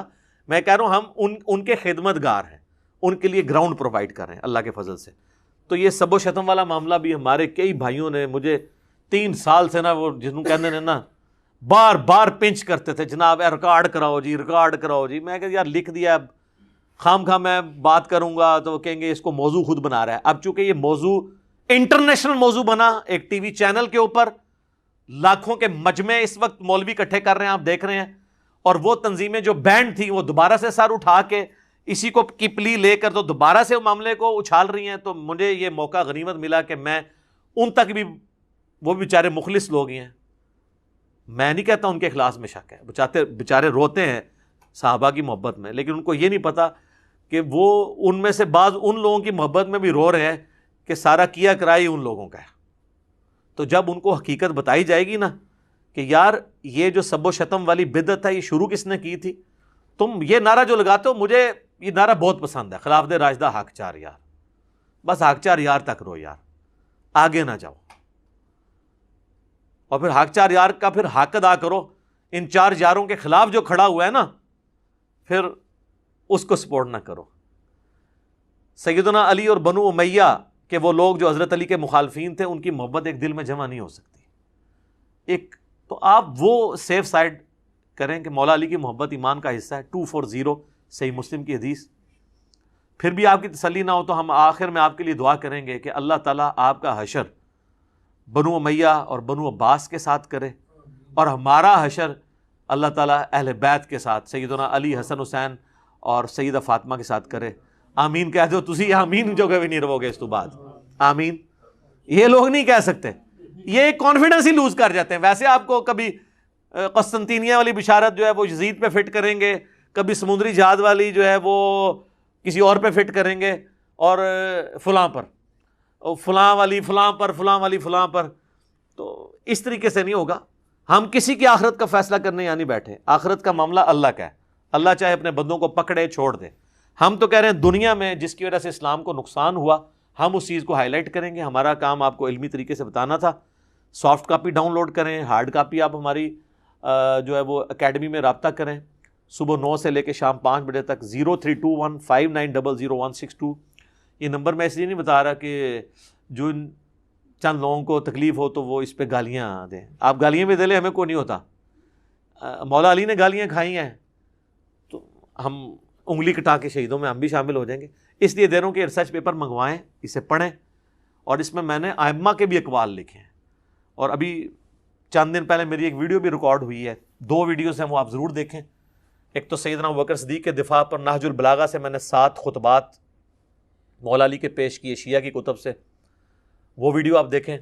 میں کہہ رہا ہوں ہم ان کے خدمت گار ہیں، ان کے لیے گراؤنڈ پرووائڈ کر رہے ہیں اللہ کے فضل سے. تو یہ سب و شتم والا معاملہ بھی ہمارے کئی بھائیوں نے مجھے 3 سال سے نا، وہ جنہوں کہتے ہیں نا بار بار پنچ کرتے تھے، جناب ریکارڈ کراؤ جی، ریکارڈ کراؤ جی. میں کہ یار لکھ دیا، اب خام خواہ میں بات کروں گا تو وہ کہیں گے اس کو موضوع خود بنا رہا ہے. اب چونکہ یہ موضوع انٹرنیشنل موضوع بنا، ایک ٹی وی چینل کے اوپر لاکھوں کے مجمع اس وقت مولوی اکٹھے کر رہے ہیں، آپ دیکھ رہے ہیں. اور وہ تنظیمیں جو بینڈ تھیں وہ دوبارہ سے سر اٹھا کے اسی کو کی پلی لے کر تو دوبارہ سے معاملے کو اچھال رہی ہیں. تو مجھے یہ موقع غنیمت ملا کہ میں ان تک بھی، وہ بیچارے مخلص لوگ ہیں، میں نہیں کہتا ان کے اخلاص میں شک ہے، بیچارے روتے ہیں صحابہ کی محبت میں، لیکن ان کو یہ نہیں پتا کہ وہ ان میں سے بعض ان لوگوں کی محبت میں بھی رو رہے ہیں کہ سارا کیا کرائی ان لوگوں کا ہے. تو جب ان کو حقیقت بتائی جائے گی نا کہ یار یہ جو سب و شتم والی بدعت ہے یہ شروع کس نے کی تھی، تم یہ نعرہ جو لگاتے ہو، مجھے یہ نعرہ بہت پسند ہے، خلافت راشدہ حق 4 یار. بس حق 4 یار تک رو یار، آگے نہ جاؤ. اور پھر حق 4 یار کا پھر حق ادا کرو. ان 4 یاروں کے خلاف جو کھڑا ہوا ہے نا، پھر اس کو سپورٹ نہ کرو. سیدنا علی اور بنو امیہ کہ وہ لوگ جو حضرت علی کے مخالفین تھے، ان کی محبت ایک دل میں جمع نہیں ہو سکتی. ایک تو آپ وہ سیف سائڈ کریں کہ مولا علی کی محبت ایمان کا حصہ ہے. 240 صحیح مسلم کی حدیث. پھر بھی آپ کی تسلی نہ ہو تو ہم آخر میں آپ کے لیے دعا کریں گے کہ اللہ تعالیٰ آپ کا حشر بنو امیہ اور بنو عباس کے ساتھ کرے، اور ہمارا حشر اللہ تعالیٰ اہل بیت کے ساتھ سیدنا علی، حسن حسین اور سیدہ فاطمہ کے ساتھ کرے. آمین کہہ دو تسی، آمین جو کبھی نہیں رہو گے اس تو بعد. آمین یہ لوگ نہیں کہہ سکتے، یہ کانفیڈنس ہی لوز کر جاتے ہیں. ویسے آپ کو کبھی قسطنطینیہ والی بشارت جو ہے وہ یزید پہ فٹ کریں گے، کبھی سمندری جہاد والی جو ہے وہ کسی اور پہ فٹ کریں گے، اور فلاں پر. فلاں والی فلاں پر، فلاں والی فلاں پر. تو اس طریقے سے نہیں ہوگا. ہم کسی کی آخرت کا فیصلہ کرنے یہاں نہیں بیٹھے. آخرت کا معاملہ اللہ کا ہے. اللہ چاہے اپنے بندوں کو پکڑے چھوڑ دے. ہم تو کہہ رہے ہیں دنیا میں جس کی وجہ سے اسلام کو نقصان ہوا ہم اس چیز کو ہائی لائٹ کریں گے. ہمارا کام آپ کو علمی طریقے سے بتانا تھا. سافٹ کاپی ڈاؤن لوڈ کریں، ہارڈ کاپی آپ ہماری جو ہے وہ اکیڈمی میں رابطہ کریں. صبح 9 سے لے کے شام 5 بجے تک. 032159000162 یہ نمبر میں اس لیے نہیں بتا رہا کہ جو چند لوگوں کو تکلیف ہو تو وہ اس پہ گالیاں دیں. آپ گالیاں بھی دے لیں، ہمیں کوئی نہیں ہوتا. مولا علی نے گالیاں کھائی ہیں تو ہم انگلی کٹا کے شہیدوں میں ہم بھی شامل ہو جائیں گے. اس لیے دے رہا ہوں کہ ریسرچ پیپر منگوائیں، اسے پڑھیں، اور اس میں نے ائمہ کے بھی اقوال لکھے ہیں. اور ابھی چند دن پہلے میری ایک ویڈیو بھی ریکارڈ ہوئی ہے. 2 ویڈیوز ہیں، وہ آپ ضرور دیکھیں. ایک تو سیدنا ابوبکر صدیق کے دفاع پر نہج البلاغہ سے میں نے 7 خطبات مولا علی کے پیش کیے شیعہ کی کتب سے، وہ ویڈیو آپ دیکھیں.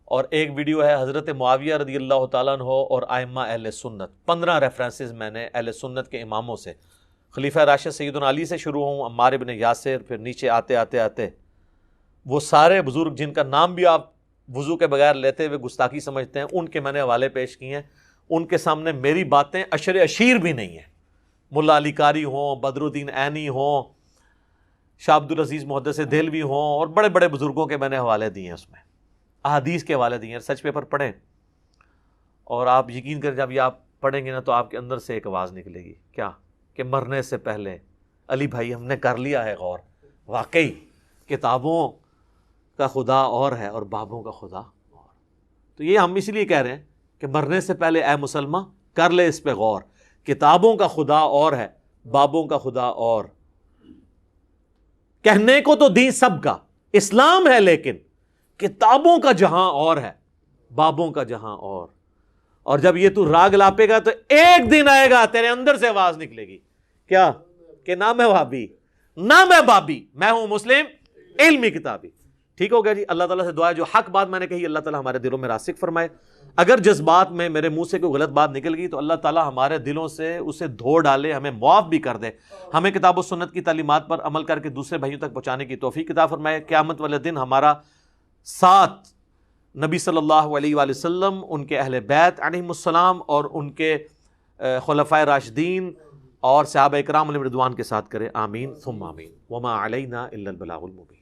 اور ایک ویڈیو ہے حضرت معاویہ رضی اللہ تعالیٰ عنہ اور ائمہ اہل سنت. 15 ریفرنسز میں نے اہل سنت کے اماموں سے، خلیفہ راشد سیدنا علی سے شروع ہوں، عمار ابن یاسر، پھر نیچے آتے آتے آتے وہ سارے بزرگ جن کا نام بھی آپ وضو کے بغیر لیتے ہوئے گستاخی سمجھتے ہیں، ان کے میں نے حوالے پیش کیے ہیں. ان کے سامنے میری باتیں اشر اشیر بھی نہیں ہیں. ملا علی قاری ہوں، بدر الدین عینی ہوں، شاہ عبد العزیز محدث دہلوی ہوں، اور بڑے بڑے بزرگوں کے میں نے حوالے دیے ہیں. اس میں احادیث کے حوالے دیے ہیں. سچ پیپر پڑھیں اور آپ یقین کریں جب یہ آپ پڑھیں گے نا تو آپ کے اندر سے ایک آواز نکلے گی. کیا کہ مرنے سے پہلے علی بھائی ہم نے کر لیا ہے غور، واقعی کتابوں کا خدا اور ہے اور بابوں کا خدا اور. تو یہ ہم اس لیے کہہ رہے ہیں کہ مرنے سے پہلے اے مسلمان کر لے اس پہ غور. کتابوں کا خدا اور ہے، بابوں کا خدا اور. کہنے کو تو دین سب کا اسلام ہے، لیکن کتابوں کا جہاں اور ہے، بابوں کا جہاں اور. اور جب یہ تو راگ لاپے گا تو ایک دن آئے گا تیرے اندر سے آواز نکلے گی. کیا کہ نہ میں وہابی نہ میں بابی، میں ہوں مسلم علمی کتابی. ٹھیک ہو گیا جی. اللہ تعالیٰ سے دعا ہے جو حق بات میں نے کہی اللہ تعالیٰ ہمارے دلوں میں راسخ فرمائے. اگر جذبات میں میرے منہ سے کوئی غلط بات نکل گئی تو اللہ تعالیٰ ہمارے دلوں سے اسے دھو ڈالے، ہمیں معاف بھی کر دے. ہمیں کتاب و سنت کی تعلیمات پر عمل کر کے دوسرے بھائیوں تک پہنچانے کی توفیق عطا فرمائے. قیامت والے دن ہمارا ساتھ نبی صلی اللہ علیہ وآلہ وسلم، ان کے اہل بیت علیہم السلام اور ان کے خلفائے راشدین اور صحابہ اکرام علیہم رضوان کے ساتھ کرے. آمین ثم آمین. وما علینا الا البلاغ المبین.